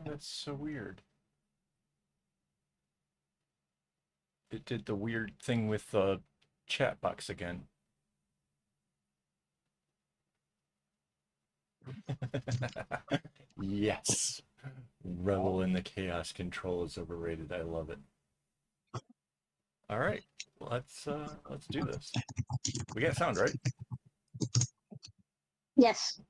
That's so weird. It did the weird thing with the chat box again. Yes. Revel in the chaos. Control is overrated. I love it. All right. Let's do this. We got sound, right? Yes.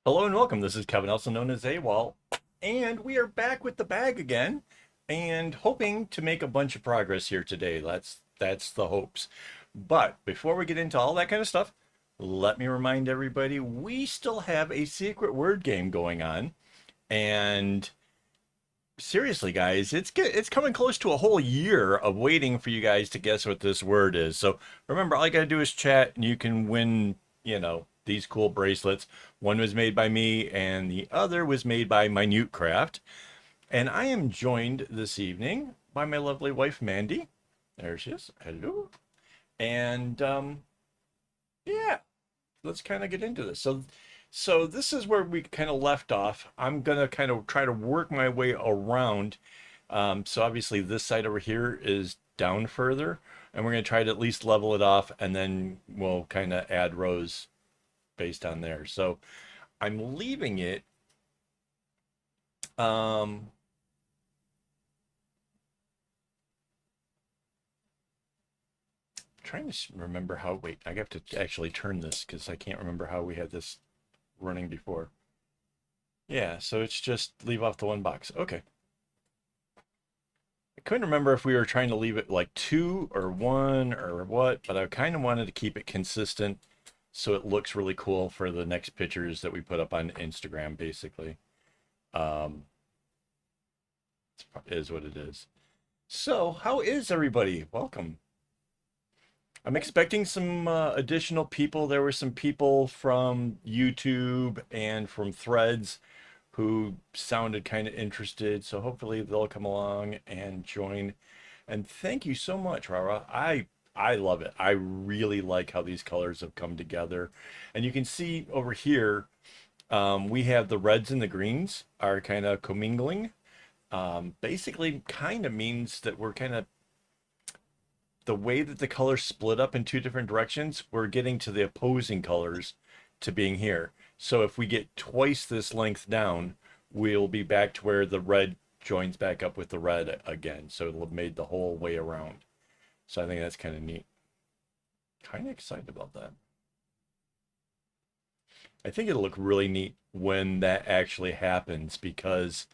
Hello and welcome. This is Kevin, also known as AWOL, and we are back with the bag again, and hoping to make a bunch of progress here today. That's the hopes. But before we get into all that kind of stuff, let me remind everybody we still have a secret word game going on, and seriously, guys, it's coming close to a whole year of waiting for you guys to guess what this word is. So remember, all you gotta do is chat, and you can win. These cool bracelets. One was made by me, and the other was made by Minute Craft. And I am joined this evening by my lovely wife, Mandy. There she is. Hello. And yeah, let's kind of get into this. So this is where we kind of left off. I'm gonna kind of try to work my way around. So obviously this side over here is down further, and we're gonna try to at least level it off, and then we'll kind of add rows based on there. So I'm leaving it. Um, Trying to remember how. Wait, I have to actually turn this because I can't remember how we had this running before. Yeah, so it's just leave off the one box. Okay. I couldn't remember if we were trying to leave it like two or one or what, but I kind of wanted to keep it consistent so it looks really cool for the next pictures that we put up on Instagram, basically. Um, is what it is. So, how is everybody? Welcome. I'm expecting some additional people. There were some people from YouTube and from Threads who sounded kind of interested. So hopefully they'll come along and join. And thank you so much, Rara. I love it. I really like how these colors have come together. And you can see over here, we have the reds and the greens are kind of commingling. Basically, kind of means that we're kind of the way that the colors split up in two different directions, we're getting to the opposing colors to being here. So if we get twice this length down, we'll be back to where the red joins back up with the red again. So it'll have made the whole way around. So I think that's kind of neat. Kind of excited about that. I think it'll look really neat when that actually happens because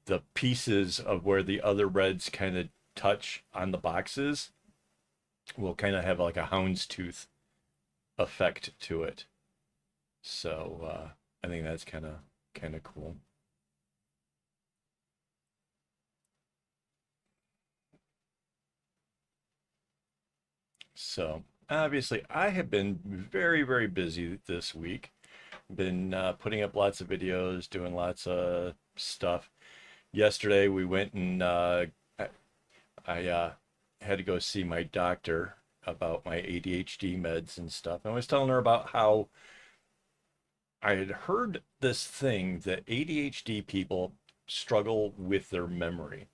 the pieces of where the other reds kind of touch on the boxes will kind of have like a houndstooth effect to it. So I think that's kind of cool. So obviously, I have been very, very busy this week. Been putting up lots of videos, doing lots of stuff. Yesterday, we went and I had to go see my doctor about my ADHD meds and stuff. And I was telling her about how I had heard this thing that ADHD people struggle with their memory,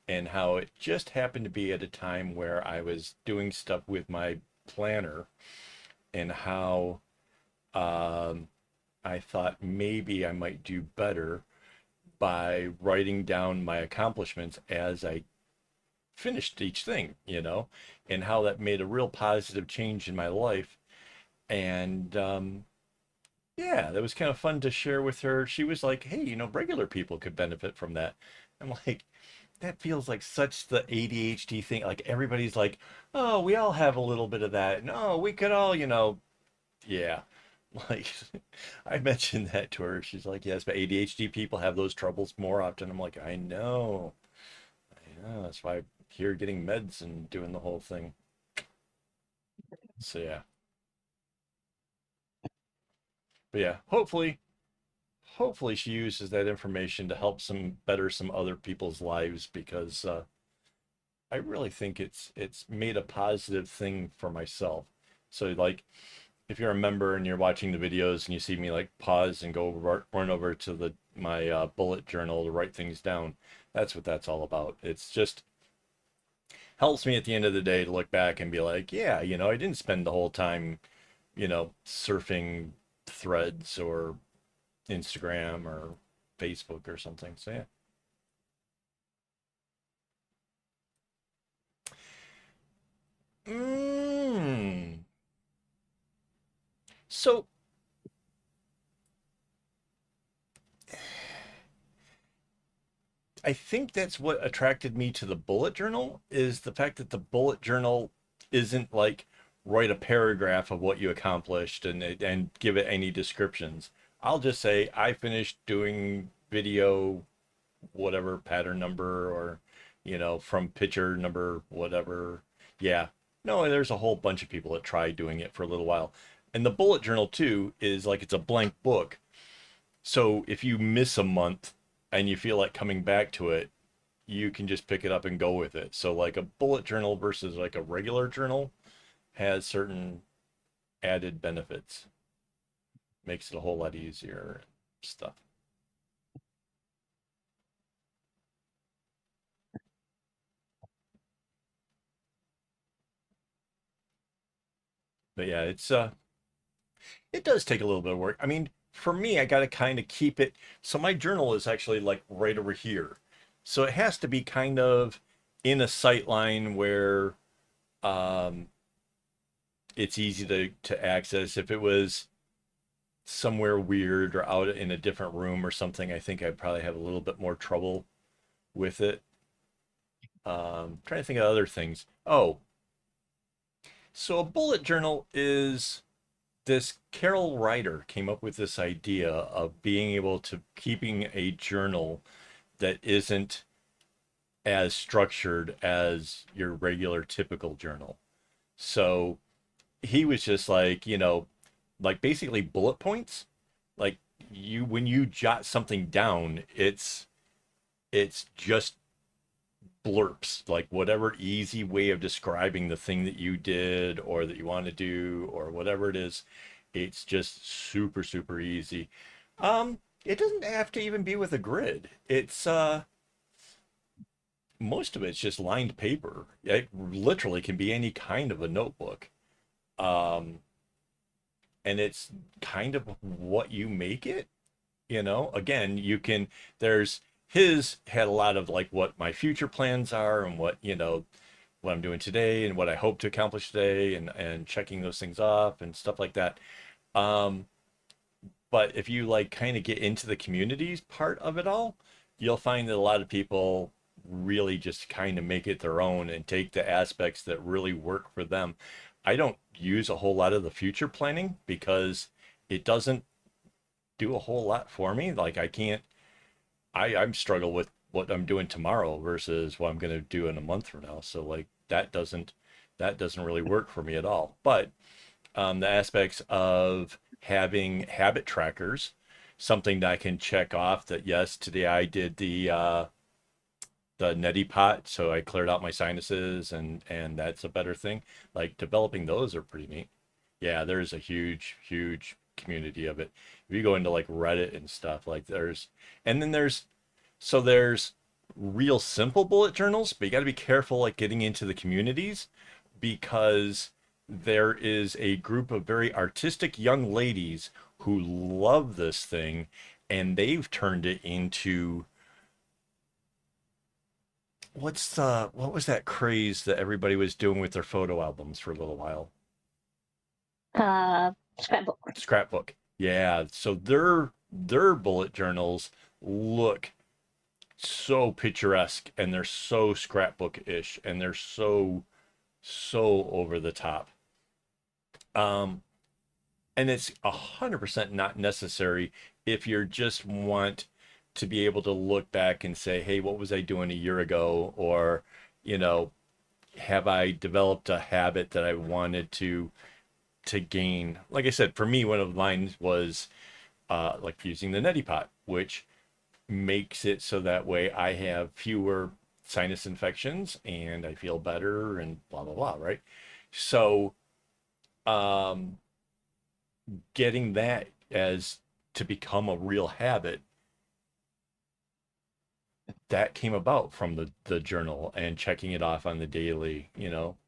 and how it just happened to be at a time where I was doing stuff with my planner, and how um, I thought maybe I might do better by writing down my accomplishments as I finished each thing, and how that made a real positive change in my life. And yeah, that was kind of fun to share with her. She was like, hey, regular people could benefit from that. I'm like, that feels like such the ADHD thing. Like everybody's like, oh, we all have a little bit of that. No, we could all, yeah. Like, I mentioned that to her. She's like, yes, but ADHD people have those troubles more often. I'm like, I know. I know. That's why I'm here getting meds and doing the whole thing. So, yeah. But yeah, hopefully she uses that information to help better some other people's lives because I really think it's made a positive thing for myself. So like if you're a member and you're watching the videos and you see me like pause and go over, run over to the my bullet journal to write things down, that's what that's all about. It's just helps me at the end of the day to look back and be like, yeah, I didn't spend the whole time, surfing threads or Instagram or Facebook or something. So yeah. Mm. So I think that's what attracted me to the bullet journal is the fact that the bullet journal isn't like write a paragraph of what you accomplished and give it any descriptions. I'll just say I finished doing video whatever pattern number or from picture number whatever. Yeah. No, there's a whole bunch of people that try doing it for a little while. And the bullet journal too is like it's a blank book. So if you miss a month and you feel like coming back to it, you can just pick it up and go with it. So like a bullet journal versus like a regular journal has certain added benefits. Makes it a whole lot easier stuff. But yeah, it does take a little bit of work. I mean, for me, I got to kind of keep it. So my journal is actually like right over here. So it has to be kind of in a sight line where um, it's easy to access. If it was somewhere weird or out in a different room or something, I think I'd probably have a little bit more trouble with it. Trying to think of other things. Oh, so a bullet journal is this Carol Ryder came up with this idea of being able to keeping a journal that isn't as structured as your regular typical journal. So he was just like, like basically bullet points. Like you when you jot something down, it's just blurps, like whatever easy way of describing the thing that you did or that you want to do or whatever it is. It's just super, super easy. It doesn't have to even be with a grid. It's most of it's just lined paper. It literally can be any kind of a notebook. Um, and it's kind of what you make it, Again, you can there's his had a lot of like what my future plans are and what I'm doing today and what I hope to accomplish today and checking those things off and stuff like that. Um, but if you like kind of get into the communities part of it all, you'll find that a lot of people really just kind of make it their own and take the aspects that really work for them. I don't use a whole lot of the future planning because it doesn't do a whole lot for me. Like I can't I'm struggle with what I'm doing tomorrow versus what I'm going to do in a month from now. So like that doesn't really work for me at all. But the aspects of having habit trackers, something that I can check off that yes, today I did the neti pot, so I cleared out my sinuses and that's a better thing. Like developing those are pretty neat. Yeah, there's a huge, huge community of it. If you go into like Reddit and stuff, like and then there's real simple bullet journals, but you got to be careful like getting into the communities because there is a group of very artistic young ladies who love this thing and they've turned it into what was that craze that everybody was doing with their photo albums for a little while? Uh, Scrapbook. Scrapbook. Yeah, so their bullet journals look so picturesque and they're so scrapbook-ish and they're so over the top. Um And it's 100% not necessary if you just want to be able to look back and say, hey, what was I doing a year ago? Or, you know, have I developed a habit that I wanted to gain? Like I said, for me, one of mine was like using the neti pot, which makes it so that way I have fewer sinus infections and I feel better and blah blah blah, right? So um getting that as to become a real habit, that came about from the journal and checking it off on the daily,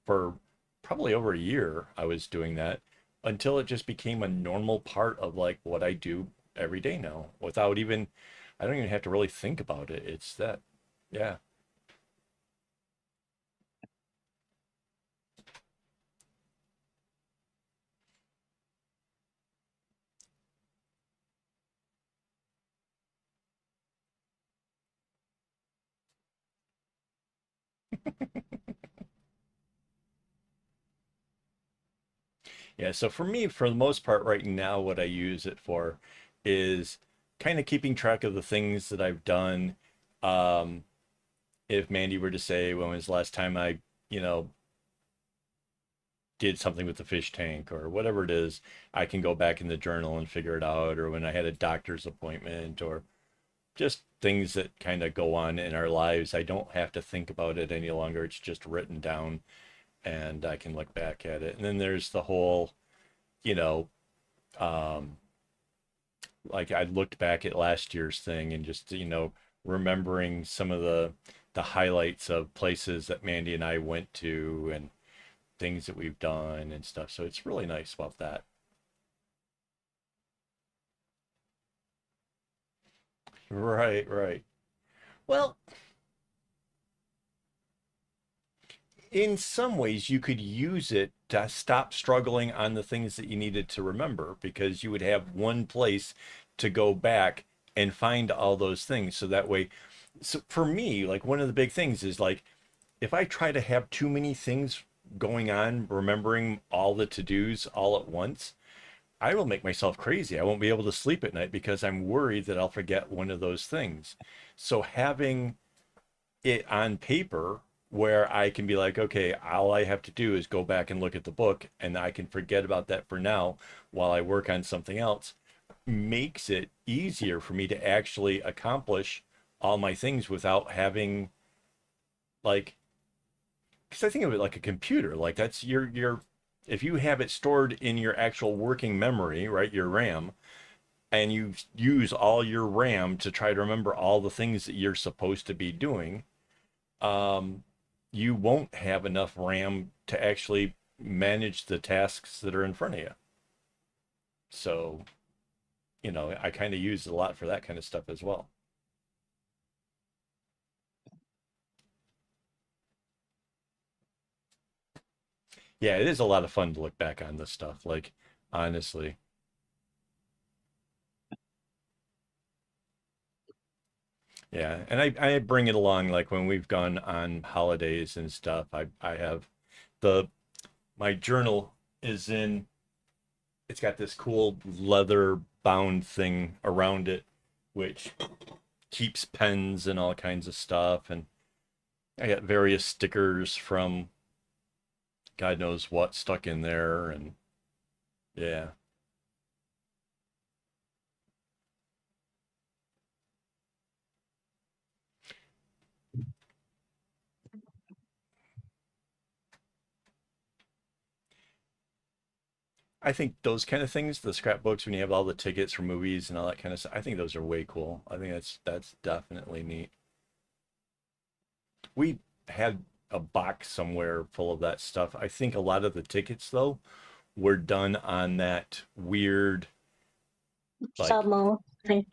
for probably over a year I was doing that until it just became a normal part of like what I do every day now without even, I don't even have to really think about it. It's that, yeah. Yeah, so for me, for the most part right now, what I use it for is kind of keeping track of the things that I've done. Um, if Mandy were to say, when was the last time I, you know, did something with the fish tank or whatever it is, I can go back in the journal and figure it out. Or when I had a doctor's appointment or just things that kind of go on in our lives, I don't have to think about it any longer. It's just written down and I can look back at it. And then there's the whole, you know, um, like I looked back at last year's thing and just, remembering some of the highlights of places that Mandy and I went to and things that we've done and stuff. So it's really nice about that. Right, right. Well, in some ways, you could use it to stop struggling on the things that you needed to remember because you would have one place to go back and find all those things. So that way, so for me, like one of the big things is like if I try to have too many things going on, remembering all the to dos all at once, I will make myself crazy. I won't be able to sleep at night because I'm worried that I'll forget one of those things. So having it on paper where I can be like, okay, all I have to do is go back and look at the book and I can forget about that for now while I work on something else makes it easier for me to actually accomplish all my things without having like, because I think of it like a computer. Like that's if you have it stored in your actual working memory, right, your RAM, and you use all your RAM to try to remember all the things that you're supposed to be doing, um, you won't have enough RAM to actually manage the tasks that are in front of you. So, I kind of use it a lot for that kind of stuff as well. Yeah, it is a lot of fun to look back on this stuff. Like, honestly. Yeah, and I bring it along like when we've gone on holidays and stuff. I have the my journal is in, it's got this cool leather bound thing around it which keeps pens and all kinds of stuff, and I got various stickers from God knows what stuck in there, and yeah. I think those kind of things, the scrapbooks when you have all the tickets for movies and all that kind of stuff, I think those are way cool. I think that's definitely neat. We had a box somewhere full of that stuff. I think a lot of the tickets though were done on that weird like Thermal thing.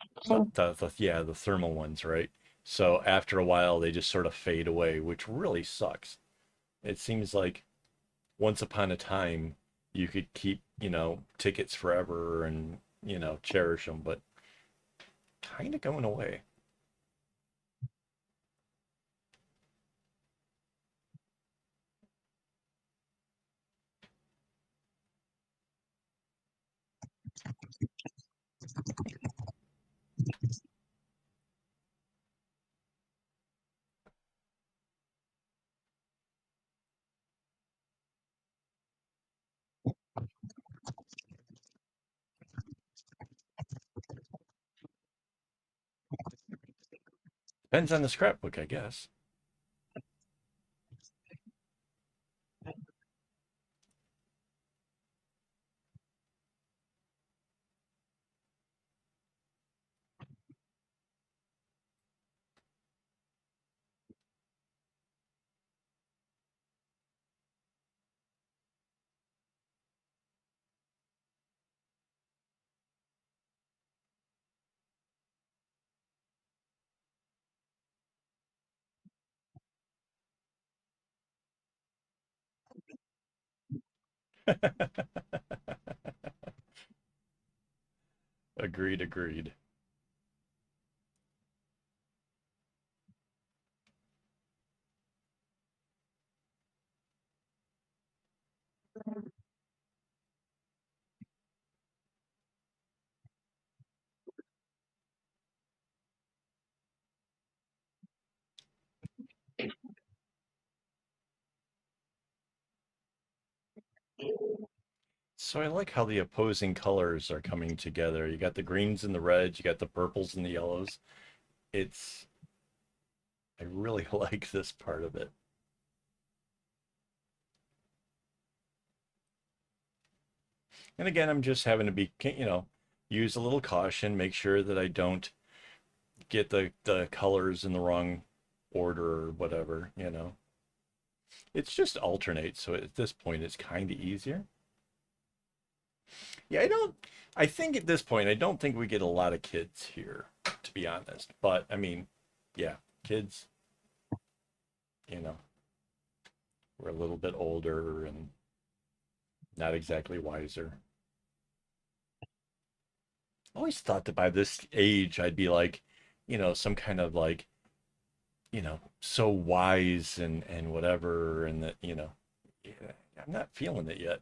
yeah, the thermal ones, right? So after a while they just sort of fade away, which really sucks. It seems like once upon a time you could keep, tickets forever and, cherish them, but kind of going away. Depends on the scrapbook, I guess. Agreed, agreed. So I like how the opposing colors are coming together. You got the greens and the reds, you got the purples and the yellows. It's, I really like this part of it. And again, I'm just having to be, use a little caution, make sure that I don't get the colors in the wrong order or whatever. It's just alternate, so at this point it's kind of easier. Yeah, I think at this point I don't think we get a lot of kids here, to be honest. But I mean, yeah, kids, you know, we're a little bit older and not exactly wiser. I always thought that by this age I'd be like, some kind of like, so wise and whatever, and that, yeah, I'm not feeling it yet.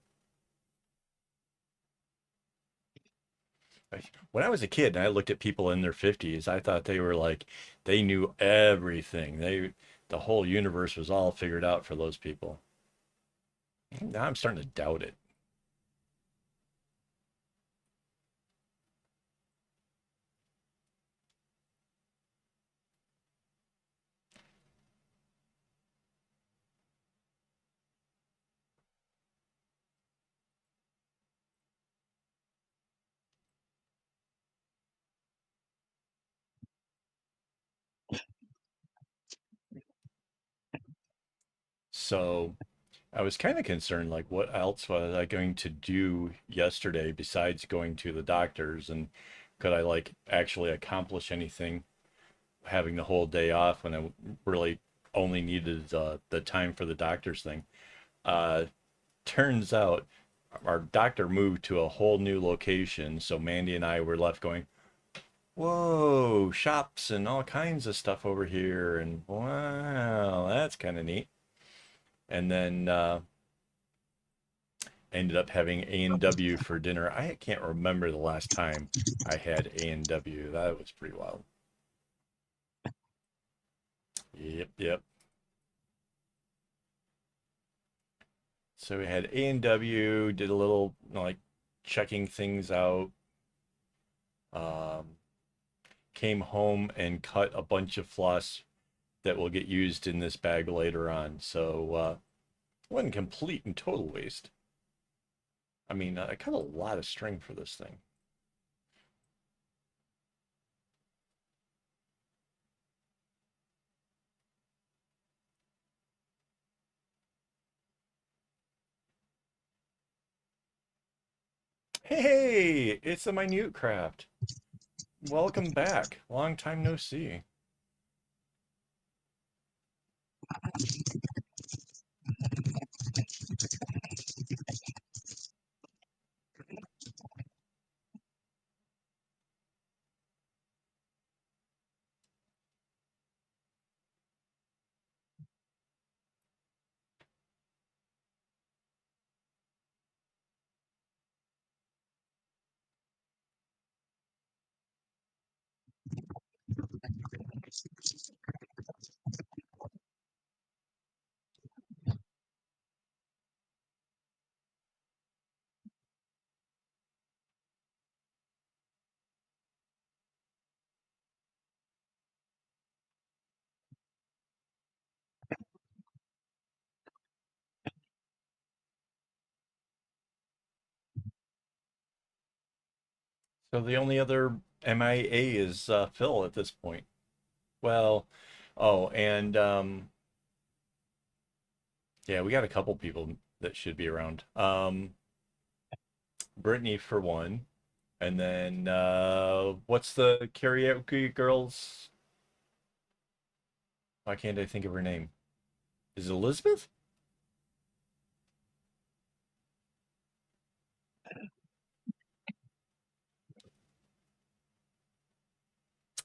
When I was a kid and I looked at people in their 50s, I thought they were like they knew everything. The whole universe was all figured out for those people. Now I'm starting to doubt it. So I was kind of concerned, like, what else was I going to do yesterday besides going to the doctors? And could I, like, actually accomplish anything having the whole day off when I really only needed the time for the doctor's thing? Uh, Turns out our doctor moved to a whole new location. So Mandy and I were left going, whoa, shops and all kinds of stuff over here. And wow, that's kind of neat. And then ended up having A&W for dinner. I can't remember the last time I had A&W. That was pretty wild. Yep, yep. So we had A&W, did a little like checking things out. Um, Came home and cut a bunch of floss that will get used in this bag later on. So it wasn't complete and total waste. I mean, I cut a lot of string for this thing. Hey, it's a minute craft. Welcome back. Long time no see. So the only other MIA is Phil at this point. Well, oh, and yeah, we got a couple people that should be around. Brittany for one, and then what's the karaoke girl's? Why can't I think of her name? Is it Elizabeth?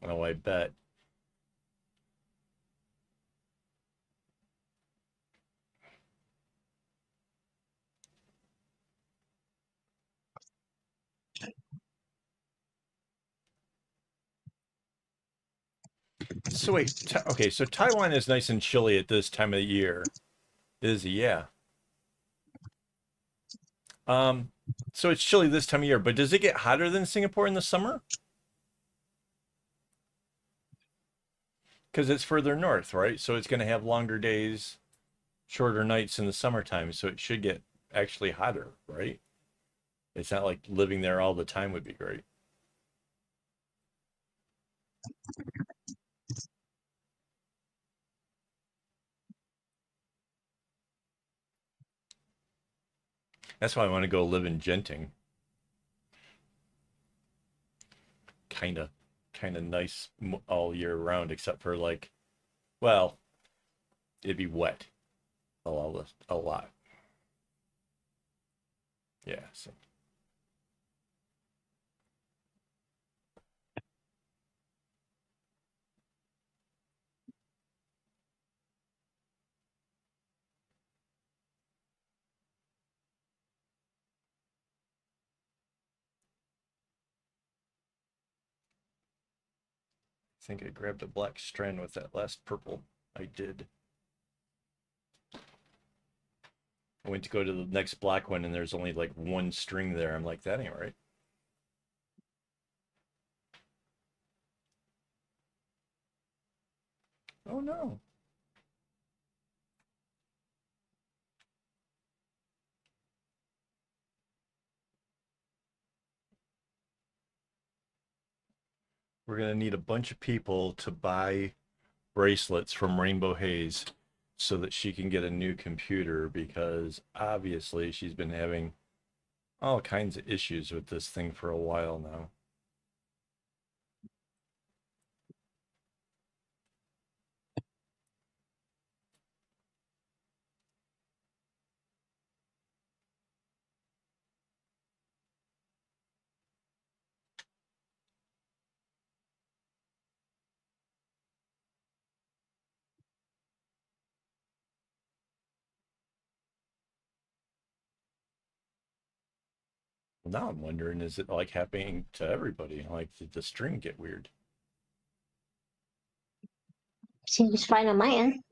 Oh, I bet. So wait, okay, so Taiwan is nice and chilly at this time of the year. Is it? Yeah. Um, so it's chilly this time of year, but does it get hotter than Singapore in the summer? Because it's further north, right? So it's going to have longer days, shorter nights in the summertime, so it should get actually hotter, right? It's not like living there all the time would be great. That's why I want to go live in Genting. Kind of, kind of nice all year round, except for like, well, it'd be wet a lot. Yeah. So I think I grabbed a black strand with that last purple. I did. I went to go to the next black one, and there's only like one string there. I'm like, that ain't right. Oh no. We're gonna need a bunch of people to buy bracelets from Rainbow Haze so that she can get a new computer because obviously she's been having all kinds of issues with this thing for a while now. Now I'm wondering, is it like happening to everybody? Like, did the string get weird? Seems fine on my end.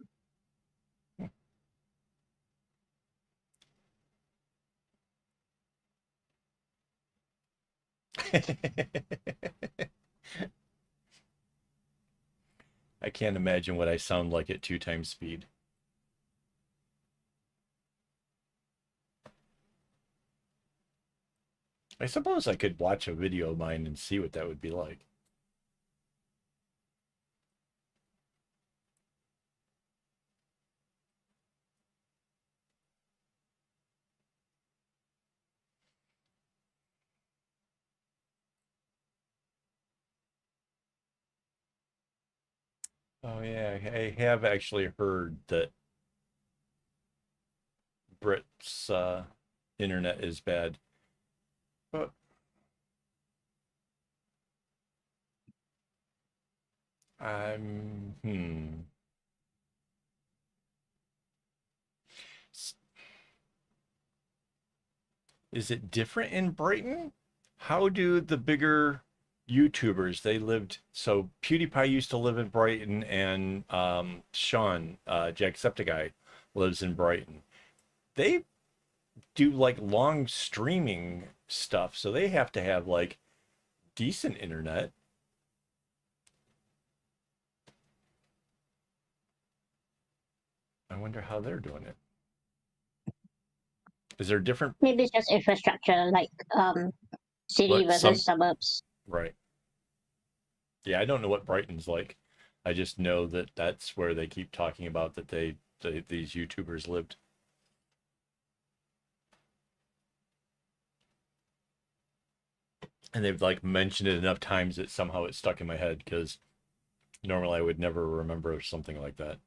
I can't imagine what I sound like at 2 times speed. I suppose I could watch a video of mine and see what that would be like. Oh yeah, I have actually heard that Brit's internet is bad. But I'm Is it different in Brighton? How do the bigger YouTubers. They lived, so PewDiePie used to live in Brighton, and Sean, Jacksepticeye, lives in Brighton. They do like long streaming stuff, so they have to have like decent internet. I wonder how they're doing it. Is there different, Maybe it's just infrastructure, like city like some, versus suburbs. right? Yeah, I don't know what Brighton's like. I just know that that's where they keep talking about that these YouTubers lived. And they've like mentioned it enough times that somehow it's stuck in my head because normally I would never remember something like that.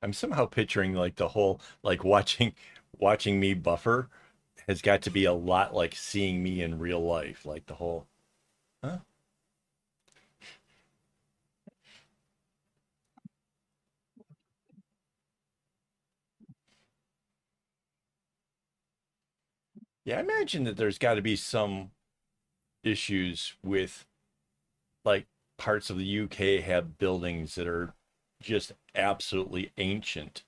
I'm somehow picturing like the whole like watching me buffer has got to be a lot like seeing me in real life, like the whole, huh? Yeah, I imagine that there's got to be some issues with like parts of the UK have buildings that are just absolutely ancient.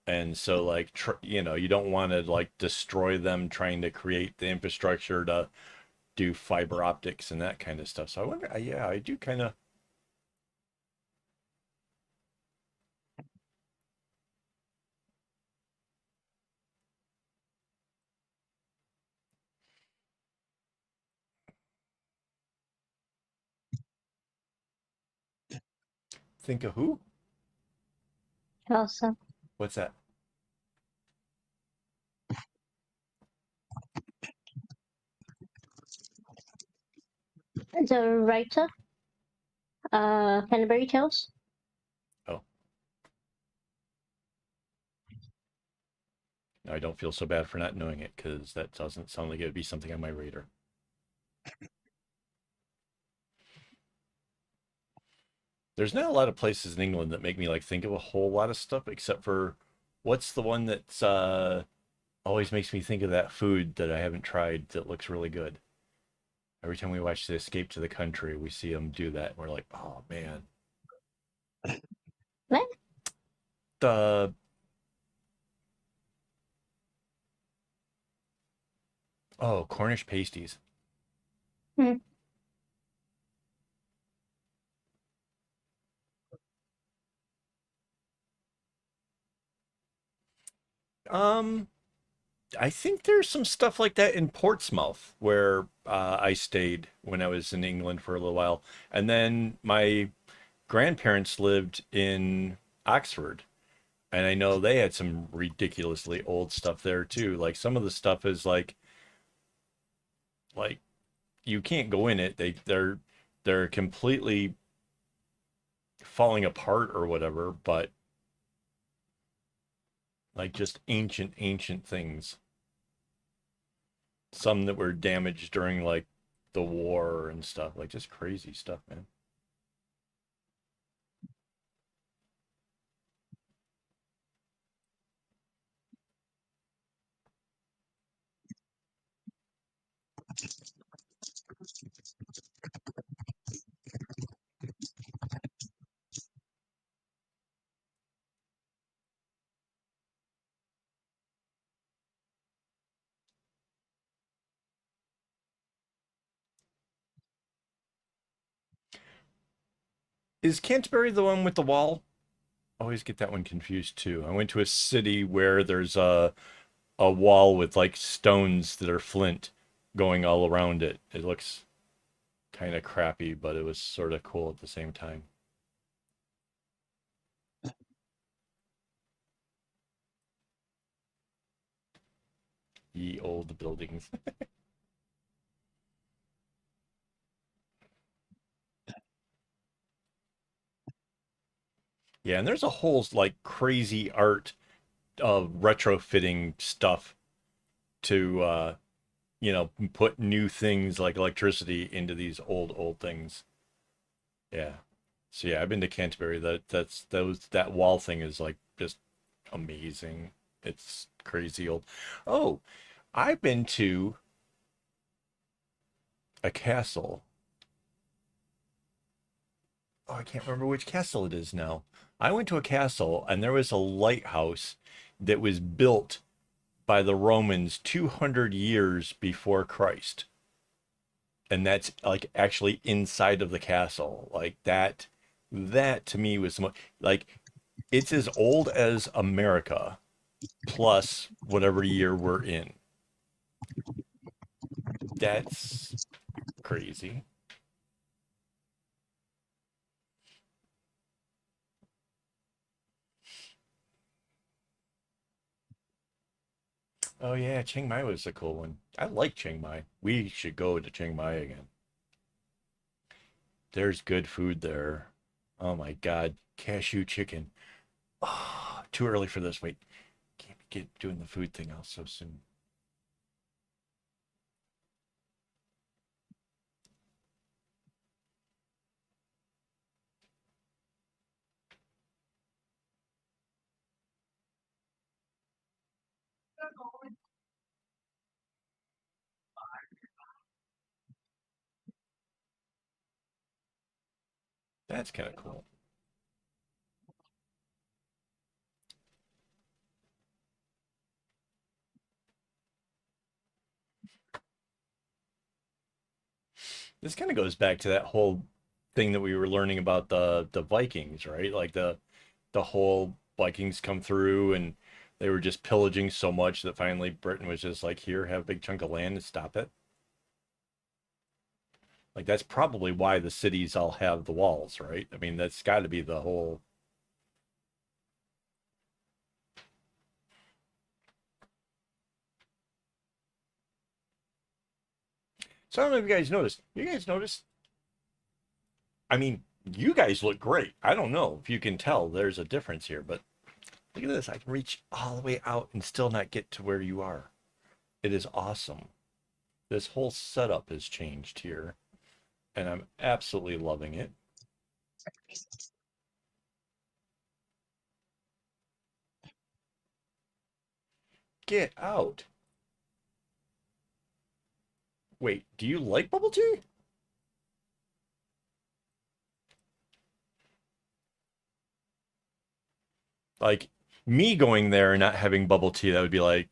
And so like you don't want to like destroy them trying to create the infrastructure to do fiber optics and that kind of stuff. So I wonder, yeah, I do kind of think of who? Also, What's that? the writer, Canterbury Tales. Oh, no, I don't feel so bad for not knowing it because that doesn't sound like it would be something on my radar. There's not a lot of places in England that make me like think of a whole lot of stuff except for what's the one that's always makes me think of that food that I haven't tried that looks really good. Every time we watch the Escape to the Country, we see them do that. And we're like, oh man. What? The Cornish pasties. Hmm. Um, I think there's some stuff like that in Portsmouth where I stayed when I was in England for a little while, and then my grandparents lived in Oxford, and I know they had some ridiculously old stuff there too. Like some of the stuff is like you can't go in it. They're completely falling apart or whatever, but like just ancient things. Some that were damaged during like the war and stuff, like just crazy stuff, man. Is Canterbury the one with the wall? I always get that one confused too. I went to a city where there's a wall with like stones that are flint going all around it. It looks kind of crappy, but it was sort of cool at the same time. Ye old buildings. Yeah, and there's a whole like crazy art of retrofitting stuff to you know, put new things like electricity into these old things. Yeah. So yeah, I've been to Canterbury. That wall thing is like just amazing. It's crazy old. Oh, I've been to a castle. Oh, I can't remember which castle it is now. I went to a castle and there was a lighthouse that was built by the Romans 200 years before Christ. And that's like actually inside of the castle. Like that to me was like it's as old as America plus whatever year we're in. That's crazy. Oh yeah, Chiang Mai was a cool one. I like Chiang Mai. We should go to Chiang Mai again. There's good food there. Oh my God, cashew chicken. Oh, too early for this. Wait, can't get doing the food thing out so soon. That's kind of cool. This kind of goes back to that whole thing that we were learning about the Vikings, right? Like the whole Vikings come through and they were just pillaging so much that finally Britain was just like, here, have a big chunk of land and stop it. Like that's probably why the cities all have the walls, right? I mean, that's got to be the whole. So I don't know if you guys noticed. You guys noticed? I mean, you guys look great. I don't know if you can tell there's a difference here, but look at this. I can reach all the way out and still not get to where you are. It is awesome. This whole setup has changed here, and I'm absolutely loving it. Get out. Wait, do you like bubble tea? Like me going there and not having bubble tea, that would be like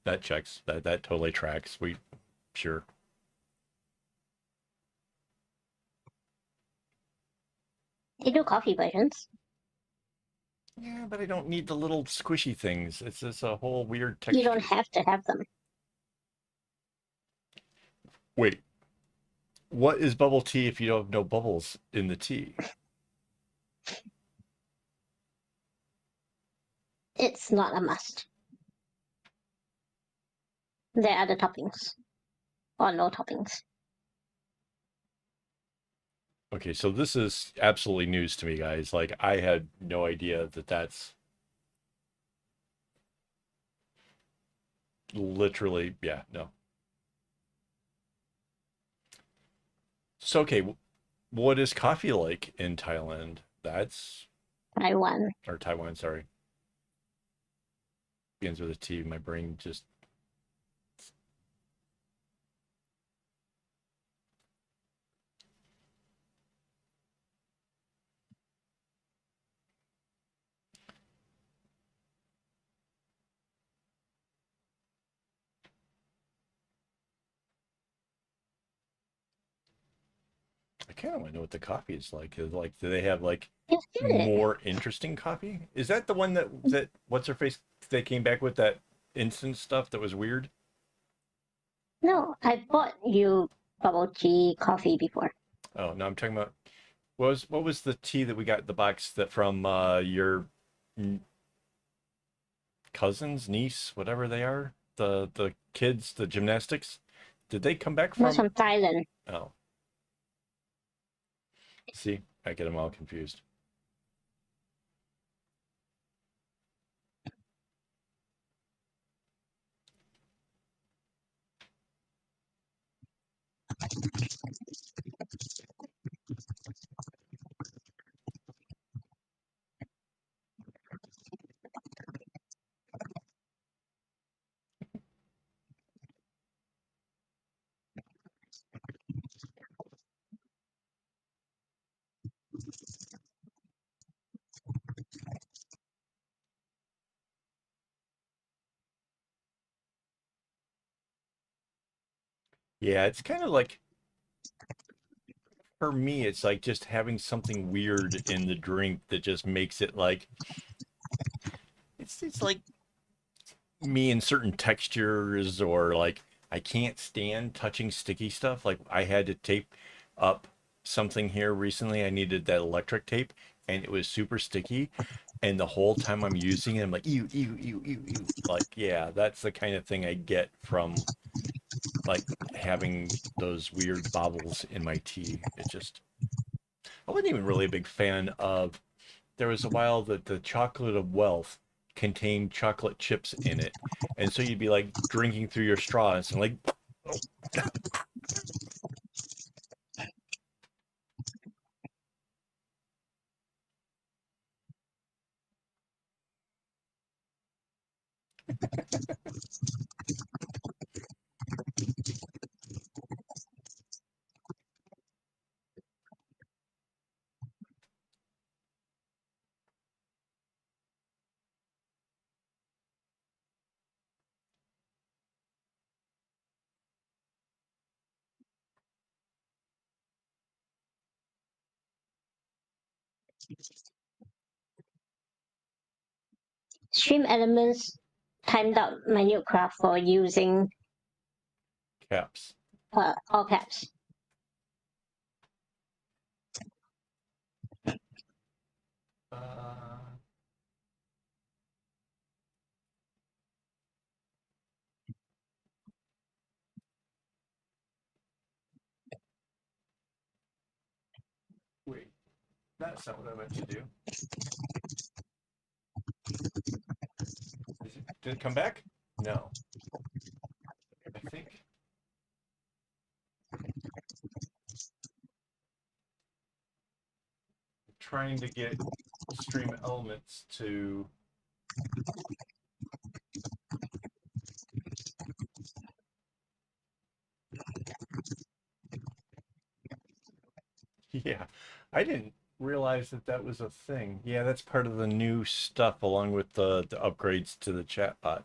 that checks. That totally tracks. We sure. They do coffee versions. Yeah, but I don't need the little squishy things. It's just a whole weird You don't texture. have to have them. Wait, what is bubble tea if you don't have no bubbles in the tea? It's not a must. There are the toppings or no toppings. Okay, so this is absolutely news to me, guys. Like I had no idea that that's literally, yeah, no. So okay, what is coffee like in Thailand? That's Taiwan. or Taiwan, sorry. Begins with a T. My brain just I kind of want to know what the coffee is like. Like, do they have like Just get it. more interesting coffee? Is that the one that what's her face? They came back with that instant stuff that was weird. No, I bought you bubble tea coffee before. Oh no, I'm talking about what was the tea that we got in the box that from your n- cousins, niece, whatever they are, the kids, the gymnastics. Did they come back That's from? from Thailand. Oh, see, I get them all confused. Yeah, it's kind of like for me, it's like just having something weird in the drink that just makes it like it's like me in certain textures or like I can't stand touching sticky stuff. Like I had to tape up something here recently. I needed that electric tape and it was super sticky. And the whole time I'm using it, I'm like, ew, ew, ew, ew, ew. Like, yeah, that's the kind of thing I get from like having those weird bobbles in my tea. It just, I wasn't even really a big fan of. There was a while that the chocolate of wealth contained chocolate chips in it, and so you'd be like drinking through your straws and like, oh, Stream Elements timed out my new craft for using caps. all caps. Uh, wait, that's not what I meant to do. Did it come back? No. I think trying to get Stream Elements to. Yeah, I didn't realize that that was a thing. Yeah, that's part of the new stuff along with the upgrades to the chatbot.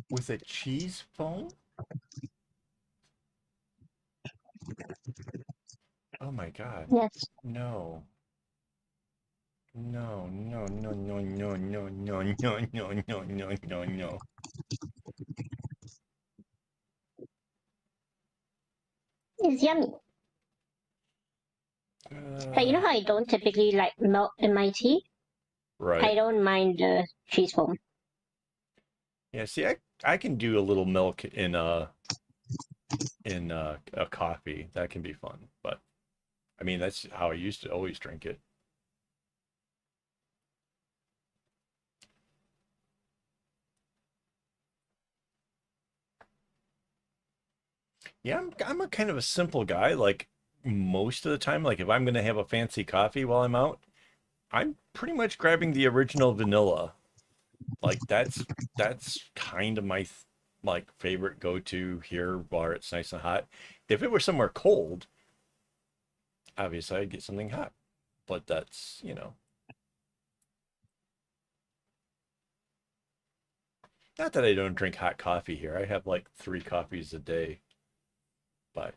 With a cheese phone? Oh my God. Yes. No. No, no, no, no, no, no, no, no, no, no, no, no, no. It's yummy. But you know Uh, how I don't typically like milk in my tea? right. I don't mind the cheese foam. Yeah, see, I can do a little milk in a coffee. That can be fun. But I mean, that's how I used to always drink it. Yeah, I'm a kind of a simple guy. Like most of the time, like if I'm gonna have a fancy coffee while I'm out, I'm pretty much grabbing the original vanilla. Like that's kind of my like favorite go-to here while it's nice and hot. If it were somewhere cold, obviously I'd get something hot. But that's, not that I don't drink hot coffee here. I have like 3 coffees a day. But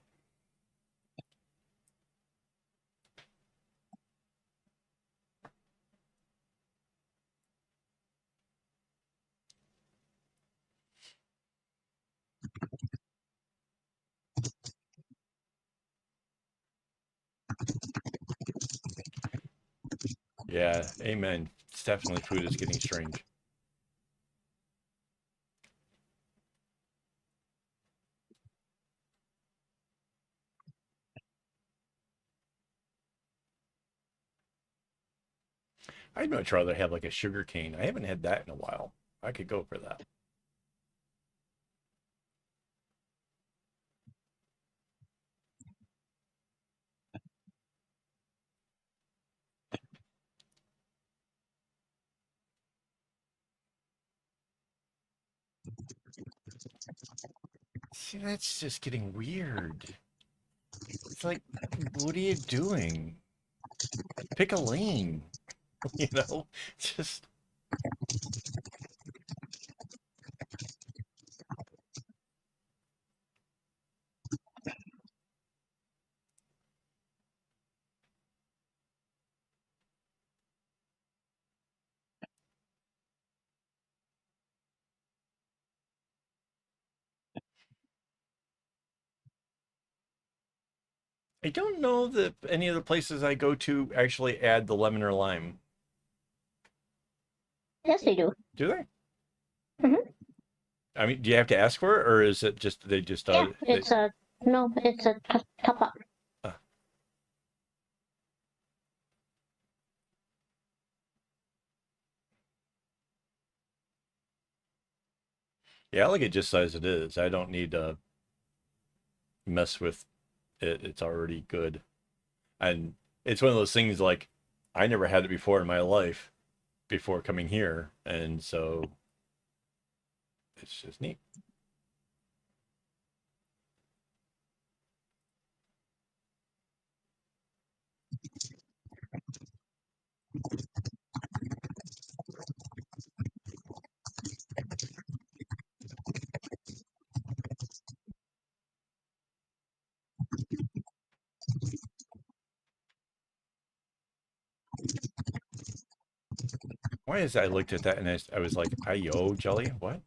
Yeah, amen. It's definitely food is getting strange. I'd much rather have like a sugar cane. I haven't had that in a while. I could go for that. See, that's just getting weird. It's like, what are you doing? Pick a lane, you know? Just, I don't know that any of the places I go to actually add the lemon or lime. Yes, they do. Do they? Hmm. I mean, do you have to ask for it, or is it just they just Yeah, they, it's a no, it's a top up. uh, yeah, I like it just as it is. I don't need to mess with it. It's already good. And it's one of those things like I never had it before in my life before coming here, and so it's just neat. Why is that? I looked at that and I was like, "Ayo, jelly? What?"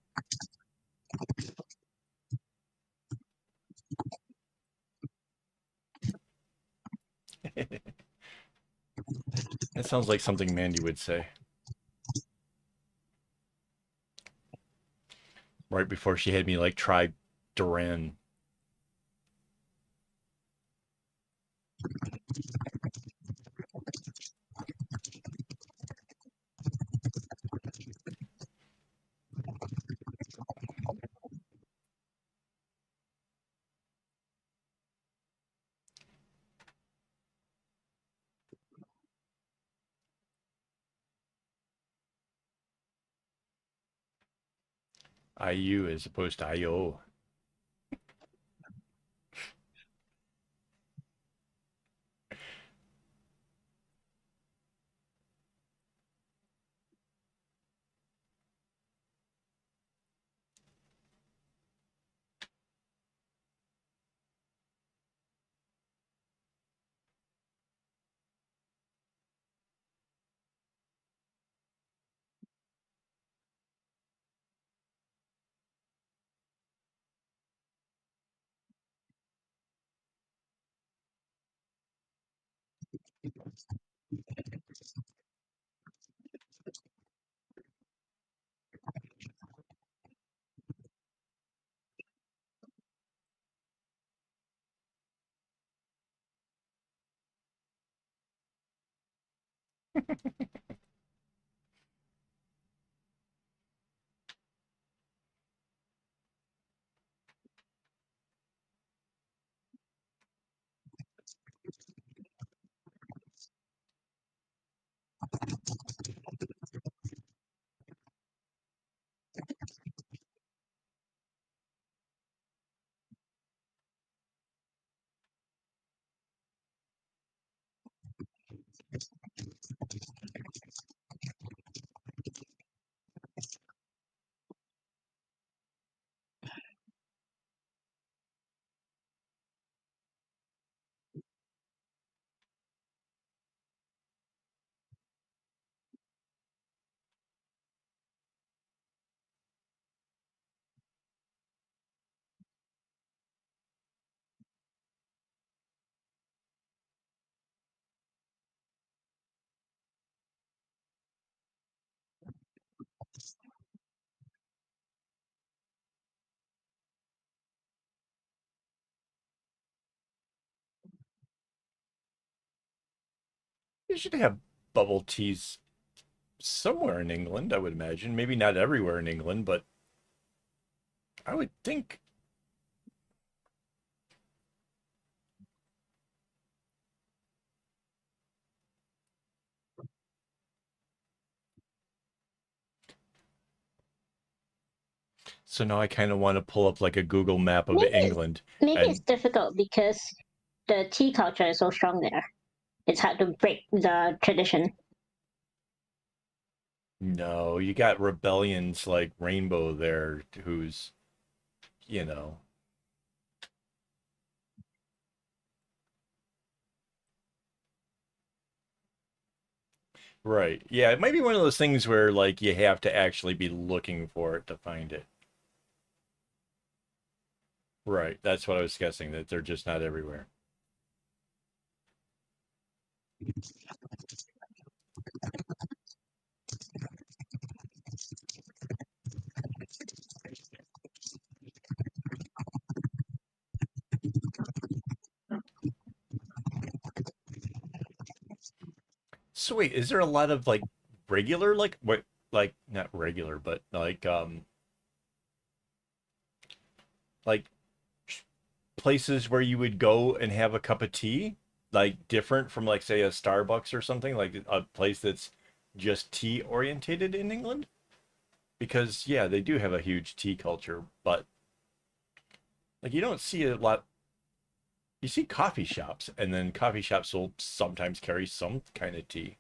That sounds like something Mandy would say right before she had me like try Duran. IU as opposed to IO. You should have bubble teas somewhere in England, I would imagine. Maybe not everywhere in England, but I would think. So now I kind of want to pull up like a Google map of Maybe England. maybe it's And difficult because the tea culture is so strong there. It's hard to break the tradition. no, you got rebellions like Rainbow there, who's, you know, right. Yeah, it might be one of those things where like you have to actually be looking for it to find it. Right. That's what I was guessing, that they're just not everywhere. So wait, is there a lot of like regular like what like not regular, but like places where you would go and have a cup of tea, like different from like say a Starbucks or something, like a place that's just tea orientated in England? Because yeah, they do have a huge tea culture, but like you don't see a lot. You see coffee shops, and then coffee shops will sometimes carry some kind of tea.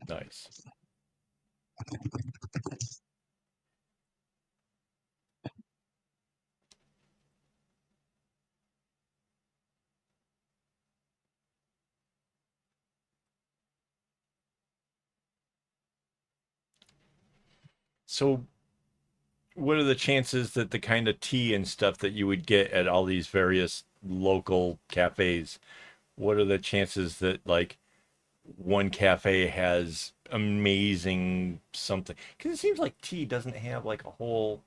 Nice. So what are the chances that the kind of tea and stuff that you would get at all these various local cafes, what are the chances that like one cafe has amazing something? Because it seems like tea doesn't have like a whole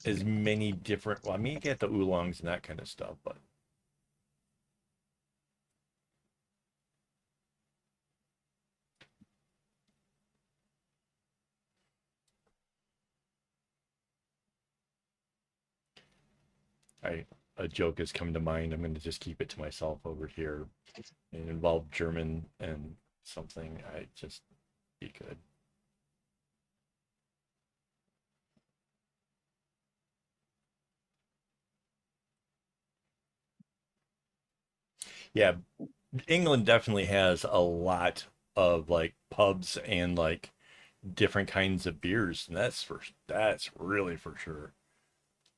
as many different. Well, I mean, you get the oolongs and that kind of stuff, but I a joke has come to mind. I'm going to just keep it to myself over here. It involved German and something. I just be good. Yeah, England definitely has a lot of like pubs and like different kinds of beers, and that's really for sure.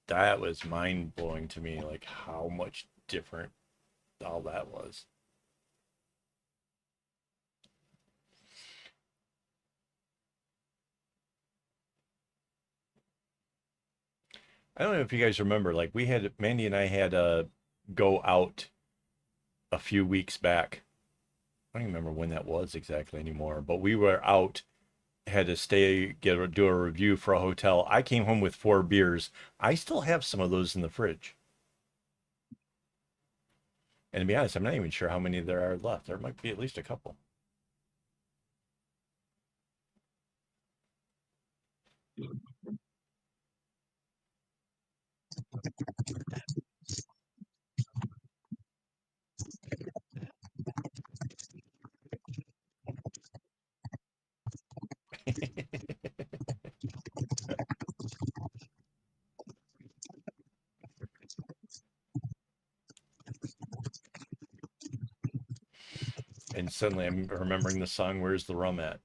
That was mind blowing to me, like how much different all that was. I don't know if you guys remember, like we had Mandy and I had go out a few weeks back. I don't even remember when that was exactly anymore, but we were out, had to stay, do a review for a hotel. I came home with 4 beers. I still have some of those in the fridge. And to be honest, I'm not even sure how many there are left. There might be at least a couple. And suddenly I'm remembering the song "Where's the Rum At."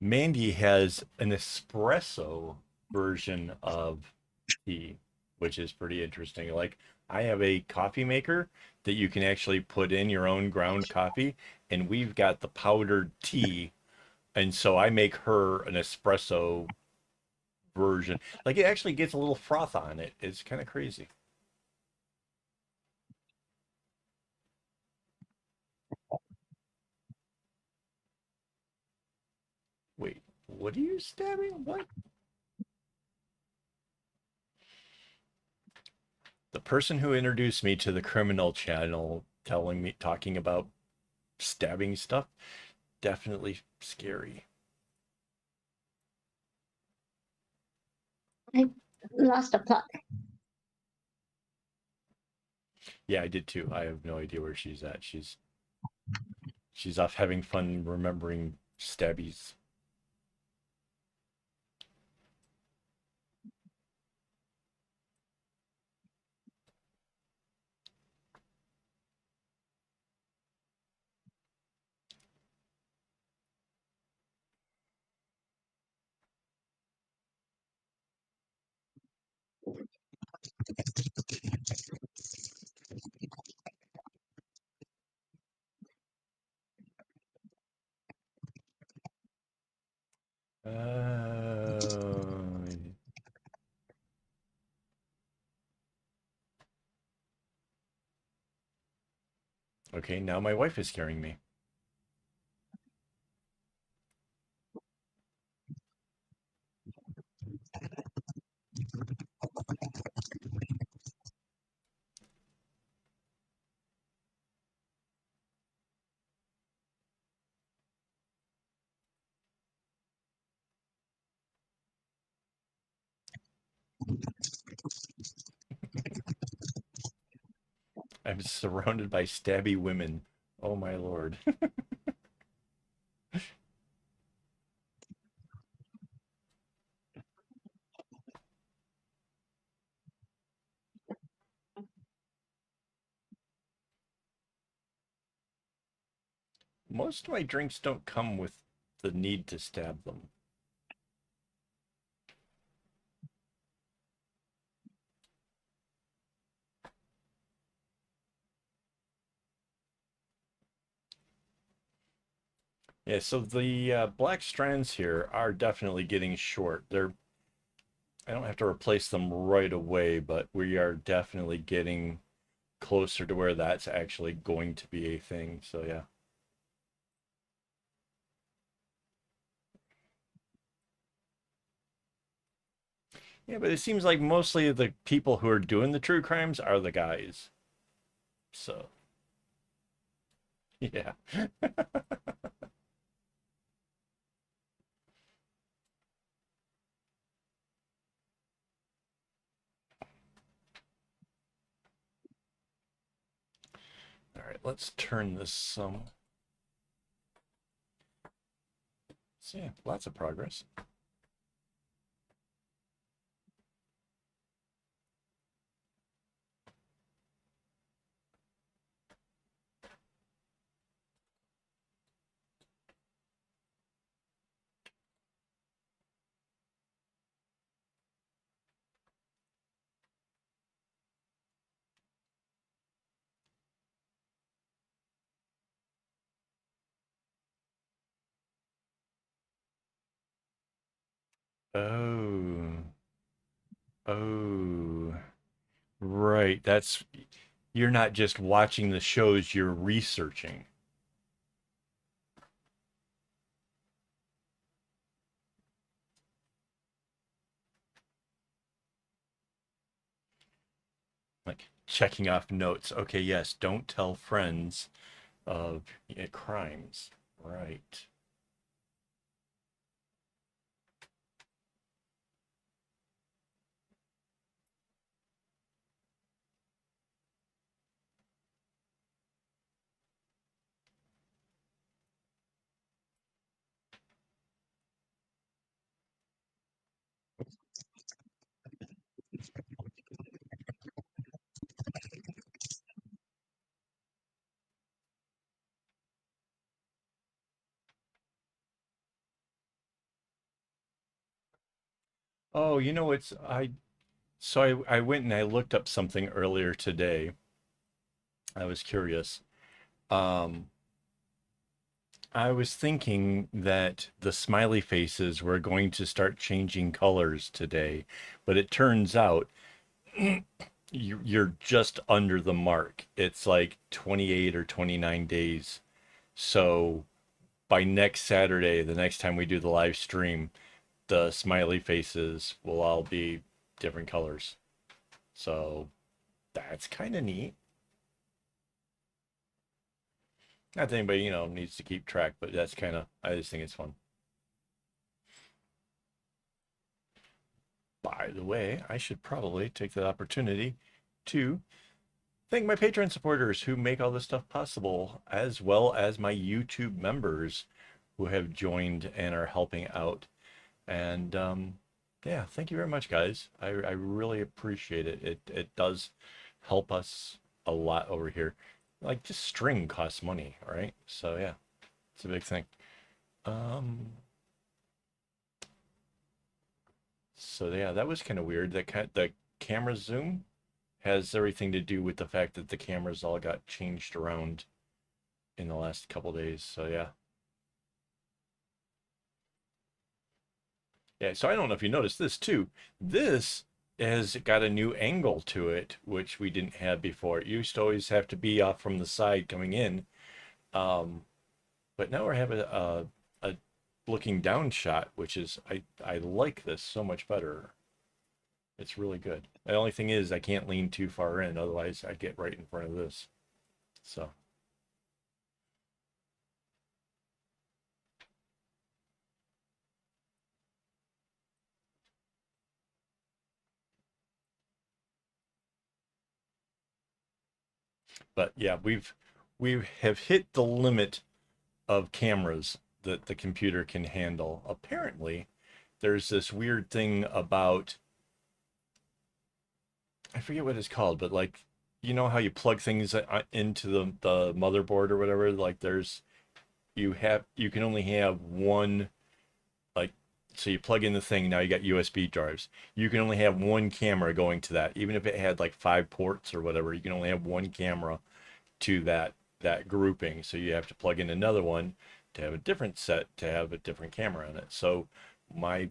Mandy has an espresso version of tea, which is pretty interesting. Like I have a coffee maker that you can actually put in your own ground coffee, and we've got the powdered tea, and so I make her an espresso version. Like it actually gets a little froth on it. It's kind of crazy. Wait, what are you stabbing? What? The person who introduced me to the criminal channel telling me talking about stabbing stuff, definitely scary. I lost the plot. Yeah, I did too. I have no idea where she's at. She's off having fun remembering stabbies. Uh, okay, now my wife is scaring me. I'm surrounded by stabby women. Oh my lord. Most of my drinks don't come with the need to stab them. Yeah, so the black strands here are definitely getting short. I don't have to replace them right away, but we are definitely getting closer to where that's actually going to be a thing. So yeah. Yeah, but it seems like mostly the people who are doing the true crimes are the guys. So yeah. All right, let's turn this some. So yeah, lots of progress. Oh, oh, right. That's you're not just watching the shows, you're researching. Like checking off notes. Okay, yes, don't tell friends of crimes. Right. Oh, you know, it's I went and I looked up something earlier today. I was curious. Um, I was thinking that the smiley faces were going to start changing colors today, but it turns out you're just under the mark. It's like 28 or 29 days. So by next Saturday, the next time we do the live stream, the smiley faces will all be different colors. So that's kind of neat. Not that anybody, needs to keep track, but that's kind of, I just think it's fun. By the way, I should probably take that opportunity to thank my Patreon supporters who make all this stuff possible, as well as my YouTube members who have joined and are helping out. And yeah, thank you very much, guys. I really appreciate it. It does help us a lot over here. Like just string costs money, right? So yeah, it's a big thing. Um, so yeah, that was kind of weird. The camera zoom has everything to do with the fact that the cameras all got changed around in the last couple days. So yeah. Yeah, so I don't know if you noticed this too. This has got a new angle to it, which we didn't have before. It used to always have to be off from the side coming in. Um, but now we're having a looking down shot, which is I like this so much better. It's really good. The only thing is I can't lean too far in, otherwise I get right in front of this. So, but yeah, we have hit the limit of cameras that the computer can handle. Apparently, there's this weird thing about, I forget what it's called, but like you know how you plug things into the motherboard or whatever, like you can only have one, like, so you plug in the thing, now you got USB drives. You can only have one camera going to that. Even if it had like 5 ports or whatever, you can only have one camera to that grouping. So you have to plug in another one to have a different set to have a different camera on it. So my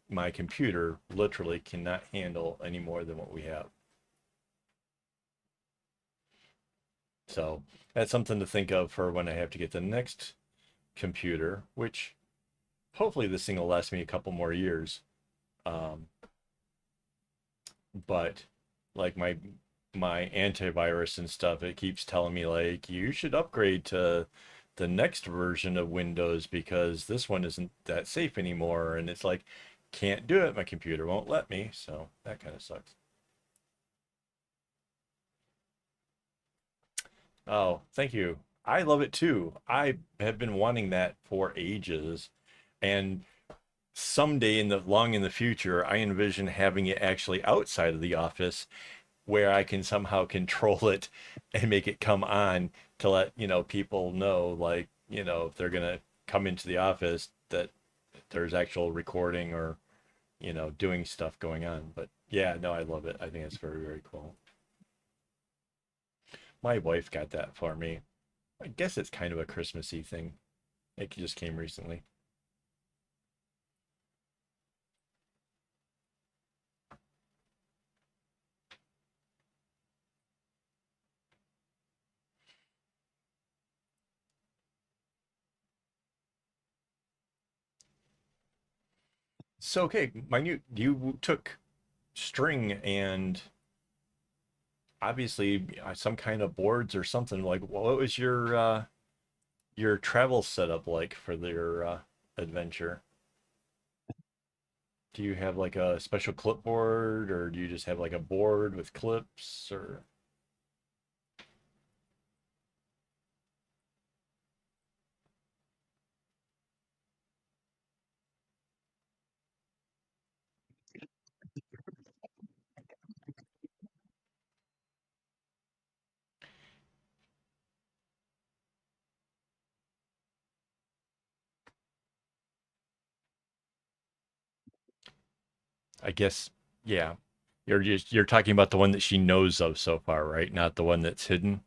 my computer literally cannot handle any more than what we have. So that's something to think of for when I have to get the next computer, which hopefully this thing will last me a couple more years. Um, but like my antivirus and stuff, it keeps telling me like you should upgrade to the next version of Windows because this one isn't that safe anymore. And it's like, can't do it. My computer won't let me. So that kind of sucks. Oh, thank you. I love it too. I have been wanting that for ages. And someday in the future, I envision having it actually outside of the office where I can somehow control it and make it come on to let, people know, like, if they're gonna come into the office that there's actual recording or, doing stuff going on. But yeah, no, I love it. I think it's very, very cool. My wife got that for me. I guess it's kind of a Christmassy thing. It just came recently. So okay, you took string and obviously some kind of boards or something. Like what was your travel setup like for your adventure? Do you have like a special clipboard or do you just have like a board with clips or I guess, yeah. You're talking about the one that she knows of so far, right? Not the one that's hidden.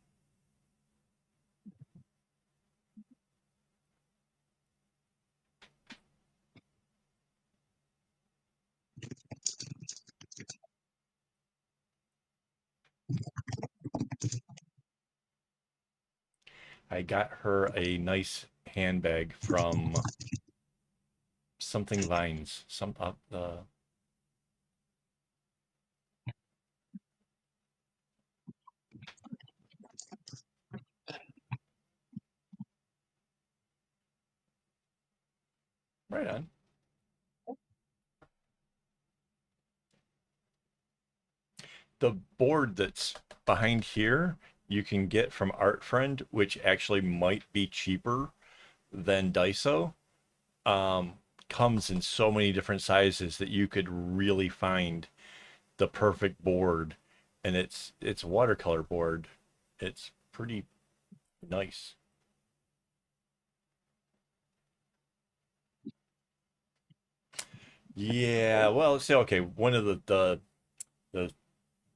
I got her a nice handbag from something Vines. Some right on. The board that's behind here you can get from Art Friend, which actually might be cheaper than Daiso. Comes in so many different sizes that you could really find the perfect board, and it's a watercolor board. It's pretty nice. Yeah, well, see, okay, one of the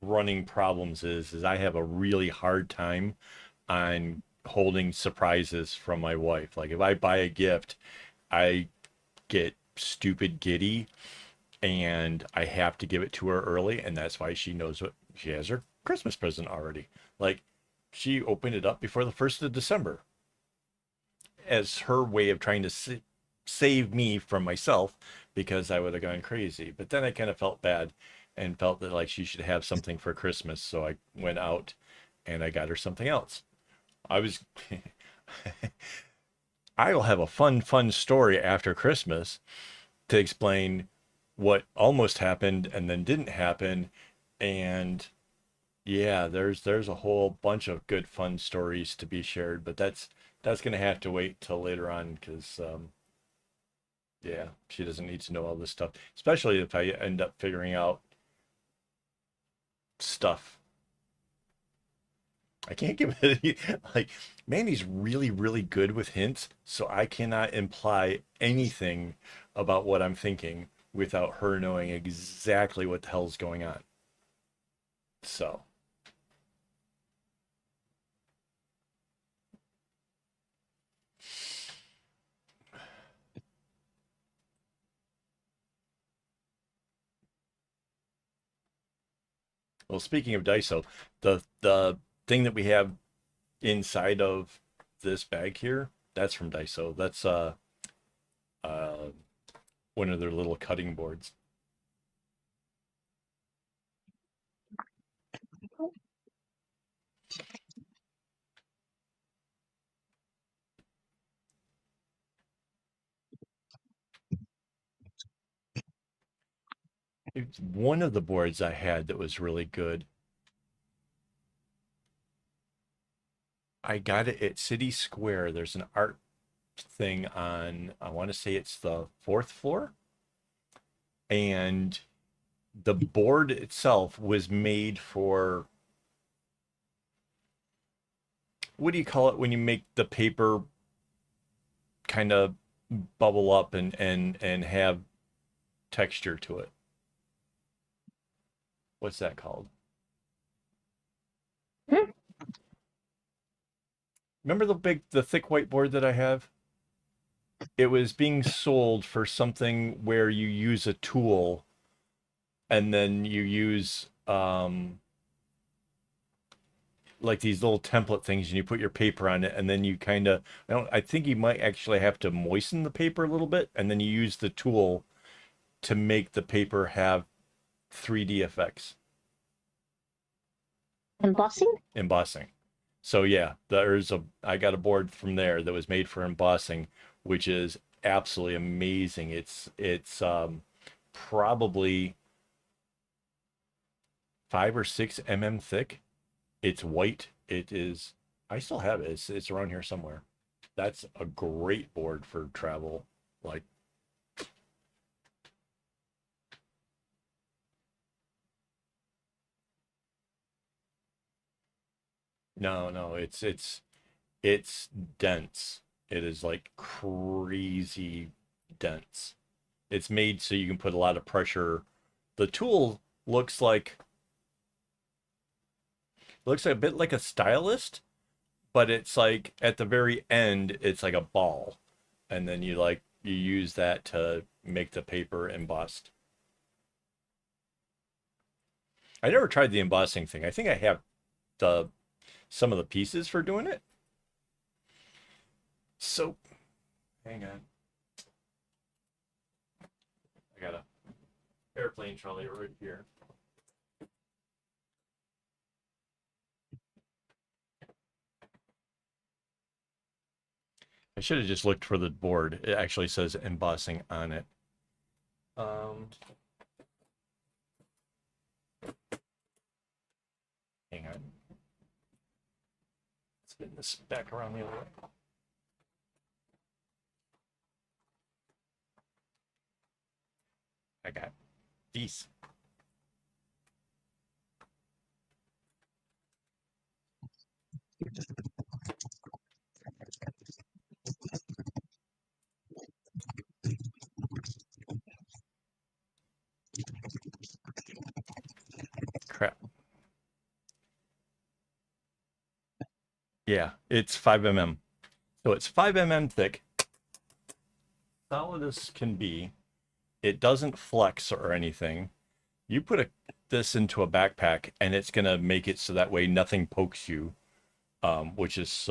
running problems is I have a really hard time on holding surprises from my wife. Like if I buy a gift, I get stupid giddy and I have to give it to her early, and that's why she knows what she has her Christmas present already. Like she opened it up before the 1st of December as her way of trying to save me from myself because I would have gone crazy. But then I kind of felt bad and felt that like she should have something for Christmas. So I went out and I got her something else. I was I will have a fun story after Christmas to explain what almost happened and then didn't happen. And yeah, there's a whole bunch of good fun stories to be shared, but that's gonna have to wait till later on because yeah, she doesn't need to know all this stuff, especially if I end up figuring out stuff. I can't give it any, like Mandy's really good with hints, so I cannot imply anything about what I'm thinking without her knowing exactly what the hell's going on. So, well, speaking of Daiso, the thing that we have inside of this bag here, that's from Daiso. That's uh one of their little cutting boards. It's one of the boards I had that was really good. I got it at City Square. There's an art thing on, I want to say it's the 4th floor. And the board itself was made for, what do you call it when you make the paper kind of bubble up and have texture to it? What's that called? Hmm? Remember the thick whiteboard that I have? It was being sold for something where you use a tool and then you use like these little template things and you put your paper on it and then you kind of I think you might actually have to moisten the paper a little bit and then you use the tool to make the paper have 3D effects. Embossing? Embossing. So yeah, there's a I got a board from there that was made for embossing, which is absolutely amazing. It's probably 5 or 6 mm thick. It's white. It is. I still have it. It's around here somewhere. That's a great board for travel. Like no, it's dense. It is like crazy dense. It's made so you can put a lot of pressure The tool looks a bit like a stylist, but it's like at the very end, it's like a ball, and then you use that to make the paper embossed. I never tried the embossing thing. I think I have the some of the pieces for doing it. So, hang on. I got a airplane trolley right here. I should have just looked for the board. It actually says embossing on it. Hang on. Spin this back around the other way. I got these. Crap. Yeah, it's 5 mm. So it's 5 mm thick. Solid as can be. It doesn't flex or anything. You put this into a backpack and it's going to make it so that way nothing pokes you, which is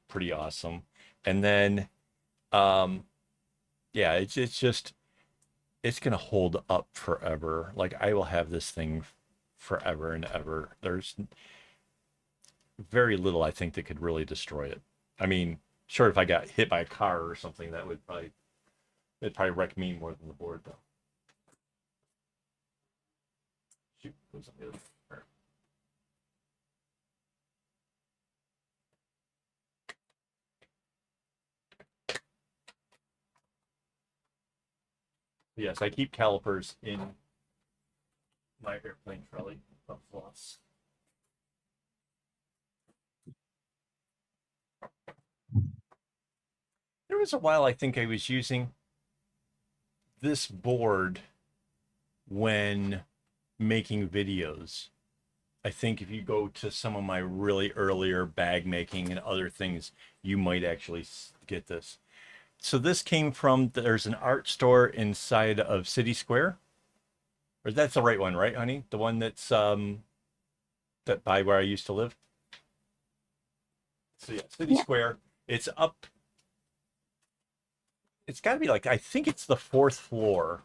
pretty awesome. And then, yeah, it's going to hold up forever. Like I will have this thing forever and ever. There's very little I think that could really destroy it. I mean, sure, if I got hit by a car or something, it'd probably wreck me more than the board though. Shoot, goes on the other part. Yes, I keep calipers in my airplane trolley of floss. There was a while I think I was using this board when making videos. I think if you go to some of my really earlier bag making and other things, you might actually get this. So this came from, there's an art store inside of City Square. Or that's the right one, right, honey? The one that's that by where I used to live. So yeah, City Yeah. Square. It's up. It's got to be like, I think it's the fourth floor.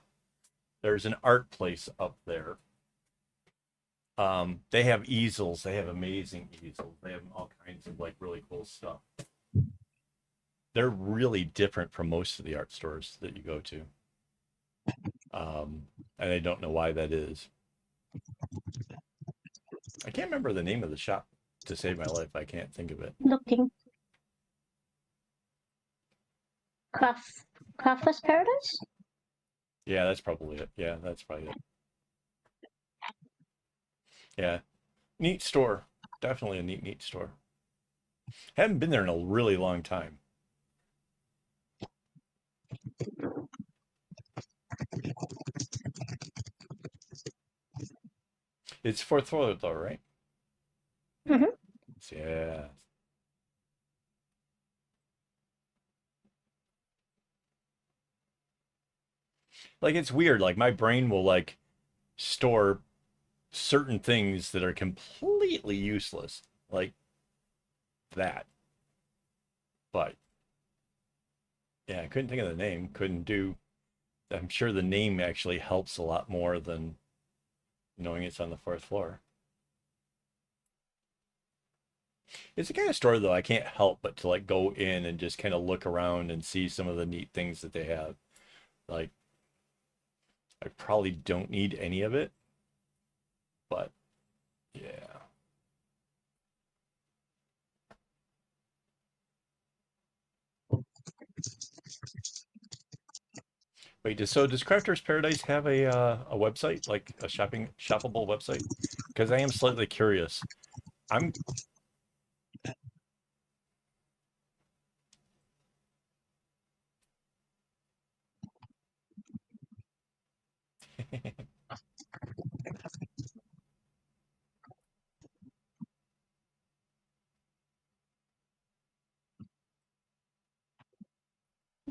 There's an art place up there. They have easels. They have amazing easels. They have all kinds of like really cool stuff. They're really different from most of the art stores that you go to. And I don't know why that is. I can't remember the name of the shop to save my life. I can't think of it. Looking. Crafter's Paradise? Yeah, that's probably it. Yeah, that's probably it. Yeah. Neat store. Definitely a neat store. Haven't been there in a really long time. It's fourth floor though, right? Mm-hmm. Yeah. Like it's weird. Like my brain will like store certain things that are completely useless. Like that. But yeah, I couldn't think of the name. Couldn't do. I'm sure the name actually helps a lot more than knowing it's on the fourth floor. It's the kind of store though I can't help but to like go in and just kind of look around and see some of the neat things that they have. Like I probably don't need any of it, but yeah. Wait, does Crafter's Paradise have a website, like a shoppable website? Because I am slightly curious. I'm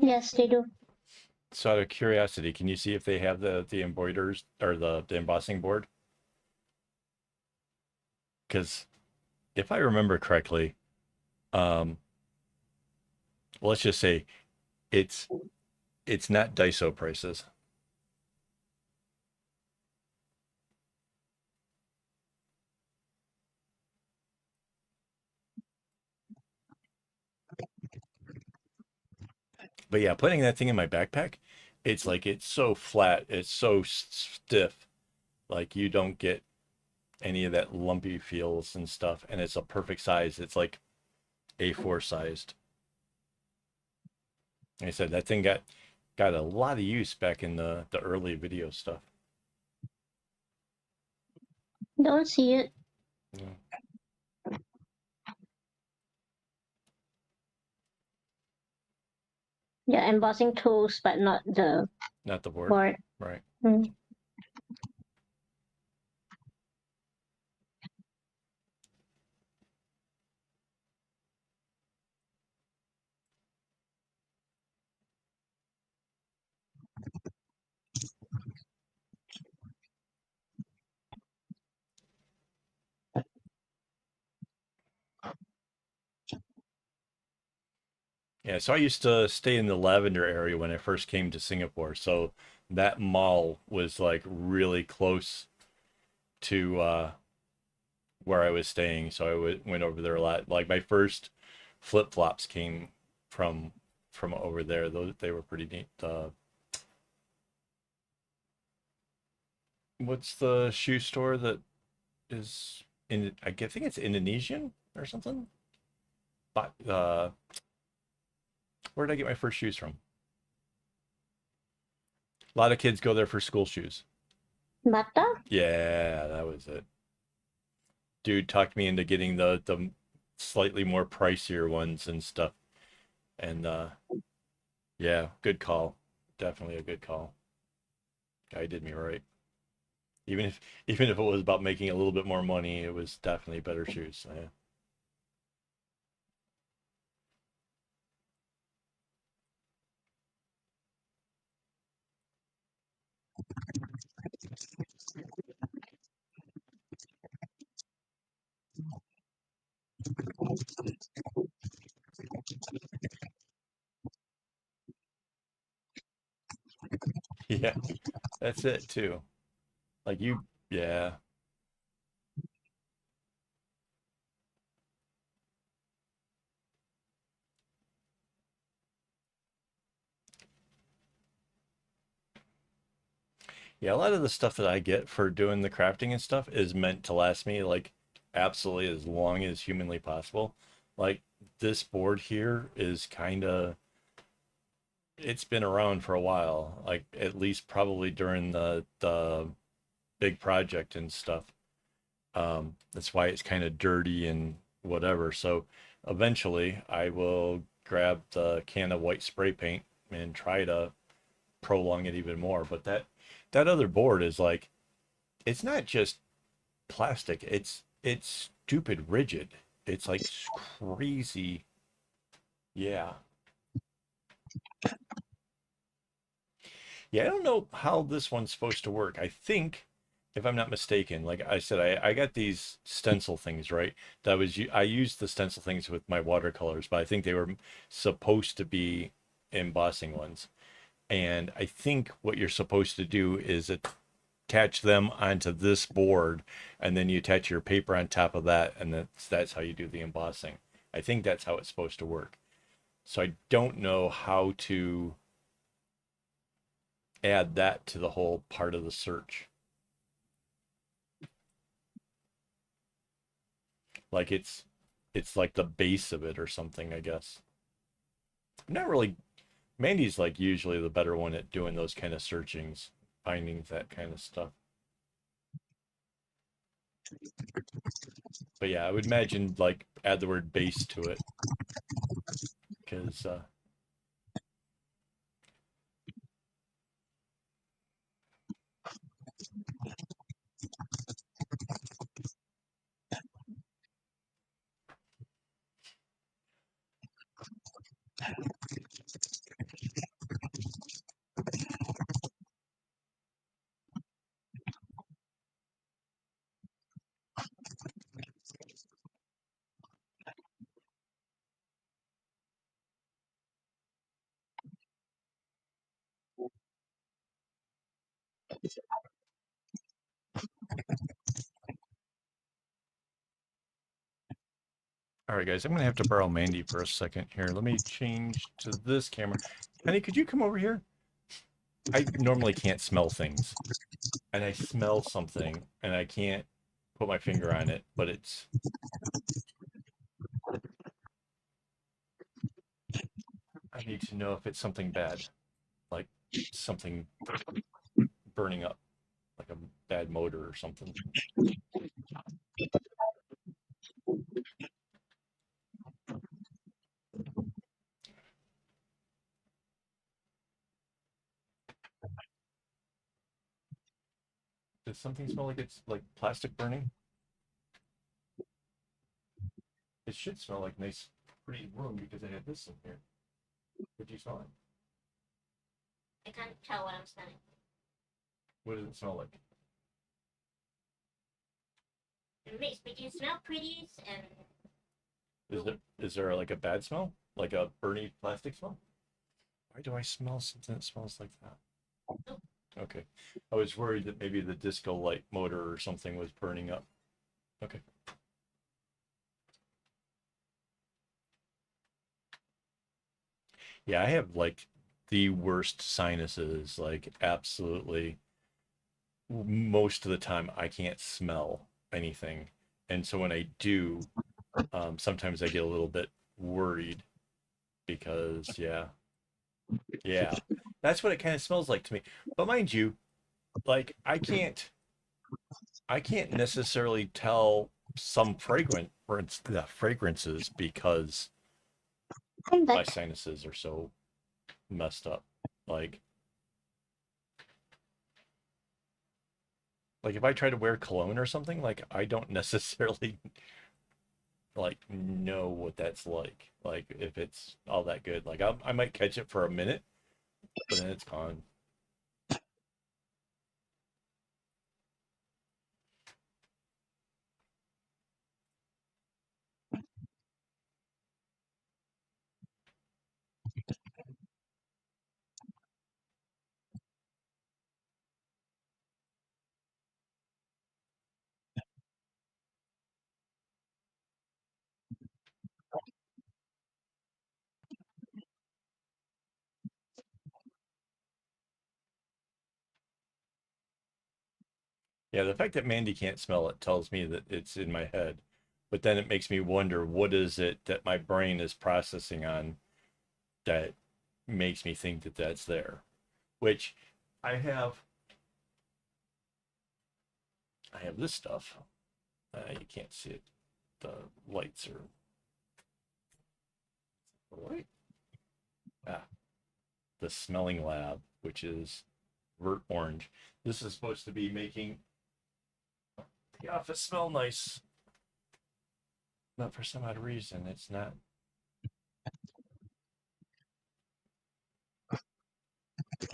Yes, they do. So out of curiosity, can you see if they have the embroiders or the embossing board? Because if I remember correctly, um, let's just say it's it's not Daiso prices. But yeah, putting that thing in my backpack, it's like it's so flat, it's so stiff. Like you don't get any of that lumpy feels and stuff, and it's a perfect size. It's like A4 sized. Like I said, that thing got a lot of use back in the early video stuff. Don't see it. Yeah. Yeah, embossing tools, but not the Not the board, board. right? Mm. Yeah, so I used to stay in the Lavender area when I first came to Singapore. So that mall was like really close to where I was staying. So went over there a lot. Like my first flip-flops came from from over there. Those they were pretty neat. What's the shoe store that is in think it's Indonesian or something? But where did I get my first shoes from? A lot of kids go there for school shoes. Bata? Yeah, that was it. Dude talked me into getting the slightly more pricier ones and stuff. And yeah, good call. Definitely a good call. Guy did me right. Even if even if it was about making a little bit more money, it was definitely better shoes. Yeah. Yeah, that's it too. Like you, yeah. Yeah, a lot of the stuff that I get for doing the crafting and stuff is meant to last me like absolutely as long as humanly possible. Like this board here is kind of it's been around for a while, like at least probably during the big project and stuff. That's why it's kind of dirty and whatever. So eventually I will grab the can of white spray paint and try to prolong it even more. But that other board is like it's not just plastic. It's stupid rigid. It's like crazy. Yeah. Yeah, I don't know how this one's supposed to work. I think, if I'm not mistaken, like I said, I got these stencil things, right? I used the stencil things with my watercolors, but I think they were supposed to be embossing ones. And I think what you're supposed to do is attach them onto this board, and then you attach your paper on top of that, and that's how you do the embossing. I think that's how it's supposed to work. So I don't know how to add that to the whole part of the search. Like it's like the base of it or something, I guess. I'm not really Mandy's like usually the better one at doing those kind of searchings, finding that kind of stuff. But yeah, I would imagine like add the word base to it because All right, guys, I'm gonna have to borrow Mandy for a second here. Let me change to this camera. Honey, could you come over here? I normally can't smell things, and I smell something, and I can't put my finger on it, but it's. I need to know if it's something bad, like something burning up, like a bad motor or something. Does something smell like it's like plastic burning? It should smell like nice, pretty room because I have this in here. Did you smell it? I can't tell what I'm smelling. What does it smell like? It makes me smell pretty and Is there like a bad smell? Like a burny plastic smell? Why do I smell something that smells like that? Okay. I was worried that maybe the disco light motor or something was burning up. Okay. Yeah, I have like the worst sinuses, like absolutely. Most of the time, I can't smell anything. And so when I do, sometimes I get a little bit worried because, yeah, that's what it kind of smells like to me. But mind you, like I can't necessarily tell some fragrances because I'm my back. sinuses are so messed up. Like like if I try to wear cologne or something, like I don't necessarily like know what that's like. Like if it's all that good. Like I might catch it for a minute, but then it's gone. Yeah, the fact that Mandy can't smell it tells me that it's in my head. But then it makes me wonder what is it that my brain is processing on that makes me think that that's there. Which I have I have this stuff. You can't see it. The lights are light. Ah, the smelling lab, which is vert orange. This is supposed to be making the office smell nice. But for some odd reason, it's not.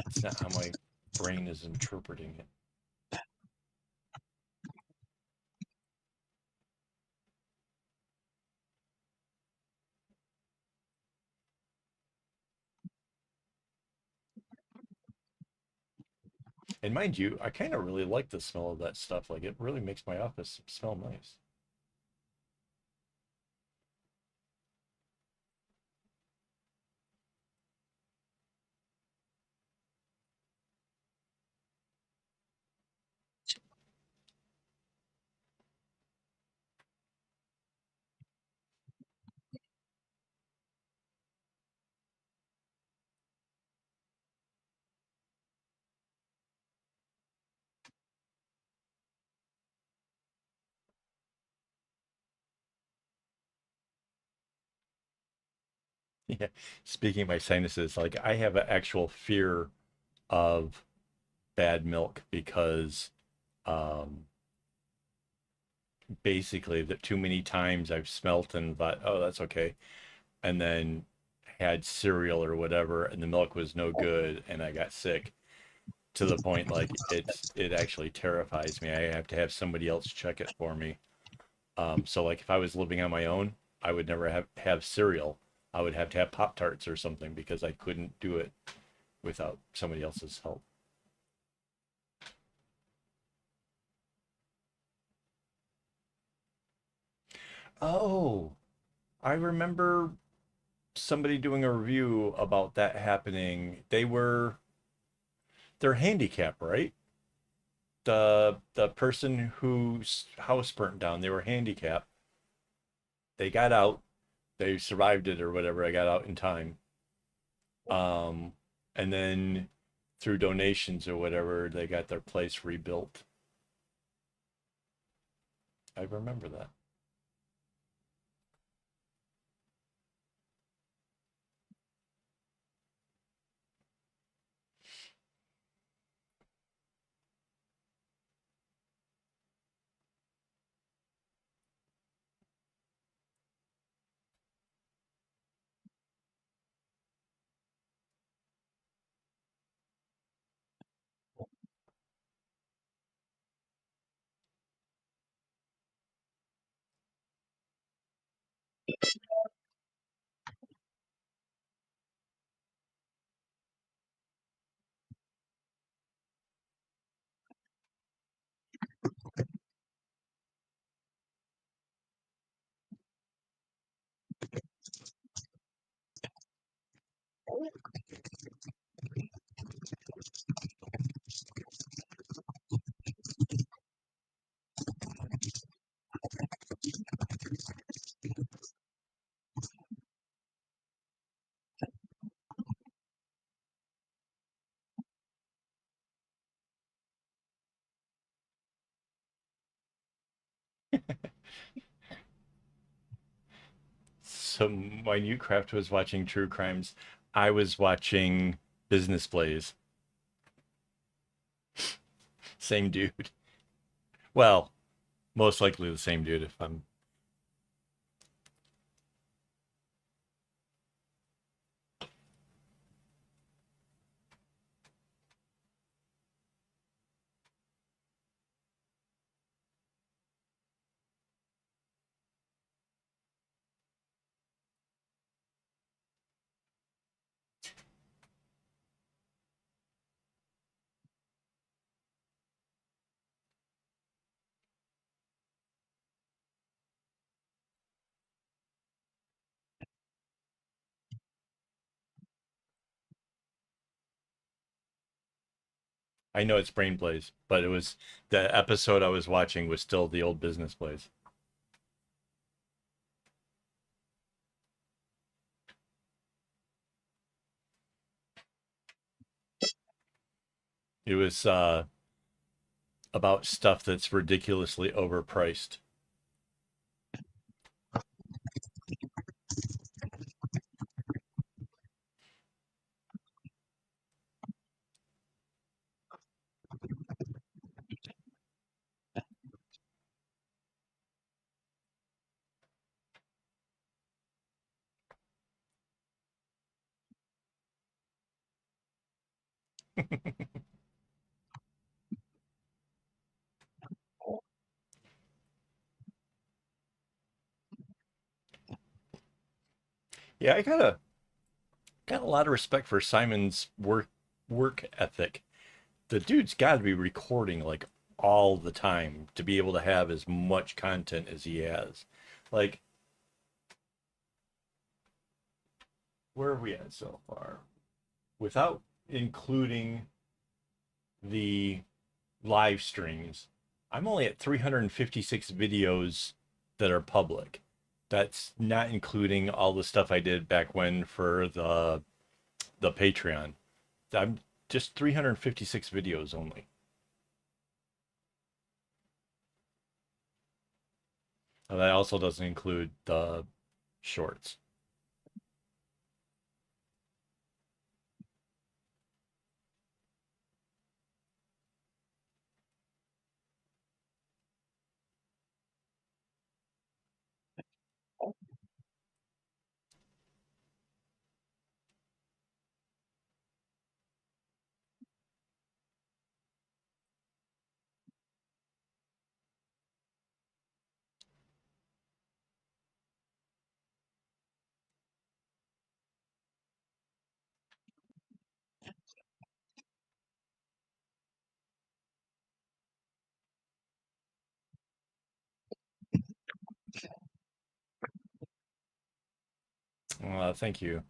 It's not how my brain is interpreting it. And mind you, I kind of really like the smell of that stuff. Like it really makes my office smell nice. Yeah. Speaking of my sinuses, like I have an actual fear of bad milk because um basically that too many times I've smelt and thought, oh, that's okay. And then had cereal or whatever and the milk was no good and I got sick to the point like it actually terrifies me. I have to have somebody else check it for me. So like if I was living on my own, I would never have cereal. I would have to have Pop Tarts or something because I couldn't do it without somebody else's help. Oh, I remember somebody doing a review about that happening. They're handicapped, right? The person whose house burnt down, they were handicapped. They got out, they survived it or whatever. I got out in time. Um, and then through donations or whatever, they got their place rebuilt. I remember that. So my new craft was watching true crimes. I was watching business plays. Same dude. Well, most likely the same dude if I'm I know it's brain plays, but it was the episode I was watching was still the old business plays. It was about stuff that's ridiculously overpriced. Yeah, I got a lot of respect for Simon's work ethic. The dude's got to be recording like all the time to be able to have as much content as he has. Like, where are we at so far? Without including the live streams, I'm only at 356 videos that are public. That's not including all the stuff I did back when for the Patreon. I'm just 356 videos only. And that also doesn't include the shorts. Thank you.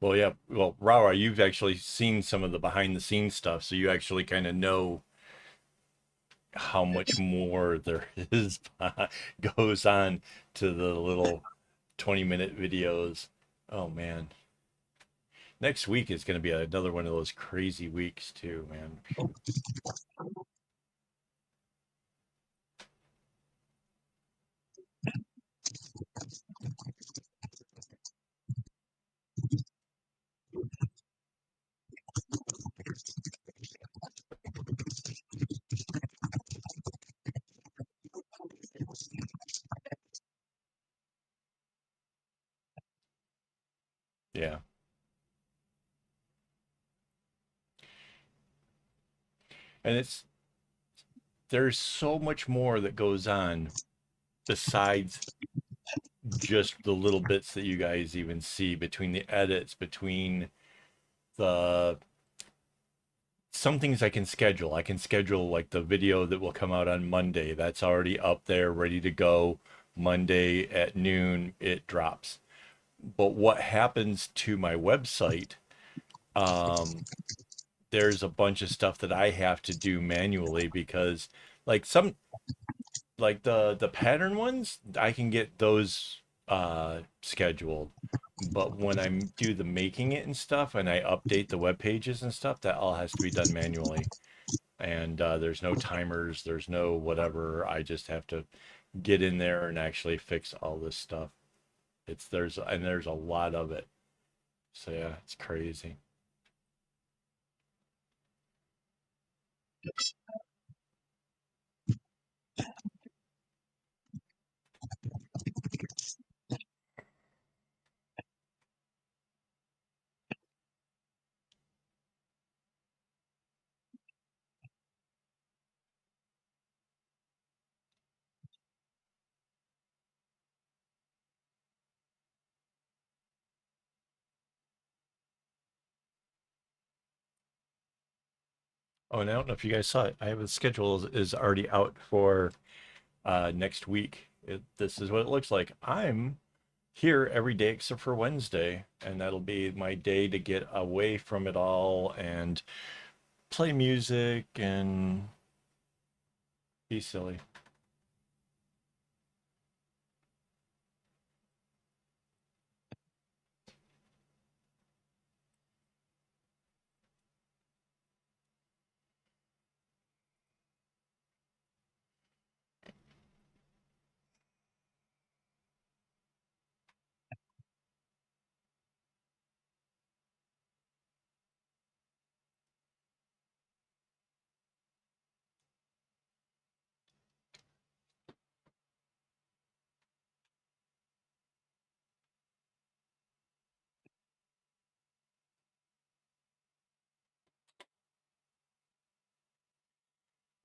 Well, yeah. Well, Rawa, you've actually seen some of the behind the scenes stuff, so you actually kind of know how much more there is goes on to the little 20-minute videos. Oh man. Next week is going to be another one of those crazy weeks too, man. Yeah. And there's so much more that goes on besides just the little bits that you guys even see between the edits, between the some things I can schedule. I can schedule like the video that will come out on Monday. That's already up there, ready to go. Monday at noon, it drops. But what happens to my website? Um, there's a bunch of stuff that I have to do manually because, like like the pattern ones, I can get those scheduled. But when I do the making it and stuff, and I update the web pages and stuff, that all has to be done manually. And there's no timers, there's no whatever. I just have to get in there and actually fix all this stuff. There's a lot of it. So yeah, it's crazy. Oh, and I don't know if you guys saw it. I have a schedule is already out for next week. This is what it looks like. I'm here every day except for Wednesday, and that'll be my day to get away from it all and play music and be silly.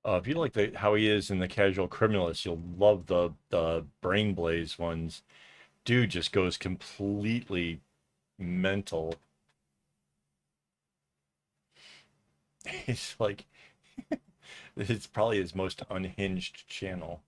If you like how he is in the Casual Criminalist, you'll love the Brain Blaze ones. Dude just goes completely mental. He's like, it's probably his most unhinged channel.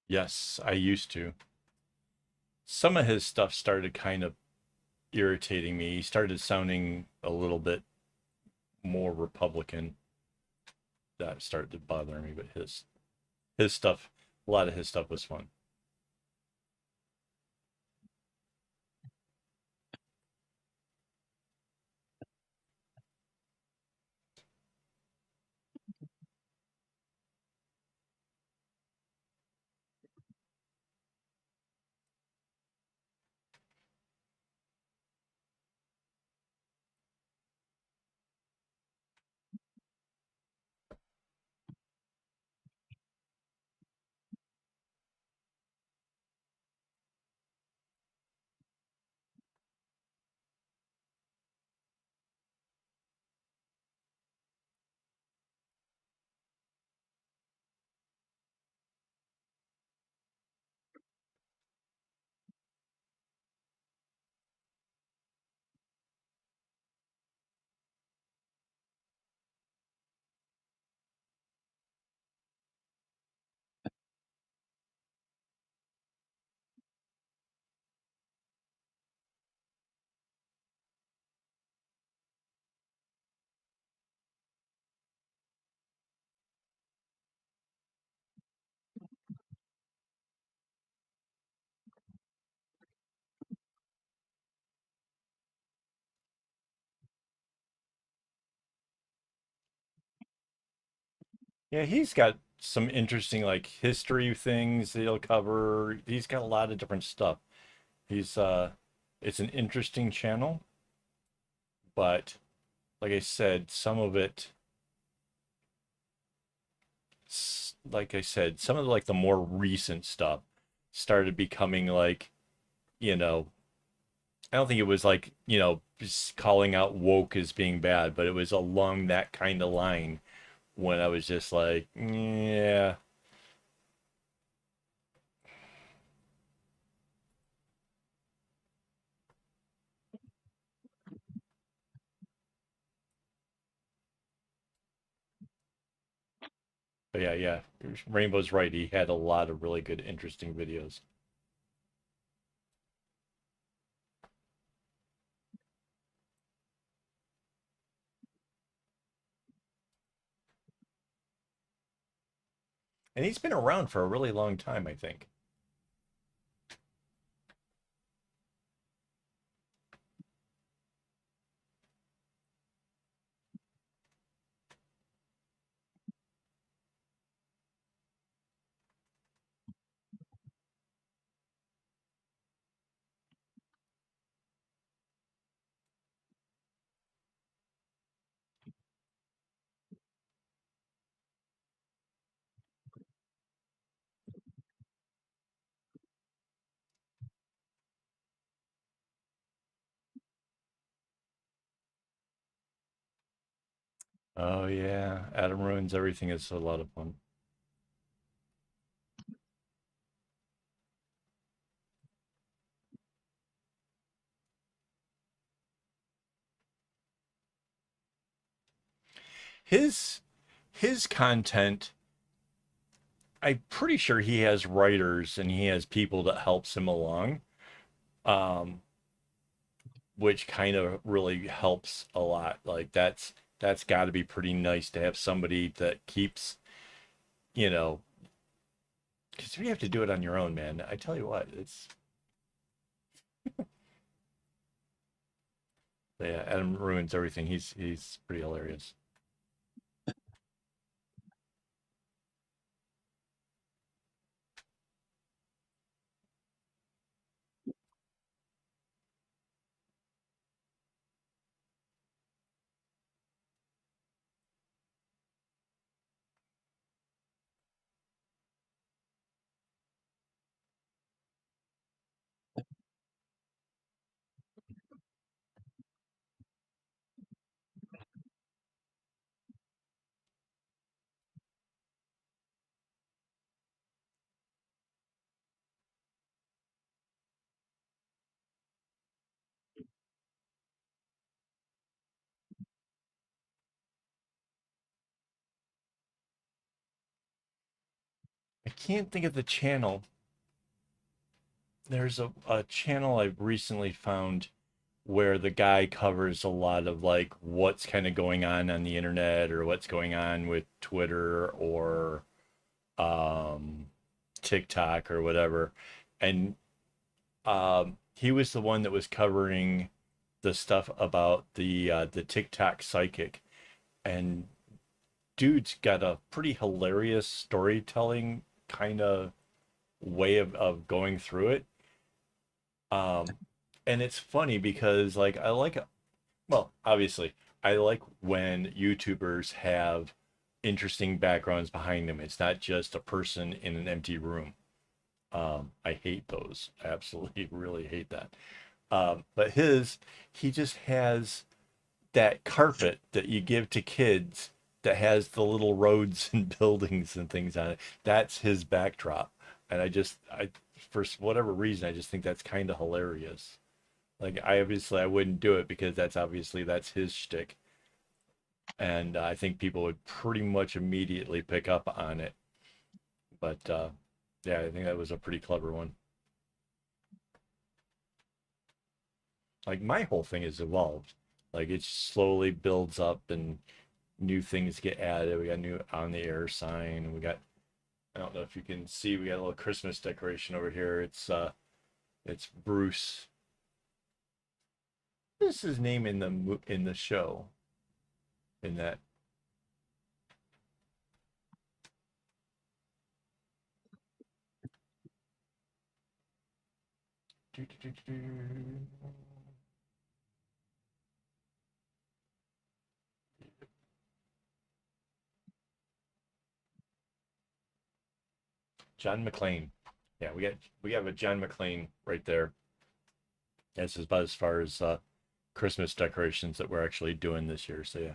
Yes, I used to. some of his stuff started kind of irritating me. He started sounding a little bit more Republican. That started to bother me, but his stuff, a lot of his stuff was fun. Yeah, he's got some interesting like history things that he'll cover. He's got a lot of different stuff. He's it's an interesting channel, but like I said, some of it like I said, some of the, like the more recent stuff started becoming like, you know, I don't think it was like, just calling out woke as being bad, but it was along that kind of line when I was just like, yeah. But yeah, yeah. Rainbow's right. He had a lot of really good, interesting videos. And he's been around for a really long time, I think. Oh yeah, Adam Ruins Everything is a lot of fun. His his content, I'm pretty sure he has writers and he has people that helps him along, um, which kind of really helps a lot. Like that's got to be pretty nice to have somebody that keeps, you know, because you have to do it on your own, man. I tell you what, it's yeah. Adam Ruins Everything. He's pretty hilarious. I can't think of the channel. there's a channel I've recently found where the guy covers a lot of like what's kind of going on the internet or what's going on with Twitter or um, TikTok or whatever. And he was the one that was covering the stuff about the TikTok psychic. And dude's got a pretty hilarious storytelling kind of way of going through it. Um, and it's funny because like I like well, obviously, I like when YouTubers have interesting backgrounds behind them. It's not just a person in an empty room. I hate those. I absolutely really hate that. But he just has that carpet that you give to kids that has the little roads and buildings and things on it. That's his backdrop. And for whatever reason, I just think that's kind of hilarious. Like, I wouldn't do it because that's his shtick. And I think people would pretty much immediately pick up on it. But yeah, I think that was a pretty clever one. Like my whole thing has evolved. Like it slowly builds up and new things get added. We got new on the air sign. We got I don't know if you can see we got a little Christmas decoration over here. It's Bruce. What is his name in the show? In that John McClane. Yeah, we have a John McClane right there. This is about as far as Christmas decorations that we're actually doing this year. So yeah.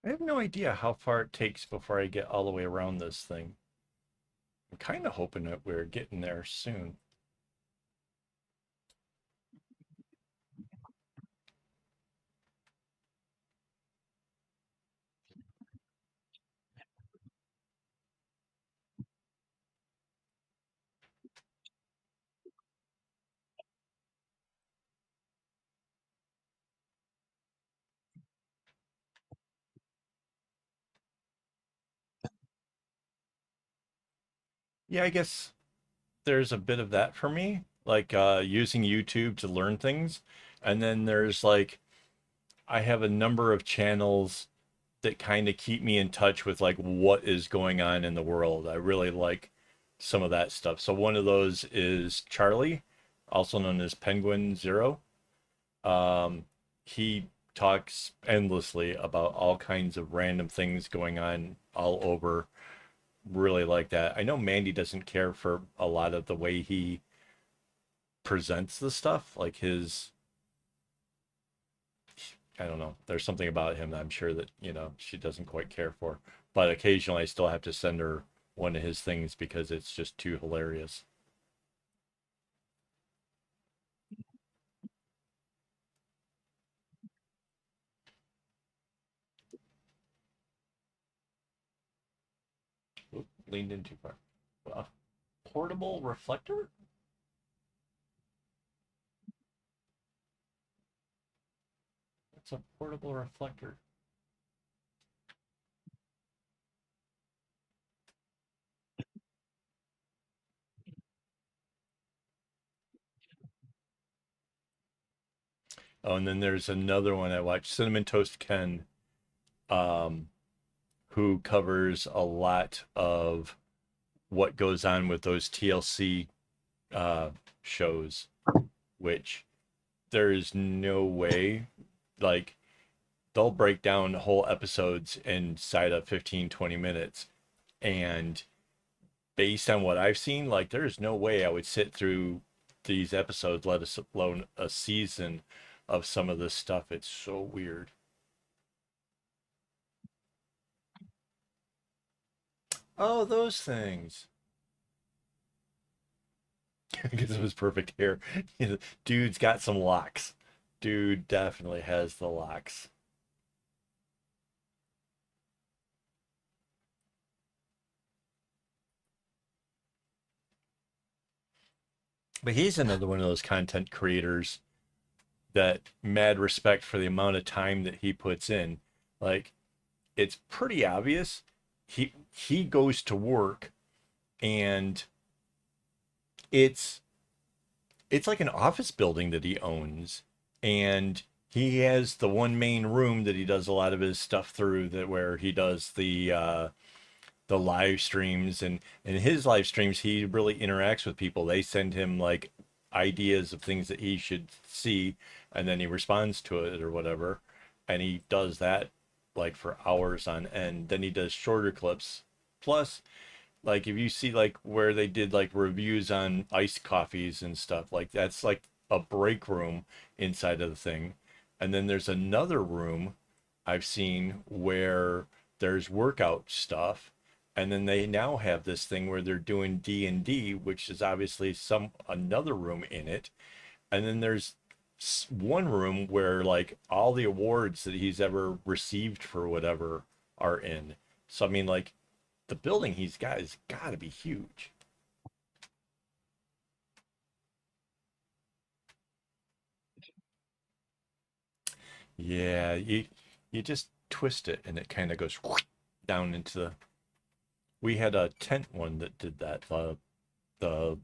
I have no idea how far it takes before I get all the way around this thing. I'm kind of hoping that we're getting there soon. Yeah, I guess there's a bit of that for me, like using YouTube to learn things. And then there's like, I have a number of channels that kind of keep me in touch with like what is going on in the world. I really like some of that stuff. So one of those is Charlie, also known as Penguin Zero. Um, he talks endlessly about all kinds of random things going on all over. Really like that. I know Mandy doesn't care for a lot of the way he presents the stuff, like his I don't know. There's something about him that I'm sure that, she doesn't quite care for. But occasionally I still have to send her one of his things because it's just too hilarious. Oop, leaned in too far. A portable reflector? It's a portable reflector. Oh, and then there's another one I watched, Cinnamon Toast Ken. Um, who covers a lot of what goes on with those TLC uh, shows, which there is no way, like, they'll break down whole episodes inside of 15-20 minutes. And based on what I've seen, like, there's no way I would sit through these episodes, let alone a season of some of this stuff. It's so weird. Oh, those things. Because it was perfect hair. Dude's got some locks. Dude definitely has the locks. But he's another one of those content creators that mad respect for the amount of time that he puts in. Like, it's pretty obvious he goes to work, and it's it's like an office building that he owns, and he has the one main room that he does a lot of his stuff through, that where he does the live streams. And in his live streams he really interacts with people. They send him like ideas of things that he should see, and then he responds to it or whatever, and he does that like for hours on end. Then he does shorter clips. Plus, like, if you see like where they did like reviews on iced coffees and stuff, like that's like a break room inside of the thing. And then there's another room I've seen where there's workout stuff. And then they now have this thing where they're doing D&D, which is obviously some another room in it. And then there's one room where like all the awards that he's ever received for whatever are in. So I mean, like, the building he's got has got to be huge. Yeah, you just twist it and it kind of goes down into the. We had a tent one that did that. The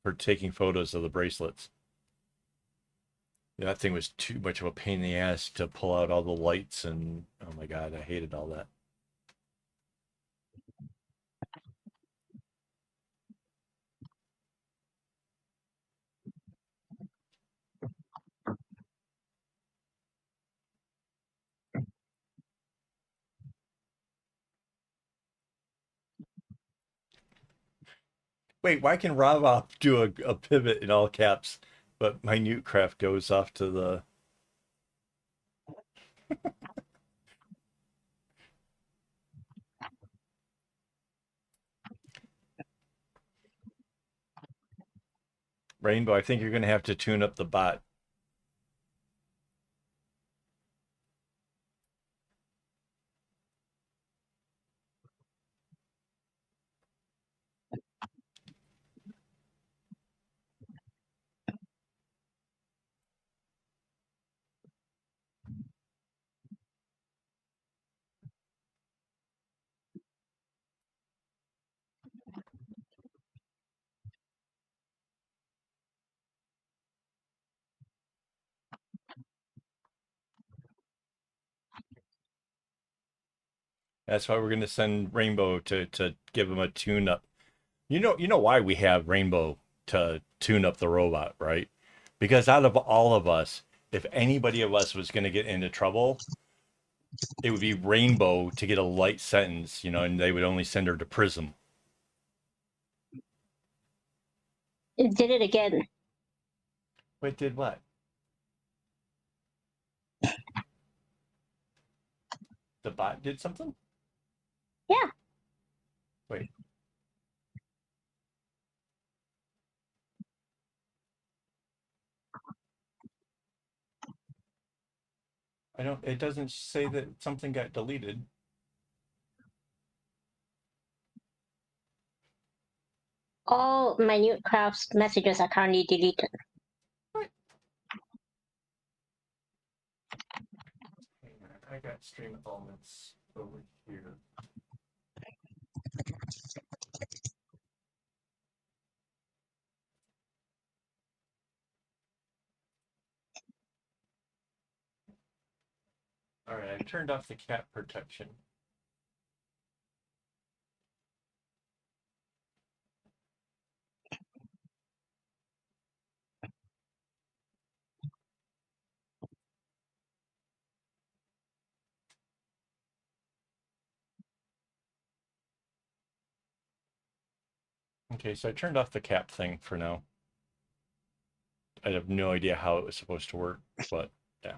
for taking photos of the bracelets. Yeah, that thing was too much of a pain in the ass to pull out all the lights, and oh my god, I hated all that. Wait, why can Rob do a pivot in all caps, but Minute Craft goes off to the. Rainbow, I think you're going to have to tune up the bot. That's why we're going to send Rainbow to give him a tune up. You know why we have Rainbow to tune up the robot, right? Because out of all of us, if anybody of us was going to get into trouble, it would be Rainbow to get a light sentence, and they would only send her to prison. It did it again. Wait, did what? The bot did something? Yeah. Wait, I don't. It doesn't say that something got deleted. All Minute Craft's messages are currently deleted. What? Hang on, I got stream elements over here. All right, I've turned off the cat protection. Okay, so I turned off the cap thing for now. I have no idea how it was supposed to work, but yeah.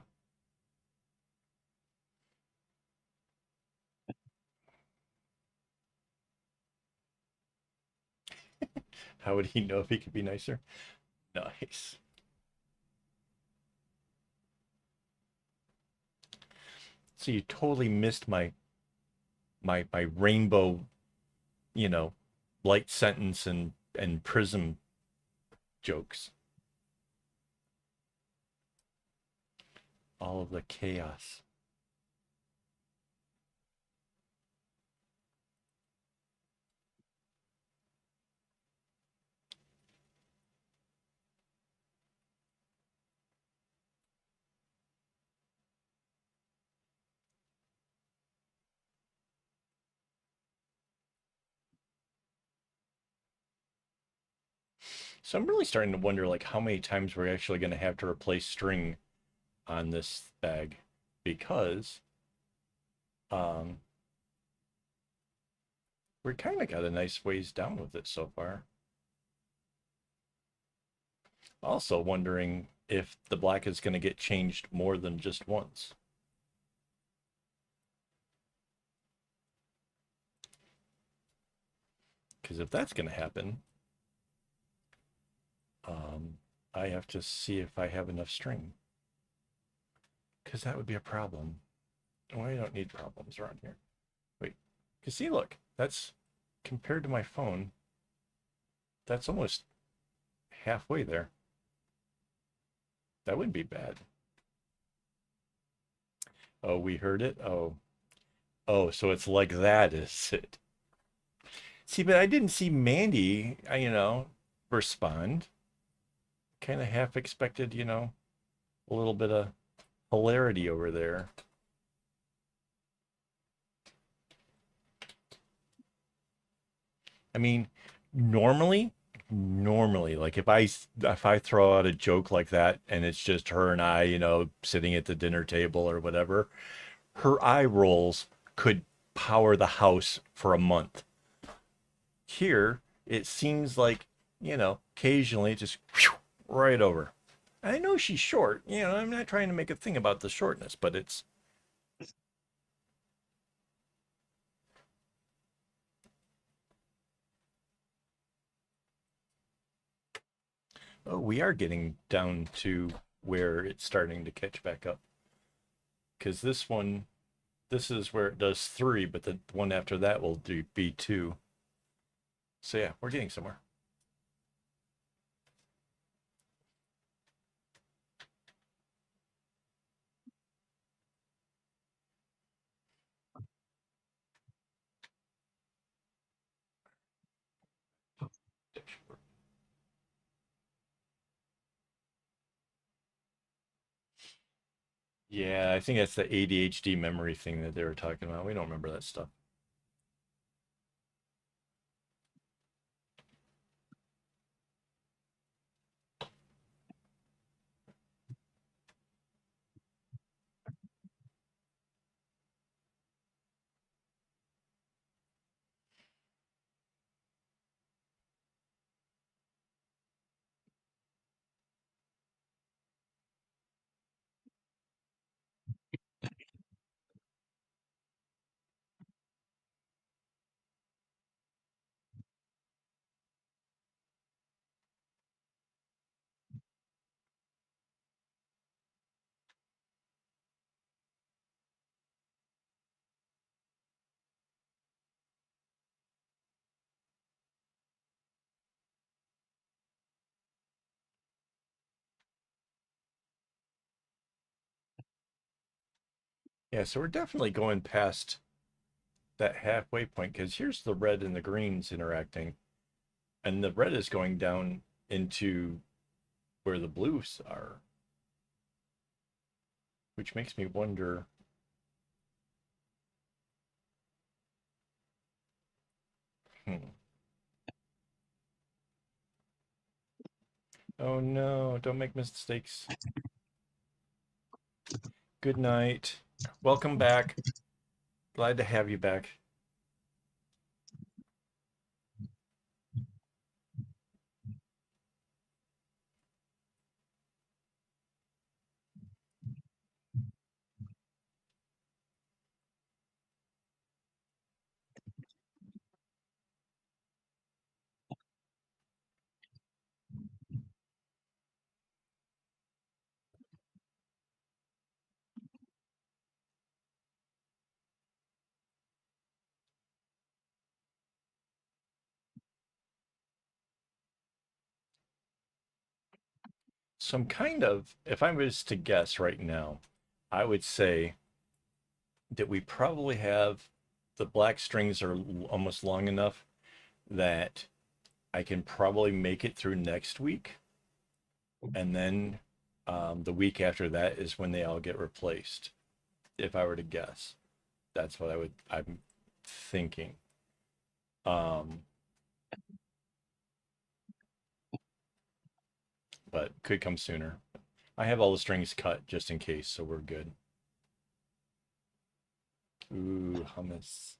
How would he know if he could be nicer? Nice. So you totally missed my rainbow, you know, light sentence and prism jokes. All of the chaos. So I'm really starting to wonder like how many times we're actually going to have to replace string on this bag, because um we're kind of got a nice ways down with it so far. Also wondering if the black is going to get changed more than just once. Because if that's going to happen, I have to see if I have enough string. Because that would be a problem. Oh, I don't need problems around here. Wait, because see, look, that's compared to my phone, that's almost halfway there. That wouldn't be bad. Oh, we heard it? Oh, so it's like that, is it? See, but I didn't see Mandy, respond. Kind of half expected, a little bit of hilarity over there. I mean, normally, like if I throw out a joke like that and it's just her and I, sitting at the dinner table or whatever, her eye rolls could power the house for a month. Here, it seems like, occasionally just whew, right over. I know she's short, I'm not trying to make a thing about the shortness, but it's. Oh, we are getting down to where it's starting to catch back up. Because this is where it does 3, but the one after that will be 2. So yeah, we're getting somewhere. Yeah, I think that's the ADHD memory thing that they were talking about. We don't remember that stuff. Yeah, so we're definitely going past that halfway point, because here's the red and the greens interacting, and the red is going down into where the blues are, which makes me wonder. Hmm. Oh no, don't make mistakes. Good night. Welcome back. Glad to have you back. So I'm kind of, if I was to guess right now, I would say that we probably have the black strings are almost long enough that I can probably make it through next week. And then the week after that is when they all get replaced. If I were to guess, that's what I'm thinking. Um, but could come sooner. I have all the strings cut just in case, so we're good. Ooh, hummus.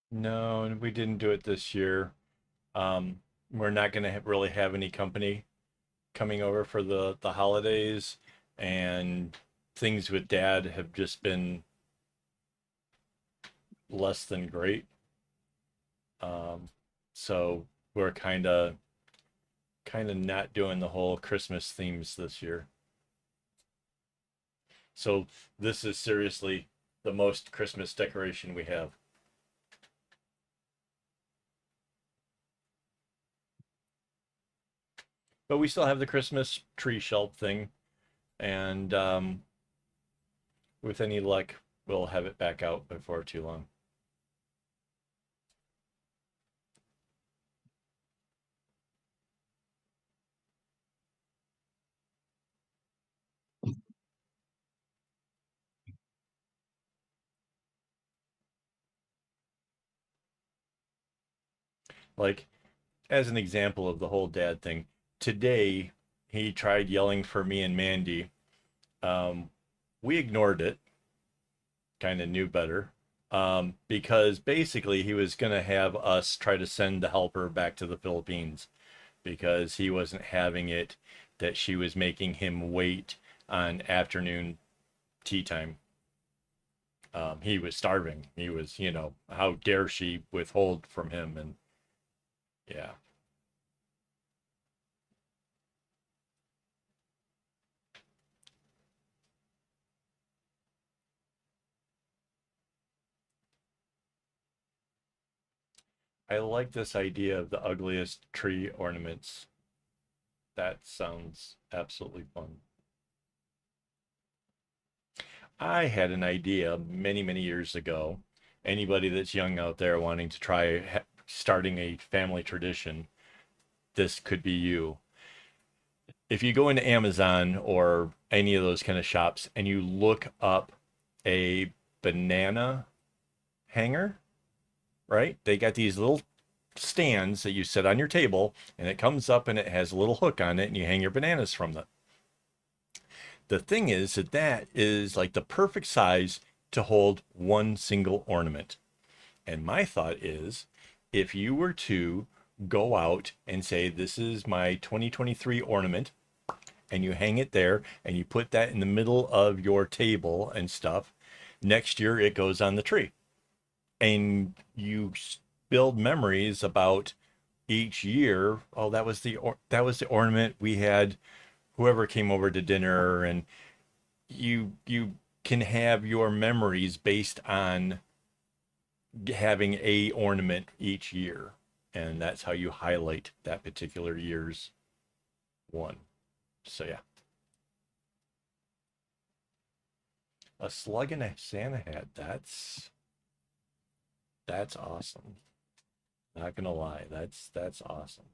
No, and we didn't do it this year. We're not going to really have any company coming over for the holidays, and things with Dad have just been less than great. Um, so we're kind of not doing the whole Christmas themes this year. So this is seriously the most Christmas decoration we have. But we still have the Christmas tree shelf thing, and with any luck, we'll have it back out before too long. Like, as an example of the whole dad thing, today he tried yelling for me and Mandy. Um, we ignored it, kind of knew better, because basically he was going to have us try to send the helper back to the Philippines because he wasn't having it that she was making him wait on afternoon tea time. He was starving. He was, how dare she withhold from him? And yeah. I like this idea of the ugliest tree ornaments. That sounds absolutely fun. I had an idea many, many years ago. Anybody that's young out there wanting to try starting a family tradition, this could be you. If you go into Amazon or any of those kind of shops and you look up a banana hanger, right? They got these little stands that you set on your table, and it comes up and it has a little hook on it, and you hang your bananas from them. The thing is that that is like the perfect size to hold one single ornament. And my thought is, if you were to go out and say, this is my 2023 ornament, and you hang it there and you put that in the middle of your table and stuff, next year it goes on the tree. And you build memories about each year. Oh, that was the ornament we had whoever came over to dinner, and you can have your memories based on having a ornament each year, and that's how you highlight that particular year's one. So yeah, a slug and a Santa hat. That's awesome. Not gonna lie, that's awesome.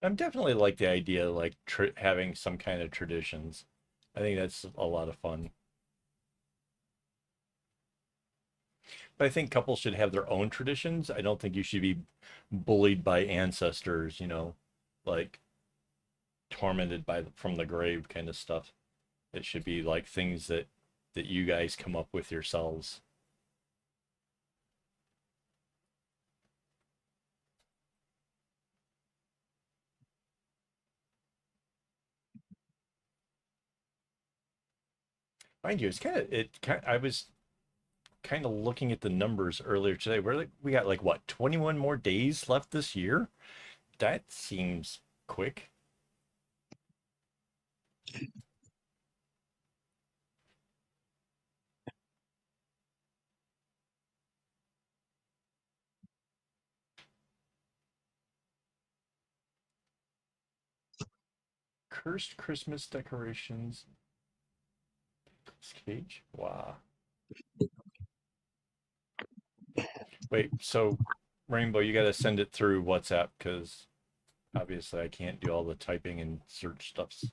I'm definitely like the idea of like having some kind of traditions. I think that's a lot of fun. But I think couples should have their own traditions. I don't think you should be bullied by ancestors, like tormented by from the grave kind of stuff. It should be like things that you guys come up with yourselves. Mind you, I was kind of looking at the numbers earlier today. We got like what, 21 more days left this year? That seems quick. Cursed Christmas decorations. Cage. Wow. Wait, so Rainbow, you got to send it through WhatsApp because obviously I can't do all the typing and search stuffs.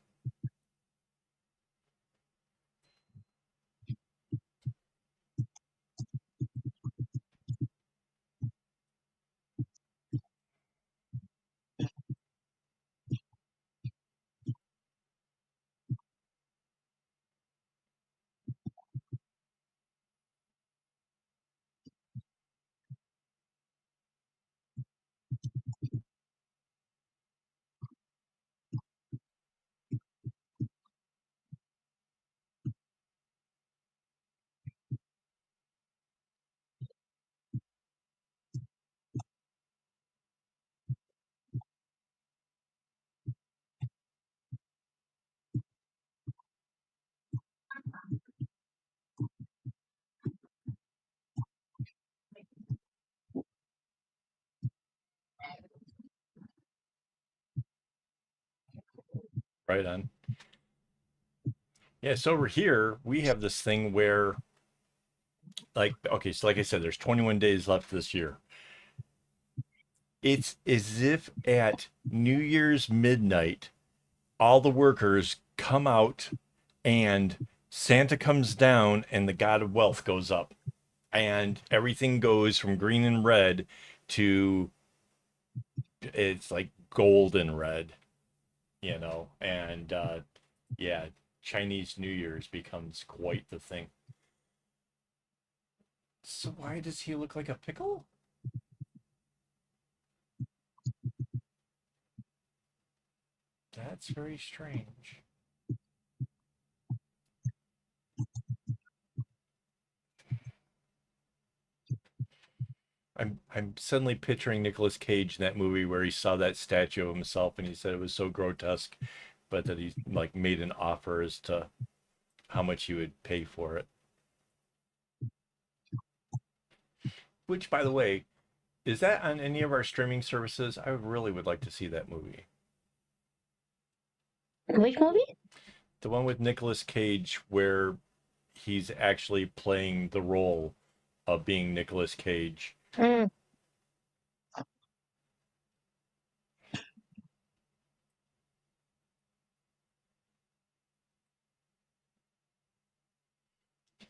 Right on. Yeah, so over here we have this thing where like okay, so like I said, there's 21 days left this year. It's as if at New Year's midnight, all the workers come out and Santa comes down and the god of wealth goes up. And everything goes from green and red to it's like golden red, and yeah, Chinese New Year's becomes quite the thing. So why does he look like a pickle? That's very strange. I'm suddenly picturing Nicolas Cage in that movie where he saw that statue of himself and he said it was so grotesque, but that he like made an offer as to how much he would pay for it. Which, by the way, is that on any of our streaming services? I really would like to see that movie. Which movie? The one with Nicolas Cage where he's actually playing the role of being Nicolas Cage. Mm.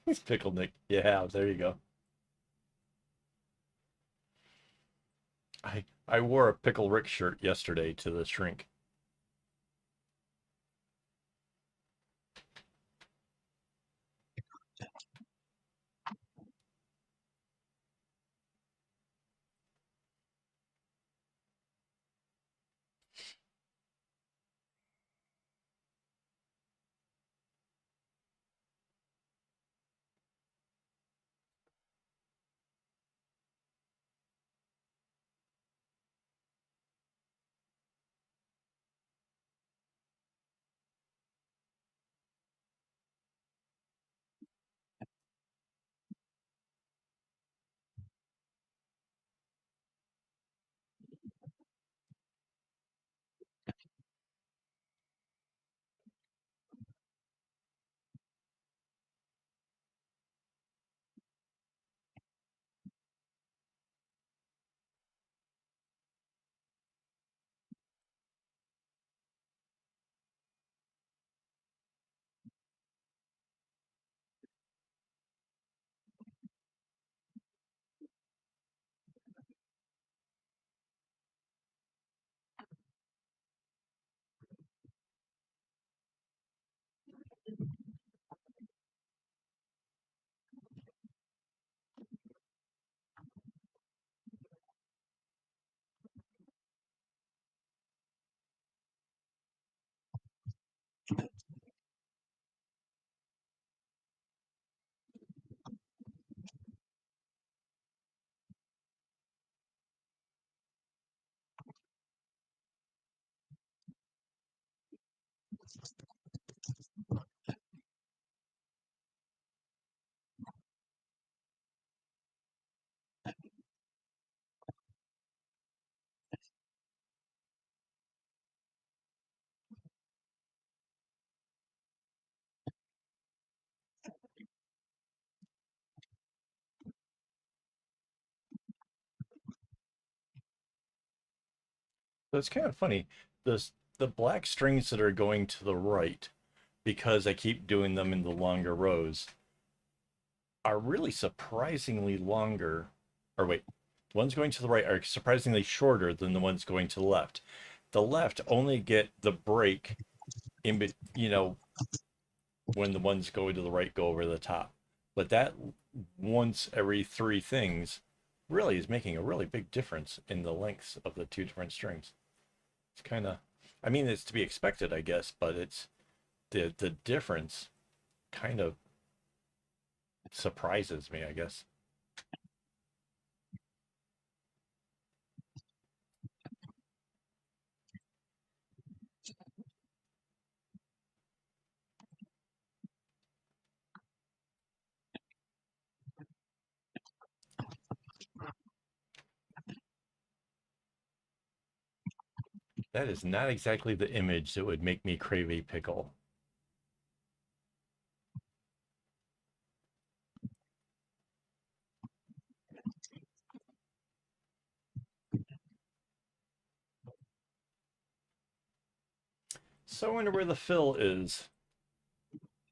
He's Pickle Nick. Yeah, there you go. I wore a Pickle Rick shirt yesterday to the shrink. So it's kind of funny. The black strings that are going to the right, because I keep doing them in the longer rows, are really surprisingly longer. Or wait, the ones going to the right are surprisingly shorter than the ones going to the left. The left only get the break when the ones going to the right go over the top. But that once every three things really is making a really big difference in the lengths of the two different strings. It's kind of, I mean, it's to be expected, I guess, but it's the difference kind of surprises me, I guess. That is not exactly the image that would make me crave a pickle. So I wonder where the Phil is.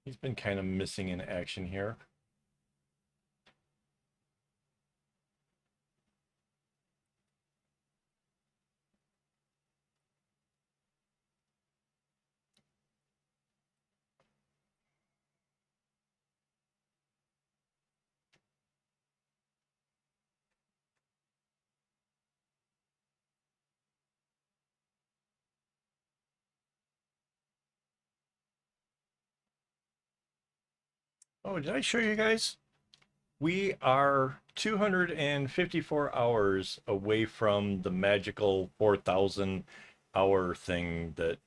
He's been kind of missing in action here. Oh, did I show you guys? We are 254 hours away from the magical 4,000 hour thing that,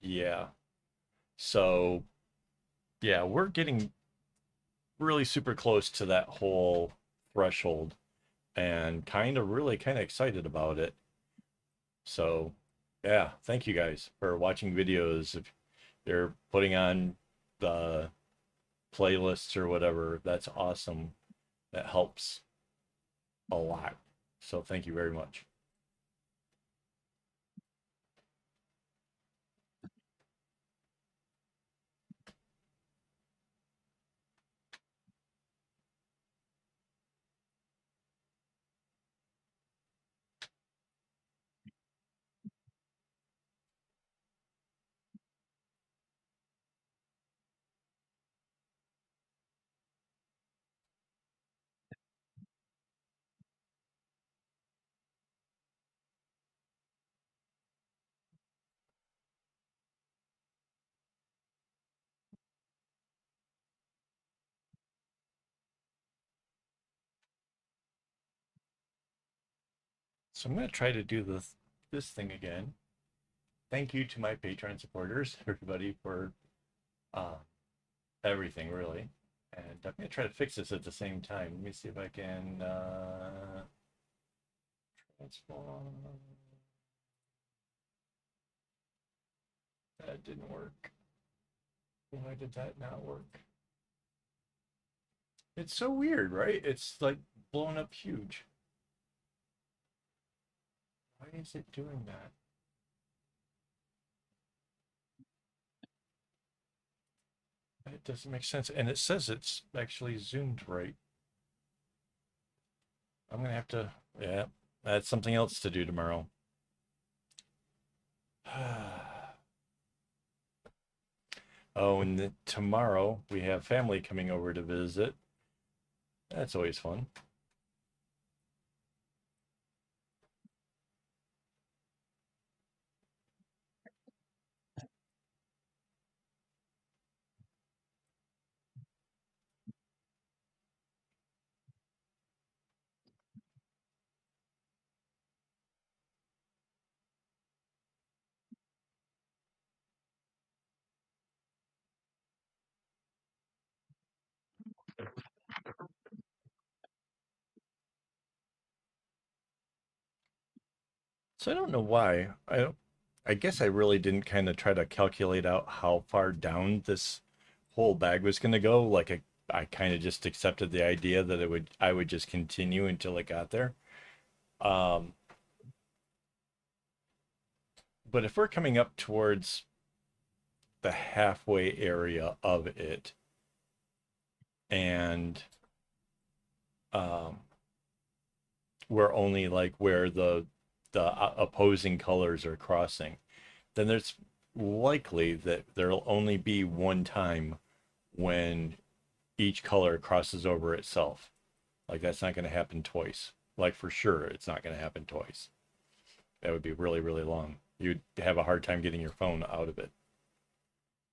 yeah. So, yeah, we're getting really super close to that whole threshold and kind of excited about it. So, yeah, thank you guys for watching videos. If you're putting on the playlists or whatever, that's awesome. That helps a lot. So, thank you very much. So, I'm going to try to do this thing again. Thank you to my Patreon supporters, everybody, for uh, everything, really. And I'm going to try to fix this at the same time. Let me see if I can transform. That didn't work. Why did that not work? It's so weird, right? It's like blown up huge. Why is it doing that? It doesn't make sense. And it says it's actually zoomed right. I'm going to have to, yeah, that's something else to do tomorrow. Oh, and tomorrow we have family coming over to visit. That's always fun. So I don't know why. I guess I really didn't kind of try to calculate out how far down this whole bag was going to go. Like I kind of just accepted the idea that I would just continue until it got there. Um, but if we're coming up towards the halfway area of it, and um, we're only like where the opposing colors are crossing, then there's likely that there'll only be one time when each color crosses over itself. Like that's not going to happen twice. Like for sure, it's not going to happen twice. That would be really, really long. You'd have a hard time getting your phone out of it.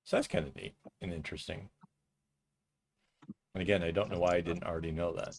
So that's kind of neat and interesting. And again, I don't know why I didn't already know that.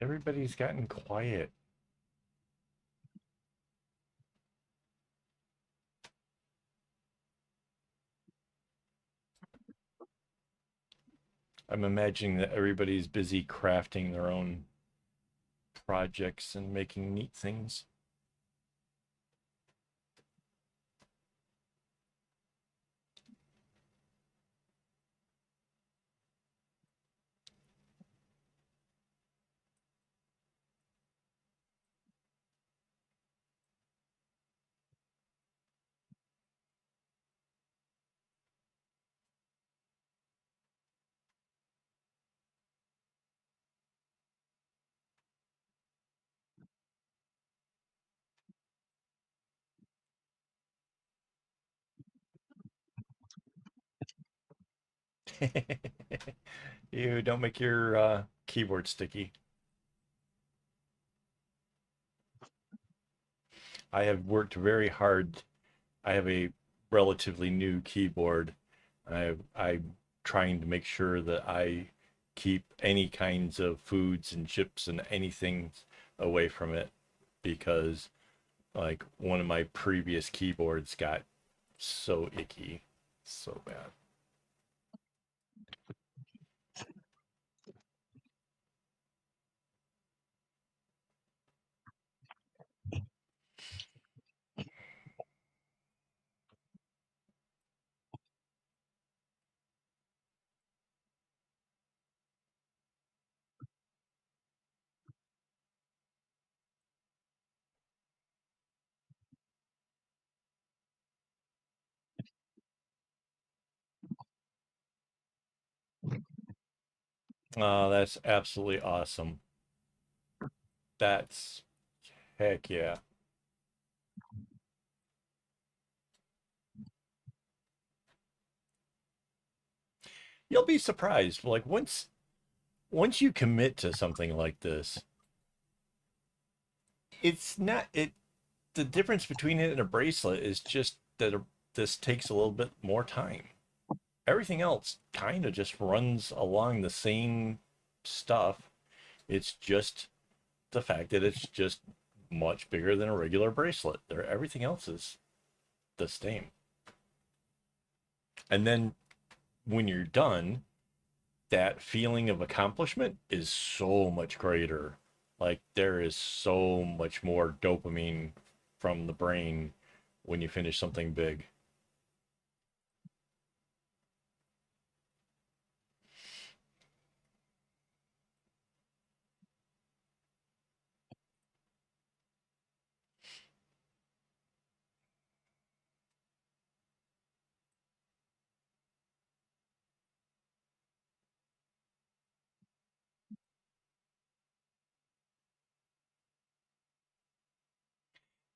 Everybody's gotten quiet. I'm imagining that everybody's busy crafting their own projects and making neat things. You don't make your keyboard sticky. I have worked very hard. I have a relatively new keyboard. I'm trying to make sure that I keep any kinds of foods and chips and anything away from it because like one of my previous keyboards got so icky, so bad. Oh, that's absolutely awesome. That's heck yeah. You'll be surprised. Like once you commit to something like this, it's not it the difference between it and a bracelet is just that this takes a little bit more time. Everything else kind of just runs along the same stuff. It's just the fact that it's just much bigger than a regular bracelet. There, everything else is the same. And then when you're done, that feeling of accomplishment is so much greater. Like there is so much more dopamine from the brain when you finish something big.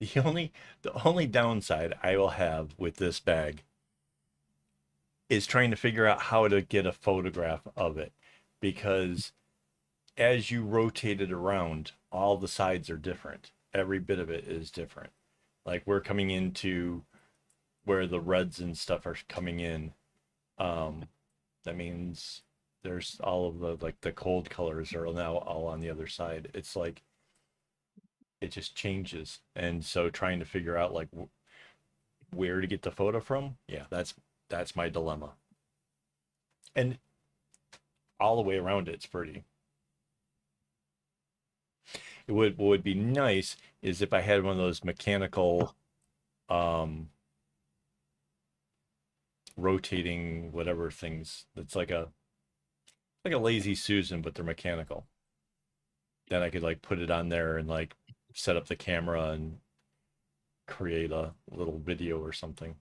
The only downside I will have with this bag is trying to figure out how to get a photograph of it because as you rotate it around, all the sides are different. Every bit of it is different. Like we're coming into where the reds and stuff are coming in. Um, that means there's all of the like the cold colors are now all on the other side. It's like it just changes. And so trying to figure out like where to get the photo from, yeah, that's my dilemma. And all the way around it's pretty. What would be nice is if I had one of those mechanical um rotating whatever things that's like a lazy Susan, but they're mechanical. Then I could like put it on there and like set up the camera and create a little video or something.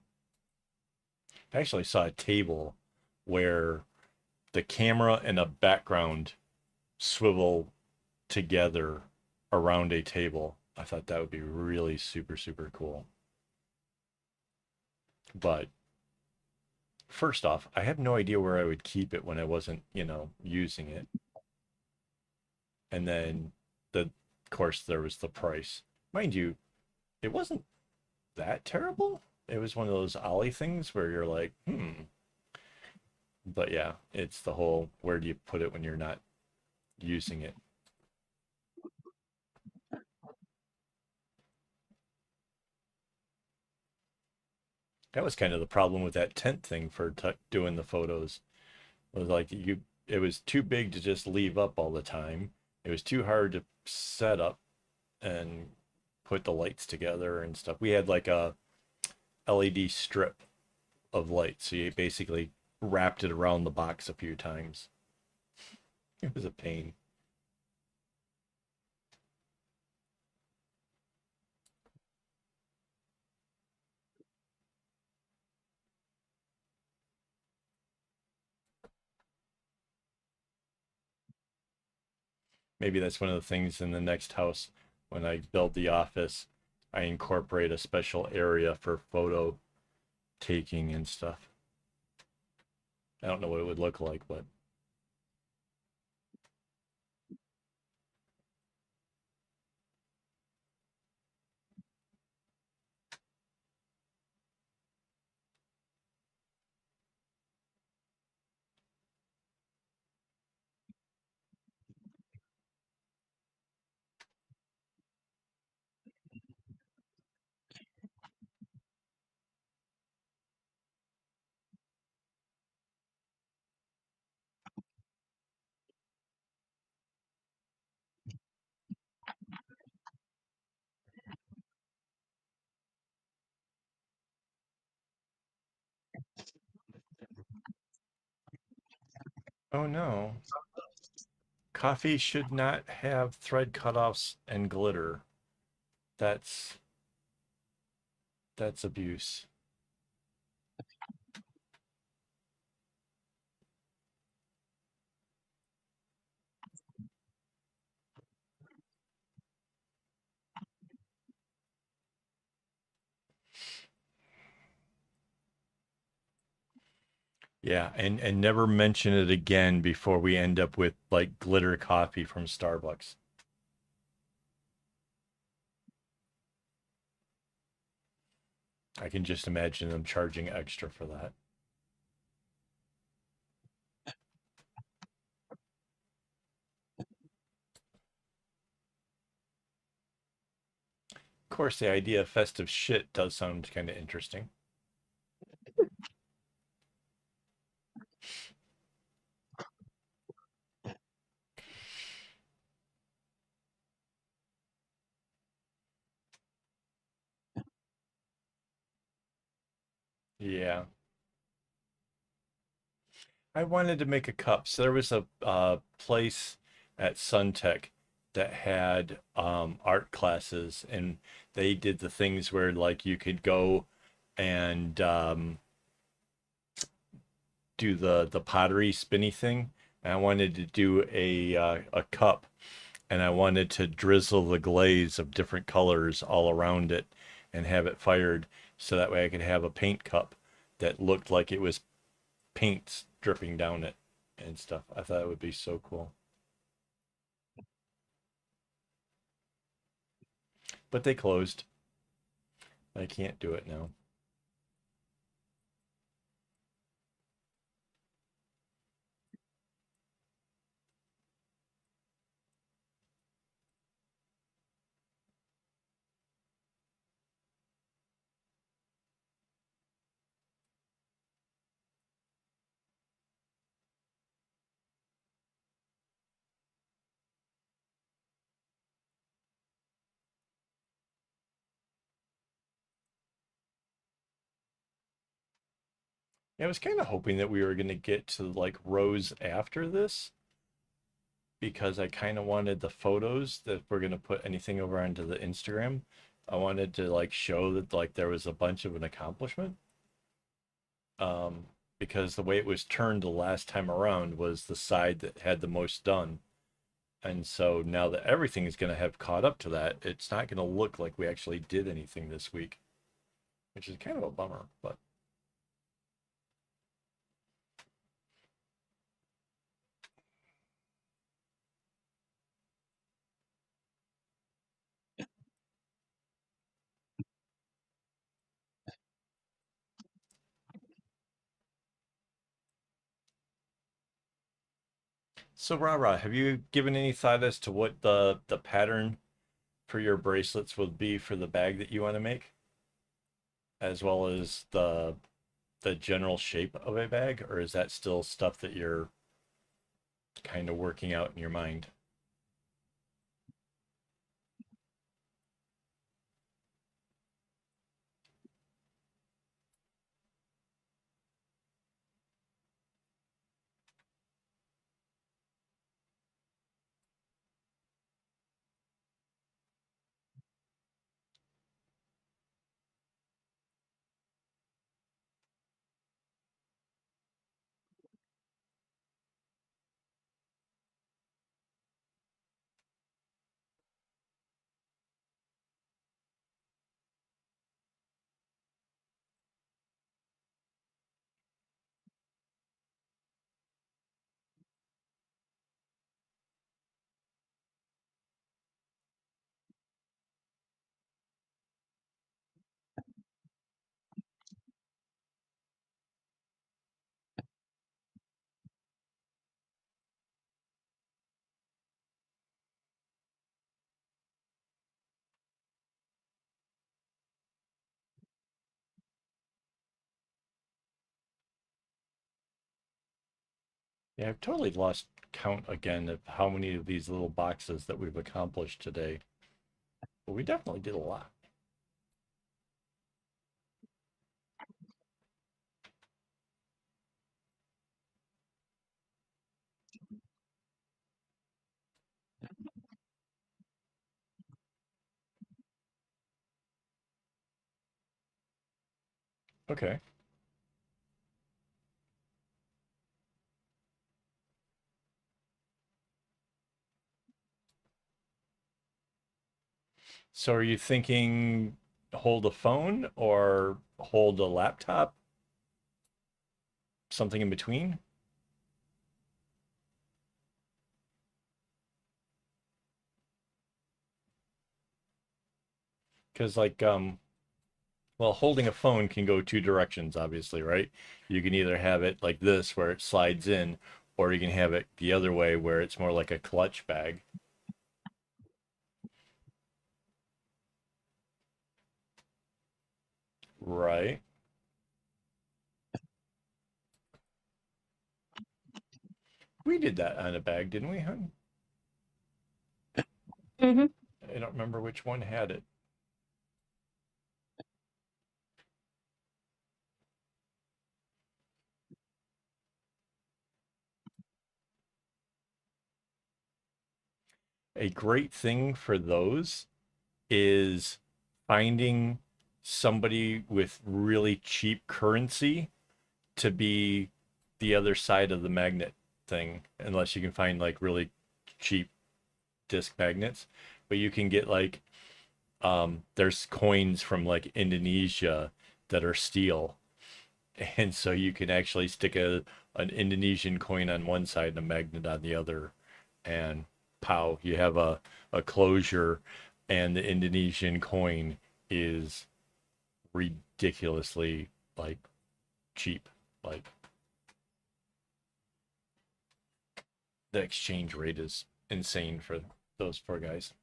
I actually saw a table where the camera and a background swivel together around a table. I thought that would be really super, super cool. But first off, I have no idea where I would keep it when I wasn't, using it. And then of course there was the price. Mind you, it wasn't that terrible. It was one of those Ollie things where you're like, But yeah, it's the whole where do you put it when you're not using it? That was kind of the problem with that tent thing for doing the photos. It was like it was too big to just leave up all the time. It was too hard to set up and put the lights together and stuff. We had like a LED strip of light, so you basically wrapped it around the box a few times. It was a pain. Maybe that's one of the things in the next house when I build the office. I incorporate a special area for photo taking and stuff. I don't know what it would look like, but oh no. Coffee should not have thread cutoffs and glitter. That's that's abuse. Yeah, and never mention it again before we end up with like glitter coffee from Starbucks. I can just imagine them charging extra for that. Of course, the idea of festive shit does sound kind of interesting. Yeah. I wanted to make a cup. So there was a place at Suntech that had art classes, and they did the things where like you could go and do the pottery spinny thing. And I wanted to do a cup, and I wanted to drizzle the glaze of different colors all around it and have it fired so that way I could have a paint cup that looked like it was paint dripping down it and stuff. I thought it would be so cool. But they closed. I can't do it now. I was kind of hoping that we were going to get to like rows after this because I kind of wanted the photos that we're going to put anything over onto the Instagram. I wanted to like show that like there was a bunch of an accomplishment. Um, because the way it was turned the last time around was the side that had the most done. And so now that everything is going to have caught up to that, it's not going to look like we actually did anything this week, which is kind of a bummer. But so, Rara, have you given any thought as to what the pattern for your bracelets will be for the bag that you want to make? as well as the general shape of a bag, or is that still stuff that you're kind of working out in your mind? Yeah, I've totally lost count again of how many of these little boxes that we've accomplished today. But we definitely did a lot. Okay. So are you thinking hold a phone or hold a laptop? Something in between? Because well, holding a phone can go two directions, obviously, right? You can either have it like this where it slides in, or you can have it the other way where it's more like a clutch bag. Right. We did that on a bag, didn't we, hon? Mm-hmm. I don't remember which one had it. A great thing for those is finding somebody with really cheap currency to be the other side of the magnet thing, unless you can find like really cheap disc magnets. But you can get like there's coins from like Indonesia that are steel, and so you can actually stick an Indonesian coin on one side and a magnet on the other, and pow, you have a closure, and the Indonesian coin is ridiculously like cheap. Like the exchange rate is insane for those poor guys.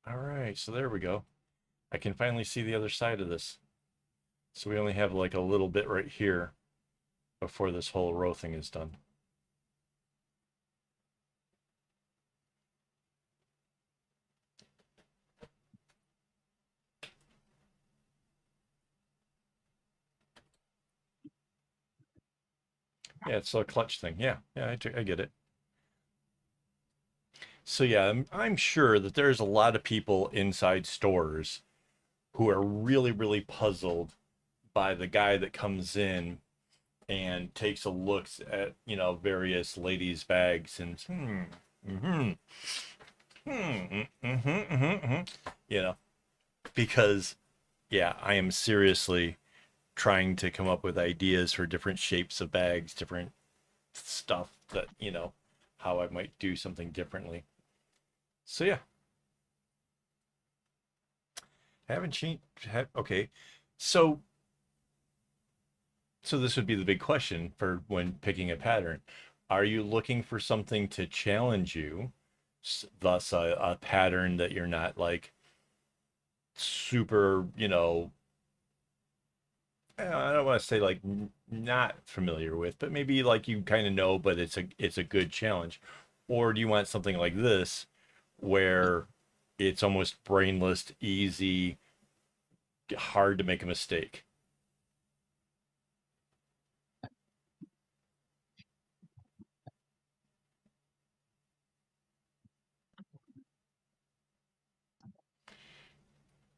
All right, so there we go. I can finally see the other side of this. So we only have like a little bit right here before this whole row thing is done. Yeah, it's a clutch thing. Yeah, yeah, I get it. So yeah, I'm sure that there's a lot of people inside stores who are really, really puzzled by the guy that comes in and takes a look at, various ladies' bags and mm-hmm, mm-hmm, you know, because yeah, I am seriously trying to come up with ideas for different shapes of bags, different stuff that, how I might do something differently. So yeah, haven't changed. Okay, so this would be the big question for when picking a pattern. Are you looking for something to challenge you thus a pattern that you're not like super, I don't want to say like not familiar with, but maybe like you kind of know, but it's a good challenge. Or do you want something like this where it's almost brainless, easy, hard to make a mistake?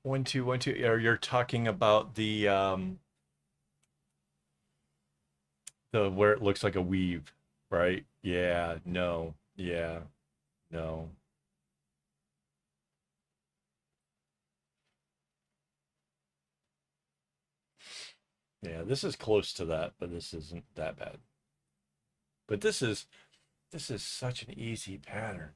One, two, one, two. You're talking about the where it looks like a weave, right? Yeah, no, yeah, no. Yeah, this is close to that, but this isn't that bad. But this is such an easy pattern.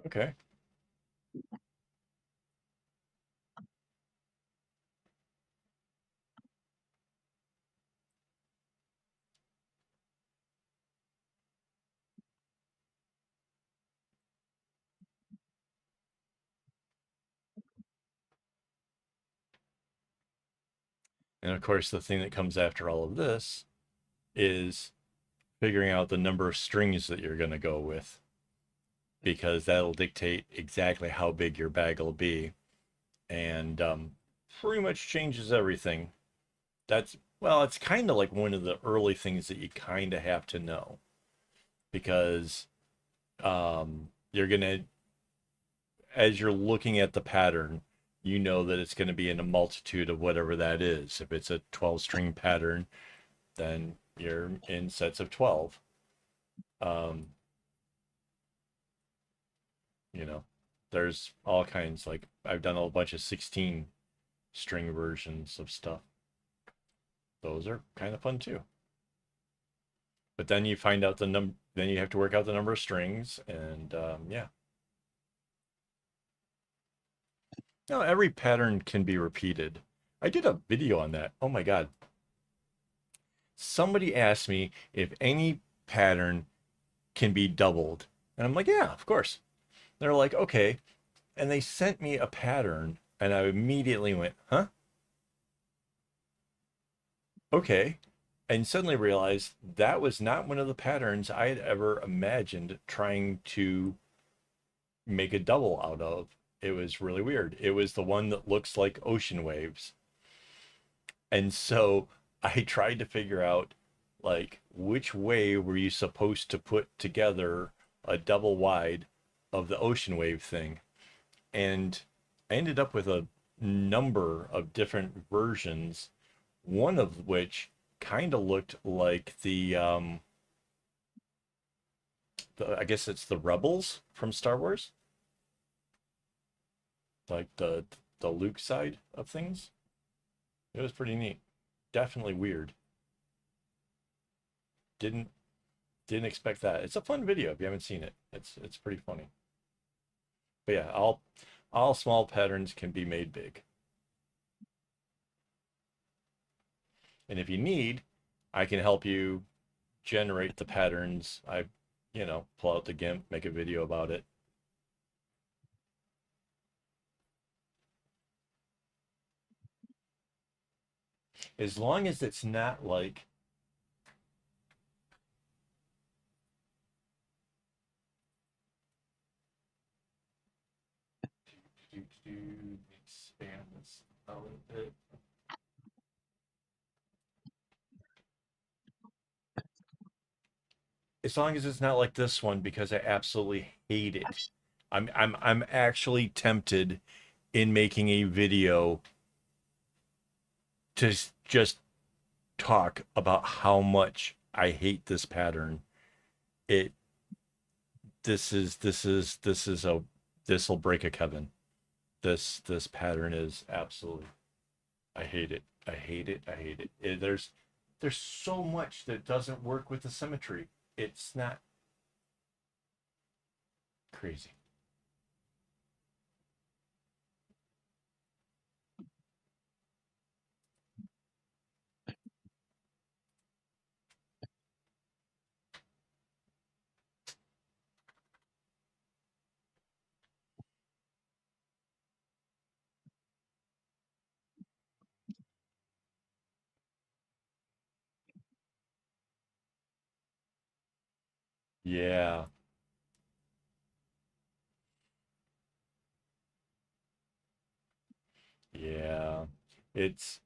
Okay. And of course, the thing that comes after all of this is figuring out the number of strings that you're going to go with, because that'll dictate exactly how big your bag will be, and pretty much changes everything. That's, well, it's kind of like one of the early things that you kind of have to know, because you're going to, as you're looking at the pattern, you know that it's going to be in a multitude of whatever that is. If it's a 12 string pattern, then you're in sets of 12. Um, you know, there's all kinds, like I've done a bunch of 16 string versions of stuff. Those are kind of fun too. But then you find out then you have to work out the number of strings, and yeah. No, every pattern can be repeated. I did a video on that. Oh my God. Somebody asked me if any pattern can be doubled. And I'm like, yeah, of course. They're like, okay. And they sent me a pattern, and I immediately went, huh? Okay. And suddenly realized that was not one of the patterns I had ever imagined trying to make a double out of. It was really weird. It was the one that looks like ocean waves. And so I tried to figure out like which way were you supposed to put together a double wide of the ocean wave thing. And I ended up with a number of different versions, one of which kind of looked like the I guess it's the rebels from Star Wars, like the Luke side of things. It was pretty neat. Definitely weird. Didn't didn't expect that. It's a fun video if you haven't seen it. It's pretty funny. But yeah, all small patterns can be made big. And if you need, I can help you generate the patterns. Pull out the GIMP, make a video about it. As long as it's not like expand this a little bit. As long as it's not like this one, because I absolutely hate it. I'm actually tempted in making a video to just talk about how much I hate this pattern. It this will break a Kevin. This pattern is absolutely, I hate it. I hate it. I hate it. There's so much that doesn't work with the symmetry. It's not crazy. Yeah. Yeah. It's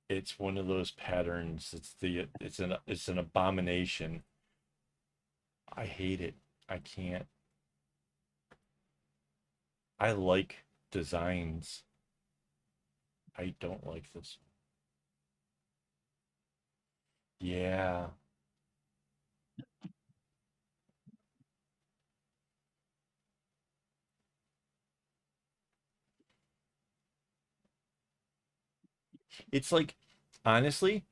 it's one of those patterns. It's an abomination. I hate it. I can't. I like designs. I don't like this. Yeah. It's like, honestly,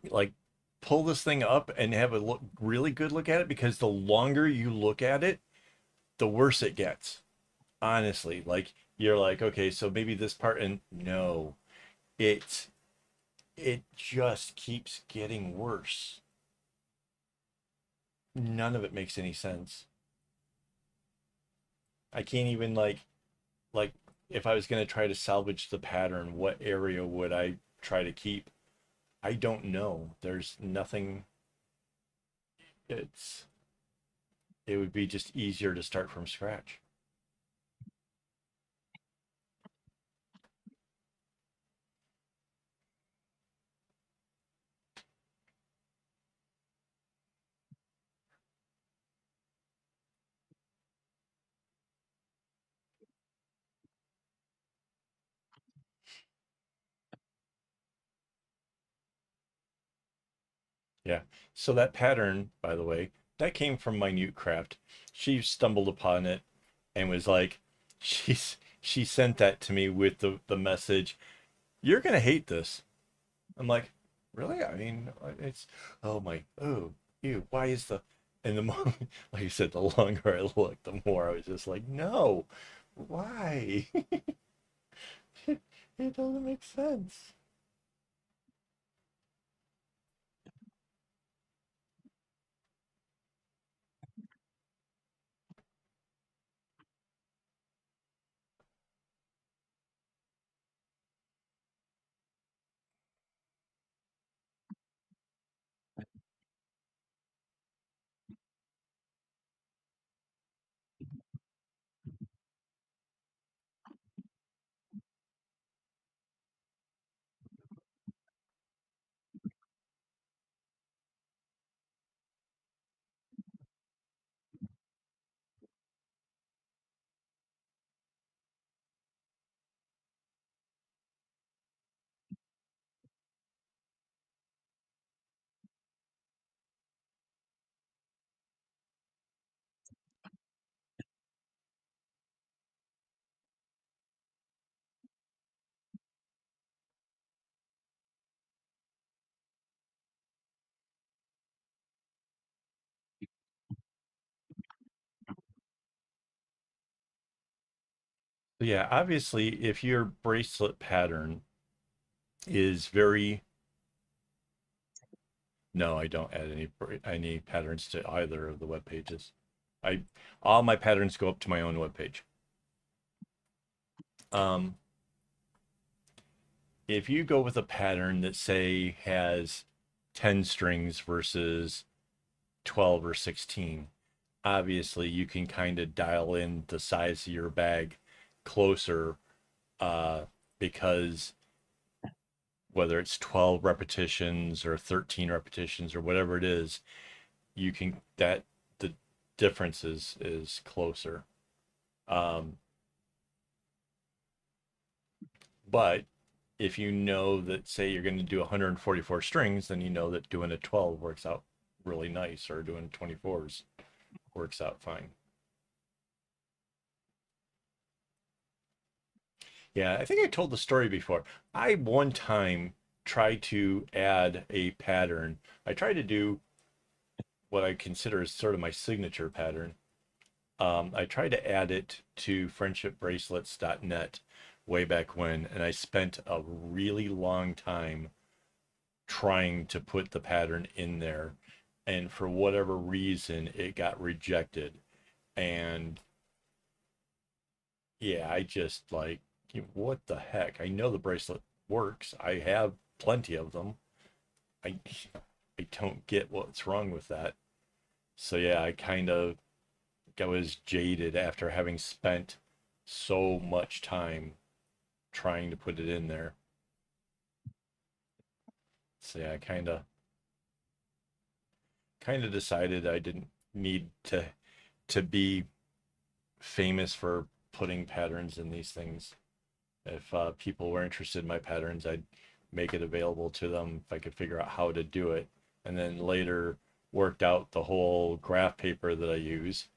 like, pull this thing up and have a look, really good look at it, because the longer you look at it, the worse it gets. Honestly, like, you're like, okay, so maybe this part, and no, it it just keeps getting worse. None of it makes any sense. I can't even like if I was going to try to salvage the pattern, what area would I try to keep? I don't know. There's nothing. It's it would be just easier to start from scratch. Yeah. So that pattern, by the way, that came from Minute Craft. She stumbled upon it and was like, she sent that to me with the message, "You're gonna hate this." I'm like, really? I mean, it's, oh my, oh, ew, why is the, and the more, like you said, the longer I looked, the more I was just like, no, why? It doesn't make sense. So yeah, obviously, if your bracelet pattern is very, no, I don't add any patterns to either of the web pages. I All my patterns go up to my own web page. Um, if you go with a pattern that say has 10 strings versus 12 or 16, obviously you can kind of dial in the size of your bag closer, uh, because whether it's 12 repetitions or 13 repetitions or whatever it is, you can, that the difference is closer. Um, But if you know that, say, you're going to do 144 strings, then you know that doing a 12 works out really nice, or doing 24s works out fine. Yeah, I think I told the story before. I one time tried to add a pattern. I tried to do what I consider as sort of my signature pattern. I tried to add it to friendshipbracelets.net way back when, and I spent a really long time trying to put the pattern in there. And for whatever reason, it got rejected. And yeah, I just like, what the heck? I know the bracelet works. I have plenty of them. I I don't get what's wrong with that. So yeah, I was jaded after having spent so much time trying to put it in there. So yeah, I kind of decided I didn't need to be famous for putting patterns in these things. If people were interested in my patterns, I'd make it available to them if I could figure out how to do it. And then later worked out the whole graph paper that I use.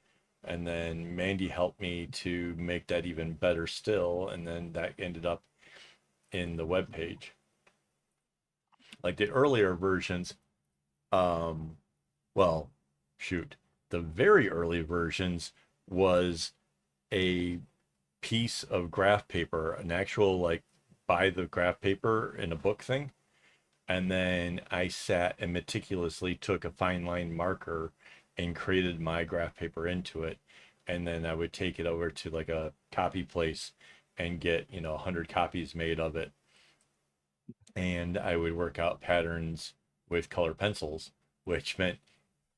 And then Mandy helped me to make that even better still. And then that ended up in the web page. Like the earlier versions, um, well, shoot, the very early versions was a piece of graph paper, an actual like buy the graph paper in a book thing. And then I sat and meticulously took a fine line marker and created my graph paper into it. And then I would take it over to like a copy place and get, 100 copies made of it. And I would work out patterns with color pencils, which meant,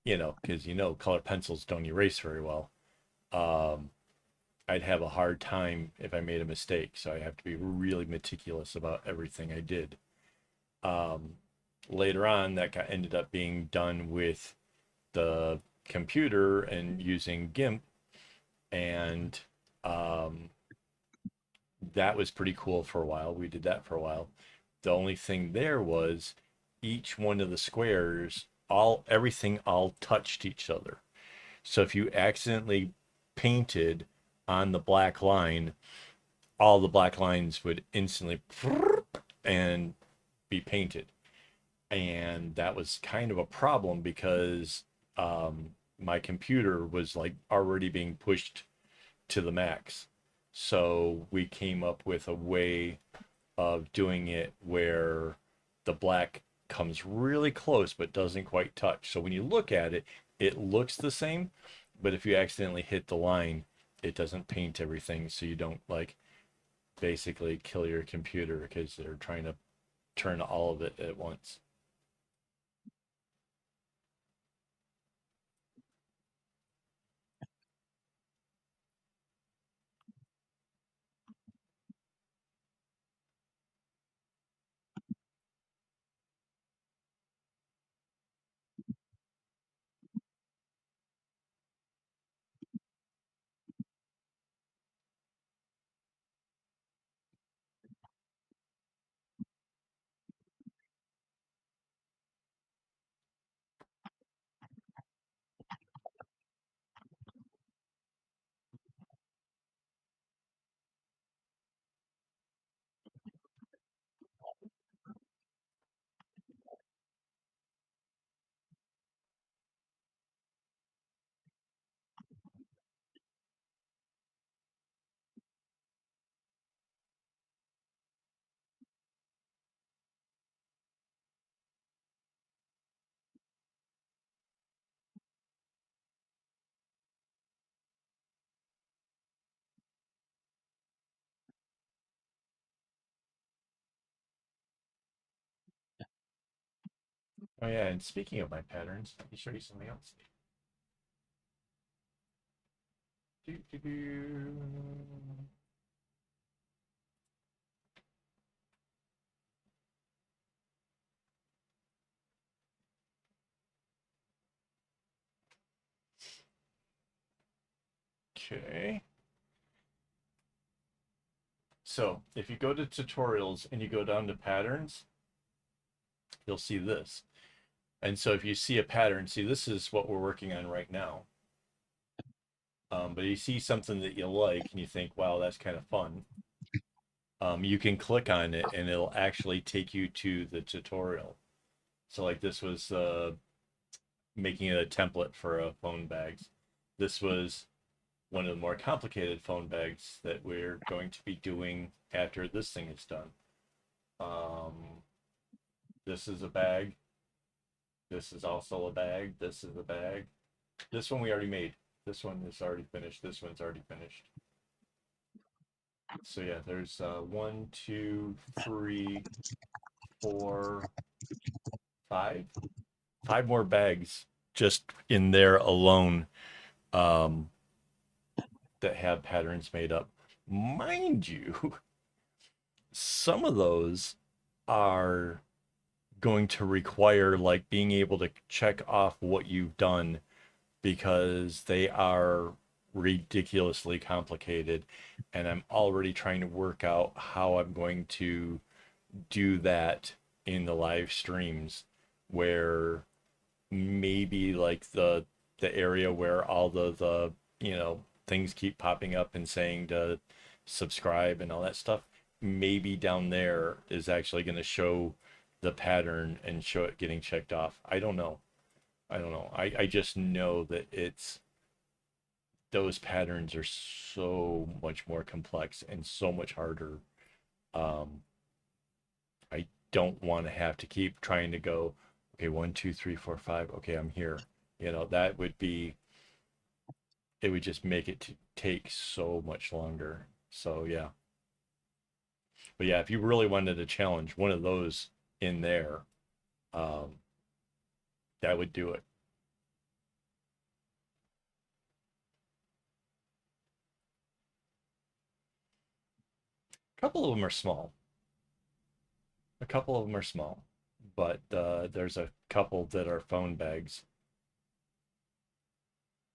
because color pencils don't erase very well. Um, I'd have a hard time if I made a mistake. So I have to be really meticulous about everything I did. Um, Later on, that ended up being done with the computer and using GIMP, and um, that was pretty cool for a while. We did that for a while. The only thing there was each one of the squares, everything all touched each other. So if you accidentally painted on the black line, all the black lines would instantly and be painted. And that was kind of a problem because my computer was like already being pushed to the max. So we came up with a way of doing it where the black comes really close but doesn't quite touch. So when you look at it, it looks the same, but if you accidentally hit the line, it doesn't paint everything. So you don't like basically kill your computer because they're trying to turn all of it at once. Oh yeah, and speaking of my patterns, let me show you something else. Okay. So if you go to tutorials and you go down to patterns, you'll see this. And so if you see a pattern, see, this is what we're working on right now. But you see something that you like and you think, wow, that's kind of fun. You can click on it and it'll actually take you to the tutorial. So like this was making it a template for a phone bags. This was one of the more complicated phone bags that we're going to be doing after this thing is done. This is a bag. This is also a bag. This is a bag. This one we already made. This one is already finished. This one's already finished. So yeah, there's 1, 2, 3, 4, 5. 5 more bags just in there alone that have patterns made up. Mind you, some of those are going to require like being able to check off what you've done because they are ridiculously complicated, and I'm already trying to work out how I'm going to do that in the live streams, where maybe like the area where all the things keep popping up and saying to subscribe and all that stuff, maybe down there is actually going to show the pattern and show it getting checked off. I don't know. I just know that those patterns are so much more complex and so much harder. I don't want to have to keep trying to go, okay, 1, 2, 3, 4, 5. Okay, I'm here. That would be, it would just make it take so much longer. So yeah. But yeah, if you really wanted to challenge one of those in there, that would do it. A couple of them are small. A couple of them are small, but there's a couple that are phone bags.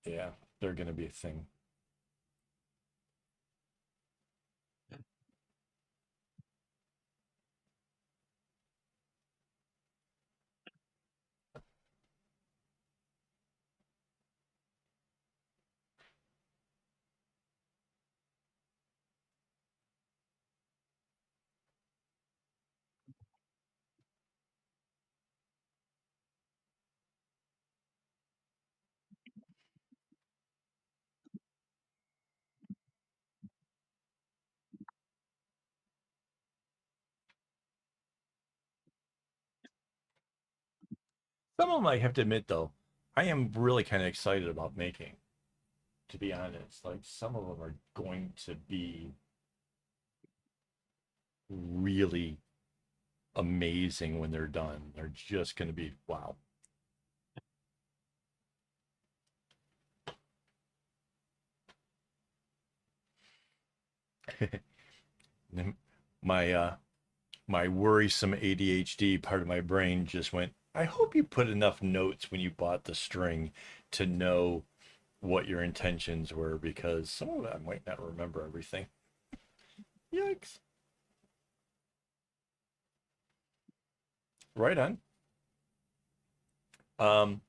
Yeah, they're going to be a thing. Some of them I have to admit though, I am really kind of excited about making, to be honest. Like some of them are going to be really amazing when they're done. They're just going to be wow. my my worrisome ADHD part of my brain just went, I hope you put enough notes when you bought the string to know what your intentions were, because some of it I might not remember everything. Yikes. Right on. Um,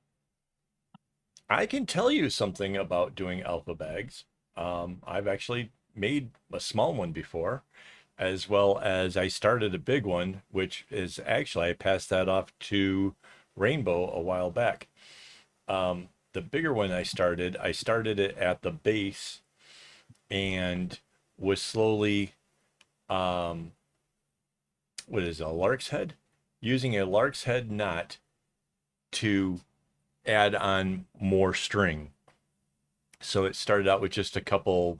I can tell you something about doing alpha bags. I've actually made a small one before, as well as I started a big one, which is actually, I passed that off to Rainbow a while back. The bigger one I started it at the base and was slowly, what is it, a lark's head? Using a lark's head knot to add on more string. So it started out with just a couple,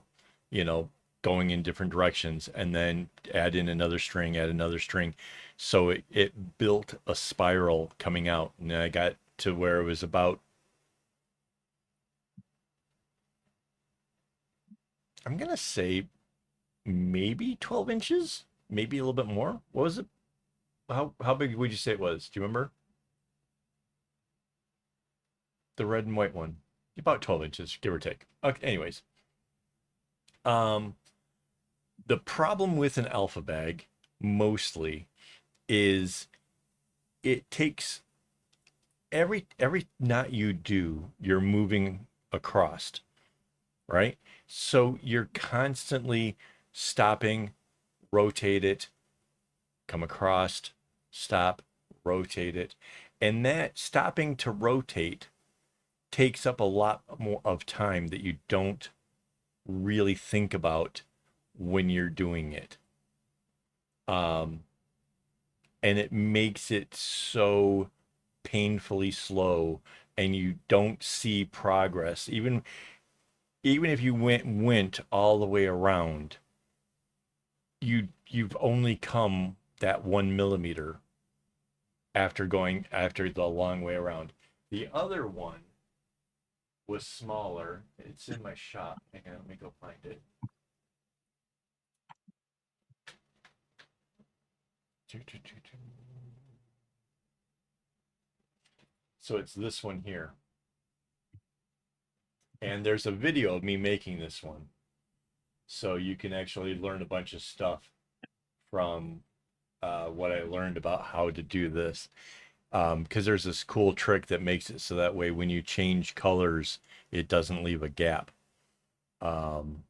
going in different directions, and then add in another string, add another string. So it built a spiral coming out. And then I got to where it was about, I'm going to say maybe 12 inches, maybe a little bit more. What was it? How big would you say it was? Do you remember? The red and white one. About 12 inches, give or take. Okay, anyways. The problem with an alpha bag mostly is it takes every knot you do, you're moving across, right? So you're constantly stopping, rotate it, come across, stop, rotate it. And that stopping to rotate takes up a lot more of time that you don't really think about when you're doing it. Um, and it makes it so painfully slow and you don't see progress. Even if you went all the way around, you've only come that 1 millimeter after the long way around. The other one was smaller. It's in my shop. Hang on, let me go find it. So it's this one here. And there's a video of me making this one. So you can actually learn a bunch of stuff from what I learned about how to do this. Because there's this cool trick that makes it so that way when you change colors, it doesn't leave a gap. And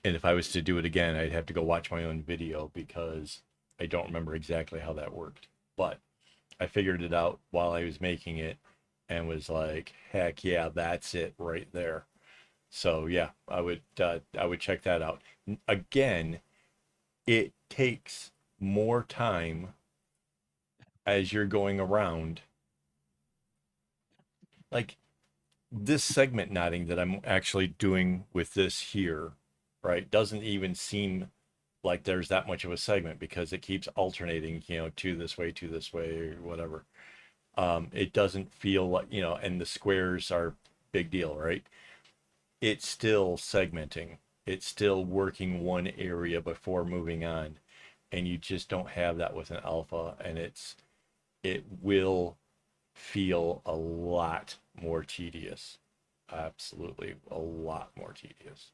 if I was to do it again, I'd have to go watch my own video because I don't remember exactly how that worked. But I figured it out while I was making it and was like, heck yeah, that's it right there. So yeah, I would check that out. Again, it takes more time as you're going around. Like this segment knotting that I'm actually doing with this here, right, doesn't even seem like there's that much of a segment because it keeps alternating, to this way, or whatever. It doesn't feel like, and the squares are big deal, right? It's still segmenting. It's still working one area before moving on. And you just don't have that with an alpha. And it will feel a lot more tedious. Absolutely a lot more tedious.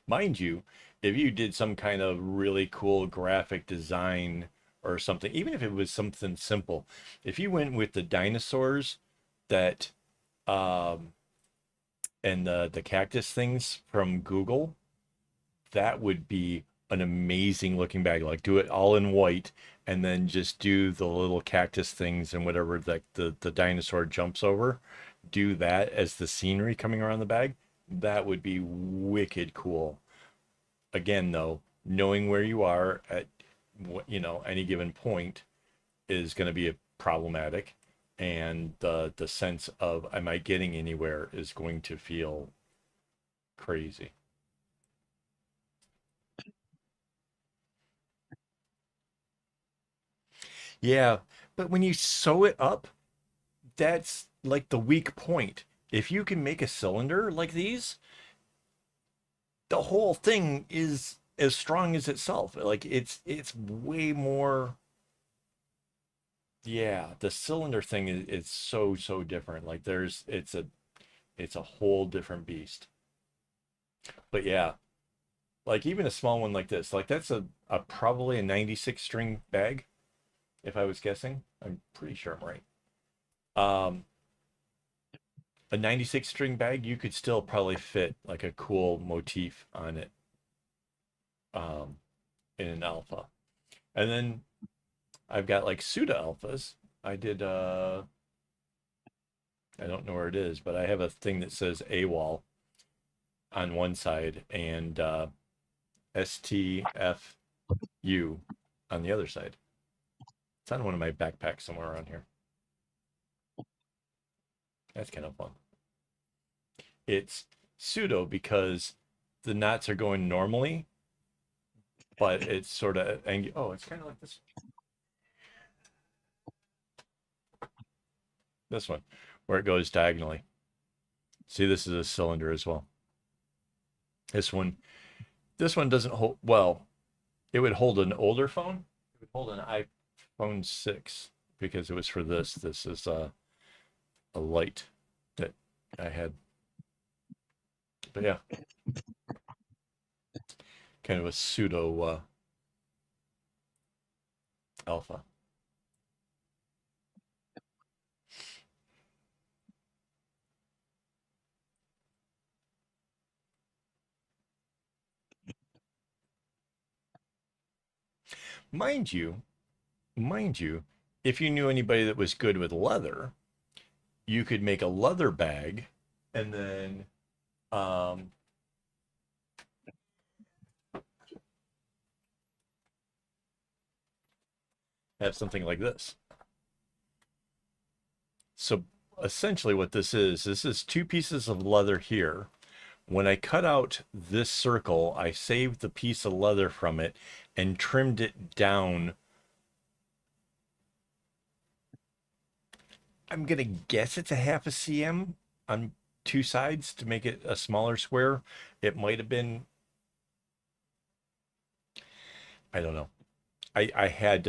Mind you, if you did some kind of really cool graphic design or something, even if it was something simple, if you went with the dinosaurs that and the cactus things from Google, that would be an amazing looking bag. Like do it all in white and then just do the little cactus things and whatever the dinosaur jumps over. Do that as the scenery coming around the bag. That would be wicked cool. Again, though, knowing where you are at any given point is going to be problematic, and the sense of am I getting anywhere is going to feel crazy. Yeah, but when you sew it up, that's like the weak point. If you can make a cylinder like these, the whole thing is as strong as itself. Like it's way more. Yeah, the cylinder thing is so different. Like it's a whole different beast. But yeah, like even a small one like this, like that's a probably a 96 string bag, if I was guessing. I'm pretty sure I'm right. Um, a 96 string bag, you could still probably fit like a cool motif on it, um, in an alpha. And then I've got like pseudo alphas. I did I don't know where it is, but I have a thing that says AWOL on one side and STFU on the other side. It's on one of my backpacks somewhere around here. That's kind of fun. It's pseudo because the knots are going normally, but it's sort of it's kind of like this one where it goes diagonally. See, this is a cylinder as well. This one doesn't hold well. It would hold an older phone. It would hold an iPhone 6 because it was for this. This is a light that I had. But yeah. kind of a pseudo alpha. Mind you, mind you, if you knew anybody that was good with leather, you could make a leather bag and then um, have something like this. So essentially what this is two pieces of leather here. When I cut out this circle, I saved the piece of leather from it and trimmed it down. I'm going to guess it's a half a cm on two sides to make it a smaller square. It might have been, I don't know. I had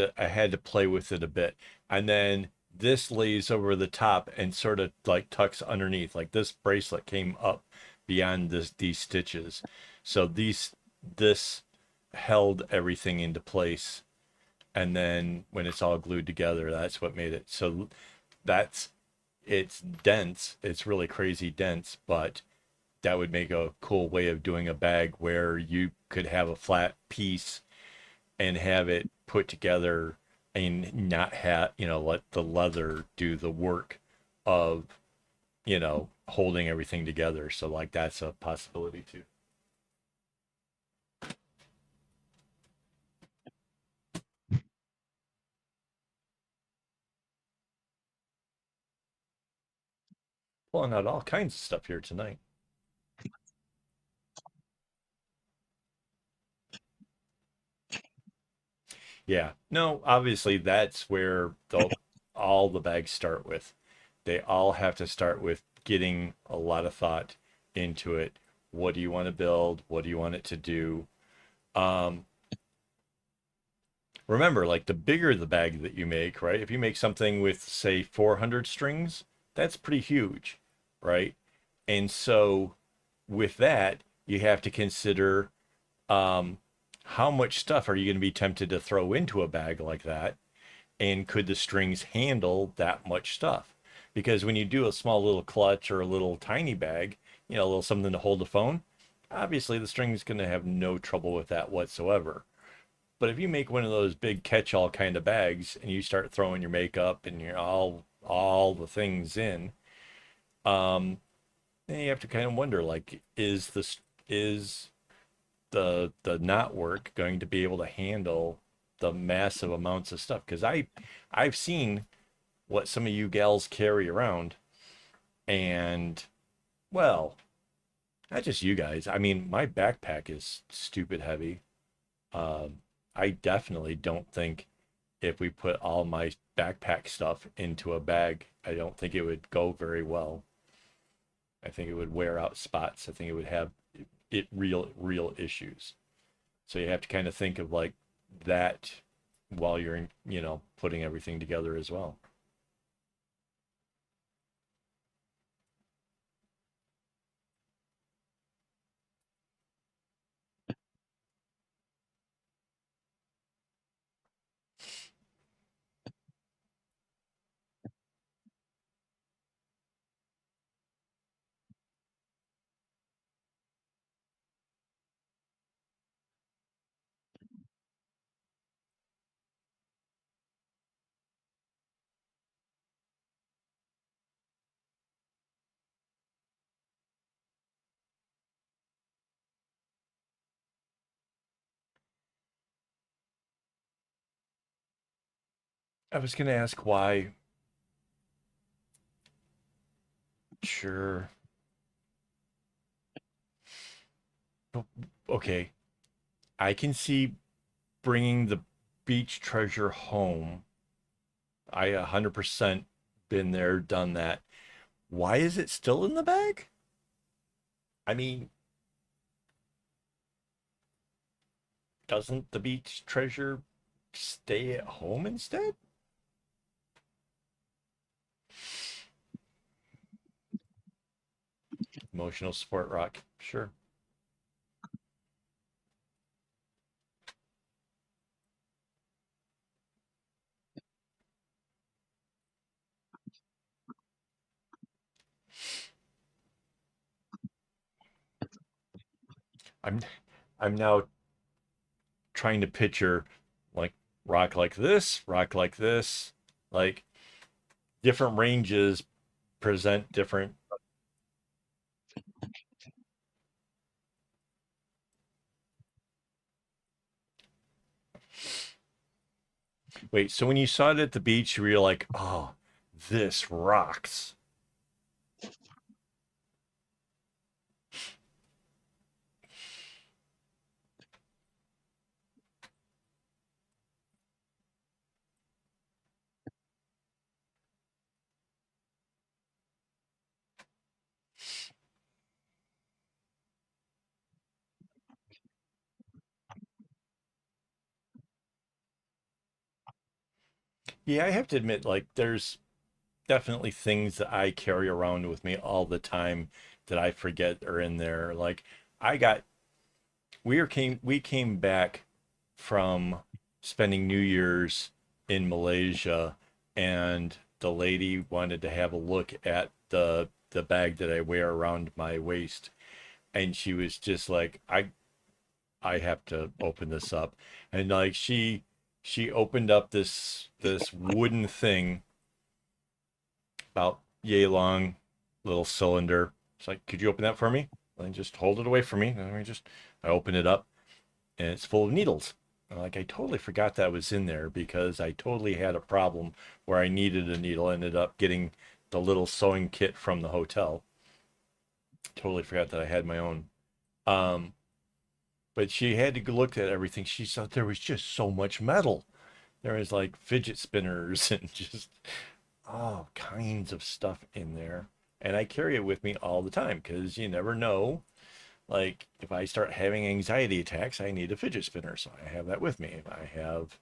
to play with it a bit. And then this lays over the top and sort of like tucks underneath. Like this bracelet came up beyond these stitches. So this held everything into place. And then when it's all glued together, that's what made it. So that's it's dense. It's really crazy dense, but that would make a cool way of doing a bag where you could have a flat piece and have it put together and not have, let the leather do the work of, holding everything together. So like that's a possibility too. Pulling out all kinds of stuff here tonight. Yeah. No, obviously that's where all the bags start with. They all have to start with getting a lot of thought into it. What do you want to build? What do you want it to do? Um, Remember, like the bigger the bag that you make, right? If you make something with, say, 400 strings, that's pretty huge, right? And so with that, you have to consider um, how much stuff are you going to be tempted to throw into a bag like that? And could the strings handle that much stuff? Because when you do a small little clutch or a little tiny bag, a little something to hold the phone, obviously the string is going to have no trouble with that whatsoever. But if you make one of those big catch-all kind of bags and you start throwing your makeup and your all the things in, um, then you have to kind of wonder like, is the knot work going to be able to handle the massive amounts of stuff? Because I've seen what some of you gals carry around, and well, not just you guys. I mean, my backpack is stupid heavy. Um, I definitely don't think if we put all my backpack stuff into a bag, I don't think it would go very well. I think it would wear out spots. I think it would have real issues. So you have to kind of think of like that while you're, putting everything together as well. I was going to ask why. Sure. Okay. I can see bringing the beach treasure home. I 100% been there, done that. Why is it still in the bag? I mean, doesn't the beach treasure stay at home instead? Emotional support rock. Sure. I'm I'm now trying to picture like rock like this, like different ranges present different. Wait, so when you saw it at the beach, you were like, oh, this rocks. Yeah, I have to admit, like, there's definitely things that I carry around with me all the time that I forget are in there. Like, I got we came back from spending New Year's in Malaysia, and the lady wanted to have a look at the bag that I wear around my waist, and she was just like, I have to open this up. And like she opened up this wooden thing about yay long, little cylinder. It's like, could you open that for me? And just hold it away from me. And I open it up, and it's full of needles. And like, I totally forgot that was in there because I totally had a problem where I needed a needle. I ended up getting the little sewing kit from the hotel. Totally forgot that I had my own. Um, but she had to look at everything. She saw there was just so much metal. There was like fidget spinners and just all kinds of stuff in there. And I carry it with me all the time because you never know. Like if I start having anxiety attacks, I need a fidget spinner. So I have that with me. I have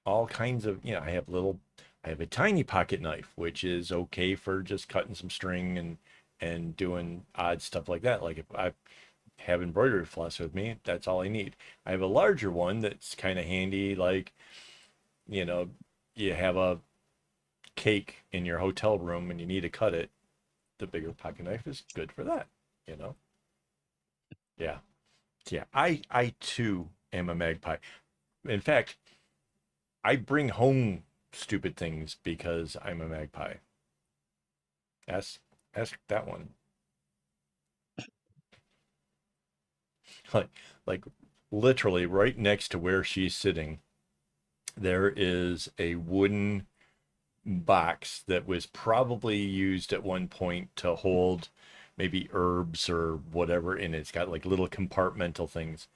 all kinds of, I have a tiny pocket knife, which is okay for just cutting some string and doing odd stuff like that. Like if I have embroidery floss with me, that's all I need. I have a larger one that's kind of handy, like, you know, you have a cake in your hotel room and you need to cut it. The bigger pocket knife is good for that, you know? Yeah. Yeah. I too am a magpie. In fact, I bring home stupid things because I'm a magpie. Ask ask that one. Like like literally right next to where she's sitting, there is a wooden box that was probably used at one point to hold maybe herbs or whatever, and it's got like little compartmental things.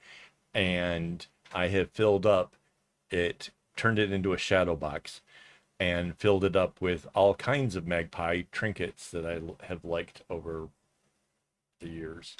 And I have filled up it, turned it into a shadow box, and filled it up with all kinds of magpie trinkets that I have liked over the years.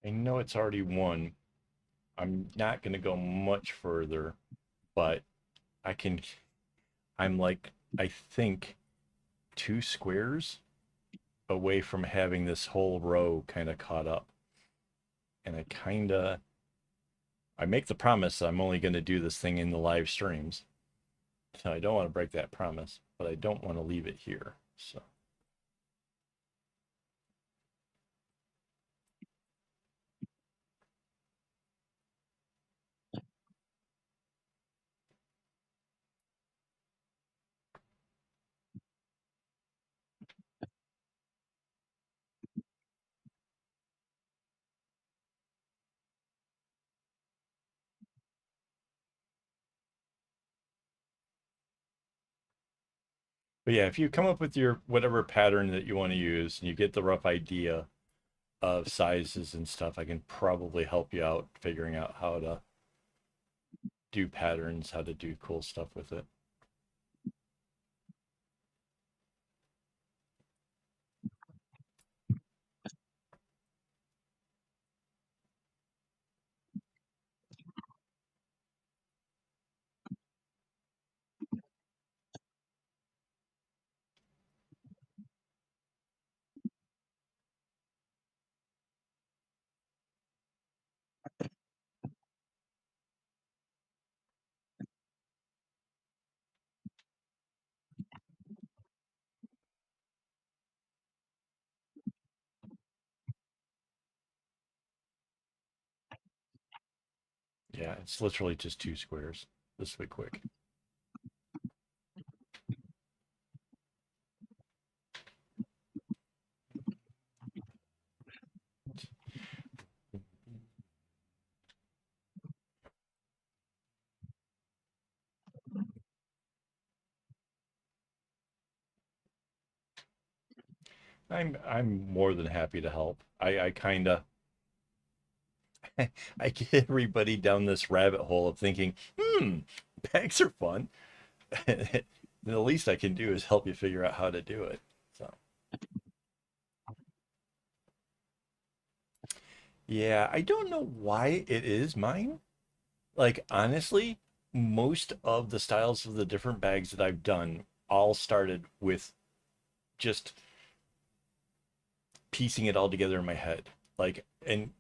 I know it's already one. I'm not going to go much further, but I can. I'm like, I think 2 squares away from having this whole row kind of caught up. And I make the promise I'm only going to do this thing in the live streams. So I don't want to break that promise, but I don't want to leave it here. So But yeah, if you come up with your whatever pattern that you want to use and you get the rough idea of sizes and stuff, I can probably help you out figuring out how to do patterns, how to do cool stuff with it. Yeah, it's literally just two squares. This will be quick. I'm more than happy to help. I kind of I get everybody down this rabbit hole of thinking, bags are fun. The least I can do is help you figure out how to do it. So yeah, I don't know why it is mine. Like honestly, most of the styles of the different bags that I've done all started with just piecing it all together in my head. Like, and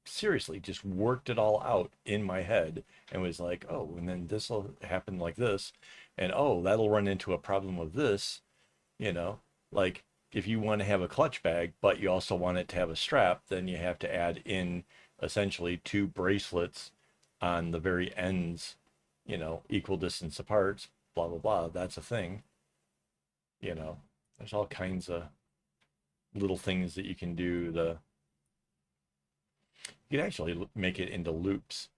seriously, just worked it all out in my head and was like, oh, and then this will happen like this. And oh, that'll run into a problem with this, you know, like if you want to have a clutch bag, but you also want it to have a strap, then you have to add in essentially two bracelets on the very ends, equal distance apart, blah, blah, blah. That's a thing, you know, there's all kinds of little things that you can do. You can actually make it into loops,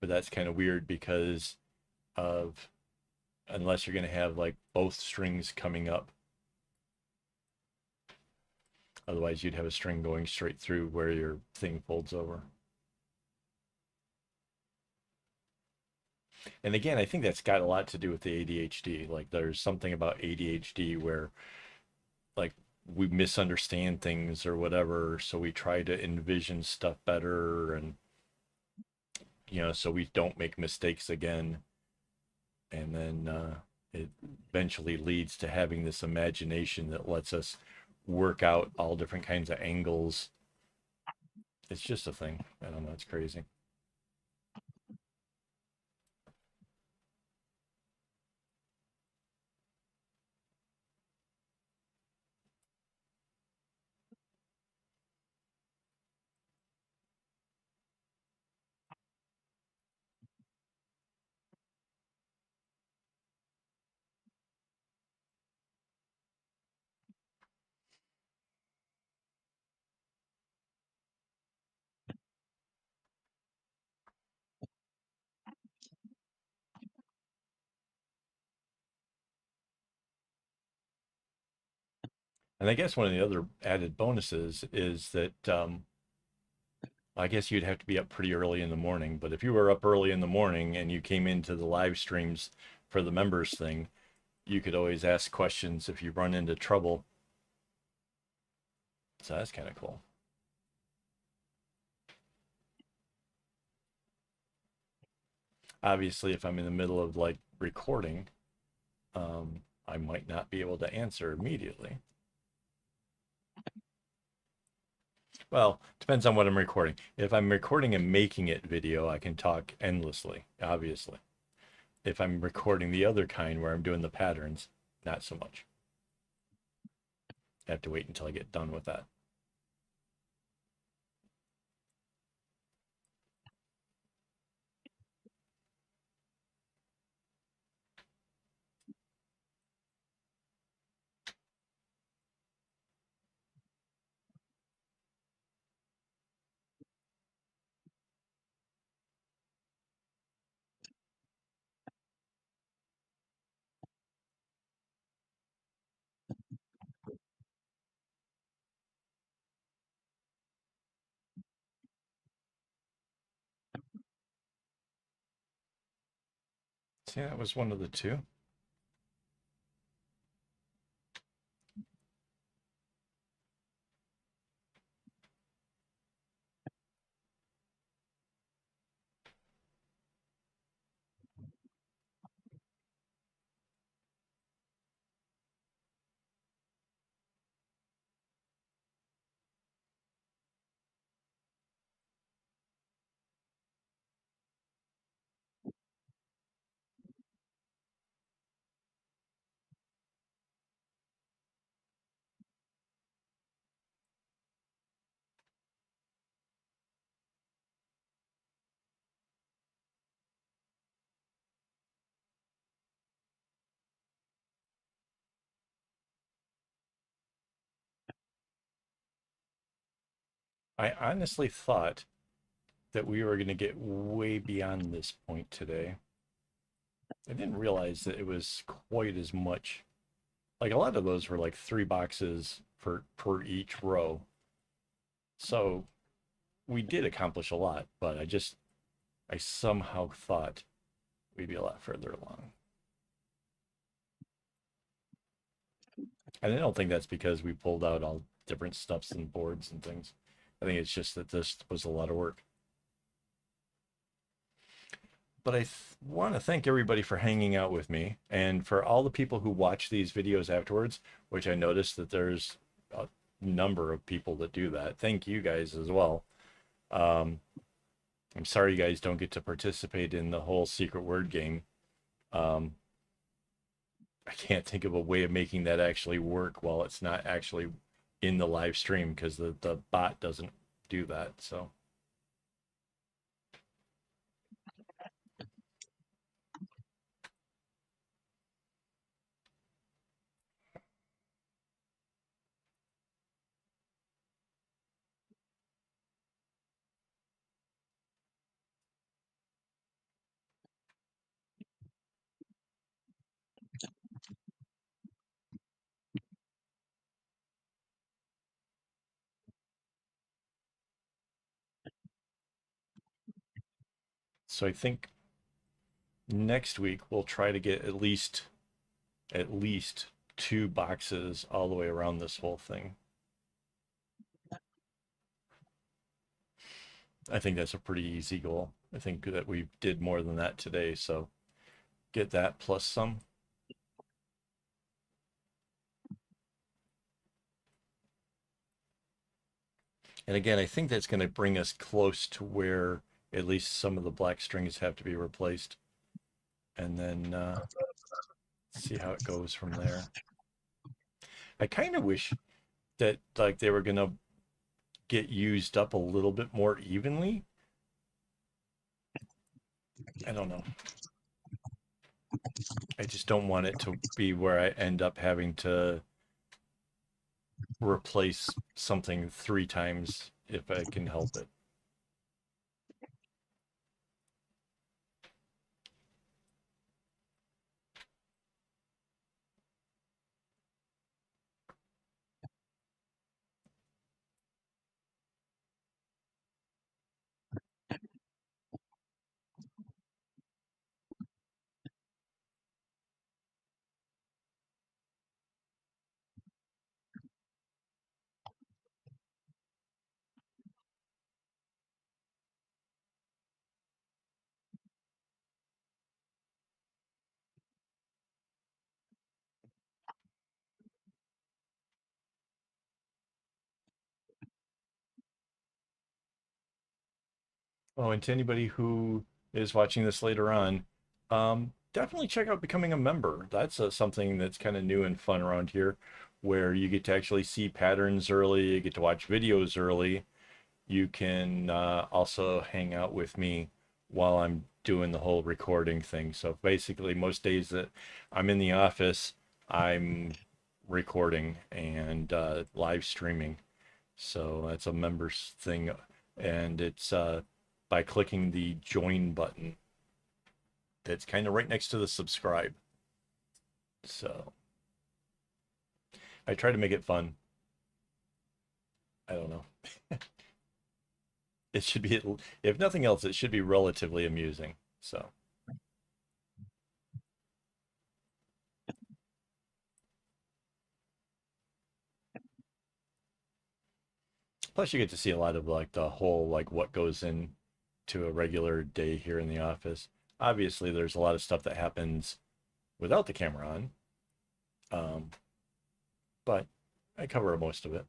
but that's kind of weird because of unless you're going to have like both strings coming up. Otherwise, you'd have a string going straight through where your thing folds over. And again, I think that's got a lot to do with the ADHD. Like, there's something about ADHD where, like, we misunderstand things or whatever. So we try to envision stuff better and, so we don't make mistakes again. And then it eventually leads to having this imagination that lets us work out all different kinds of angles. It's just a thing. I don't know. It's crazy. And I guess one of the other added bonuses is that I guess you'd have to be up pretty early in the morning. But if you were up early in the morning and you came into the live streams for the members thing, you could always ask questions if you run into trouble. So that's kind of cool. Obviously, if I'm in the middle of like recording, I might not be able to answer immediately. Well, depends on what I'm recording. If I'm recording and making it video, I can talk endlessly, obviously. If I'm recording the other kind where I'm doing the patterns, not so much. I have to wait until I get done with that. See, that was one of the two. I honestly thought that we were going to get way beyond this point today. I didn't realize that it was quite as much. Like a lot of those were like 3 boxes per each row. So we did accomplish a lot, but I somehow thought we'd be a lot further along. And I don't think that's because we pulled out all different stuffs and boards and things. I think it's just that this was a lot of work. But I want to thank everybody for hanging out with me, and for all the people who watch these videos afterwards, which I noticed that there's a number of people that do that. Thank you guys as well. I'm sorry you guys don't get to participate in the whole secret word game. Um, I can't think of a way of making that actually work while it's not actually in the live stream, because the bot doesn't do that. So I think next week we'll try to get at least 2 boxes all the way around this whole thing. I think that's a pretty easy goal. I think that we did more than that today, so get that plus some. And again, I think that's going to bring us close to where at least some of the black strings have to be replaced. And then see how it goes from there. I kind of wish that like they were going to get used up a little bit more evenly. I don't know. I just don't want it to be where I end up having to replace something 3 times if I can help it. Oh, and to anybody who is watching this later on, definitely check out becoming a member. That's something that's kind of new and fun around here, where you get to actually see patterns early, you get to watch videos early. You can also hang out with me while I'm doing the whole recording thing. So basically, most days that I'm in the office, I'm recording and live streaming. So that's a members thing, and it's by clicking the join button that's kind of right next to the subscribe. So I try to make it fun. I don't know. It should be, if nothing else, it should be relatively amusing. So Plus, you get to see a lot of like the whole like what goes in to a regular day here in the office. Obviously, there's a lot of stuff that happens without the camera on, um, but I cover most of it.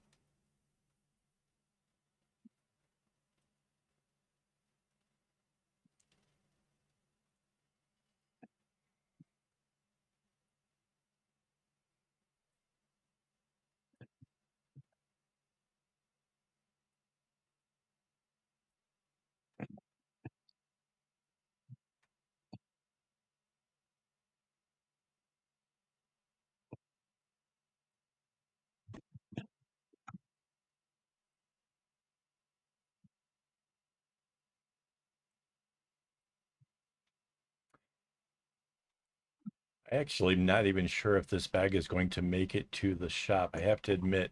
Actually, not even sure if this bag is going to make it to the shop. I have to admit,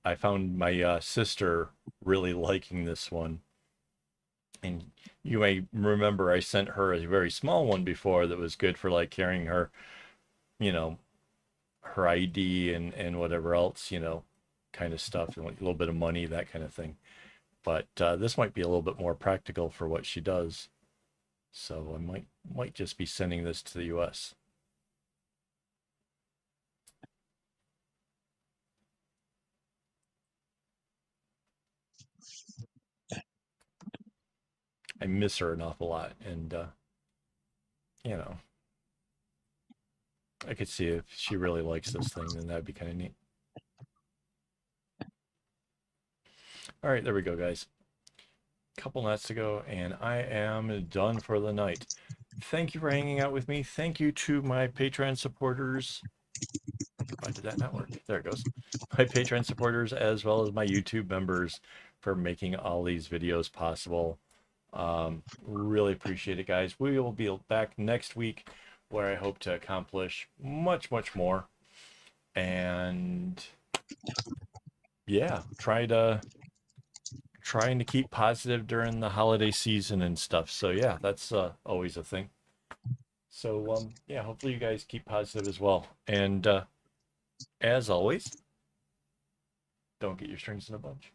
I found my sister really liking this one. And you may remember I sent her a very small one before that was good for like carrying her, you know, her ID and whatever else, kind of stuff, and like a little bit of money, that kind of thing. But this might be a little bit more practical for what she does. So I might just be sending this to the US. I miss her an awful lot, and you know, I could see if she really likes this thing, then that'd be kind of neat. All right, there we go, guys. Couple nights to go, and I am done for the night. Thank you for hanging out with me. Thank you to my Patreon supporters. Why did that not work? There it goes. My Patreon supporters, as well as my YouTube members, for making all these videos possible. Really appreciate it, guys. We will be back next week, where I hope to accomplish much, much more. And yeah, trying to keep positive during the holiday season and stuff. So yeah, that's always a thing. So yeah, hopefully you guys keep positive as well. And as always, don't get your strings in a bunch.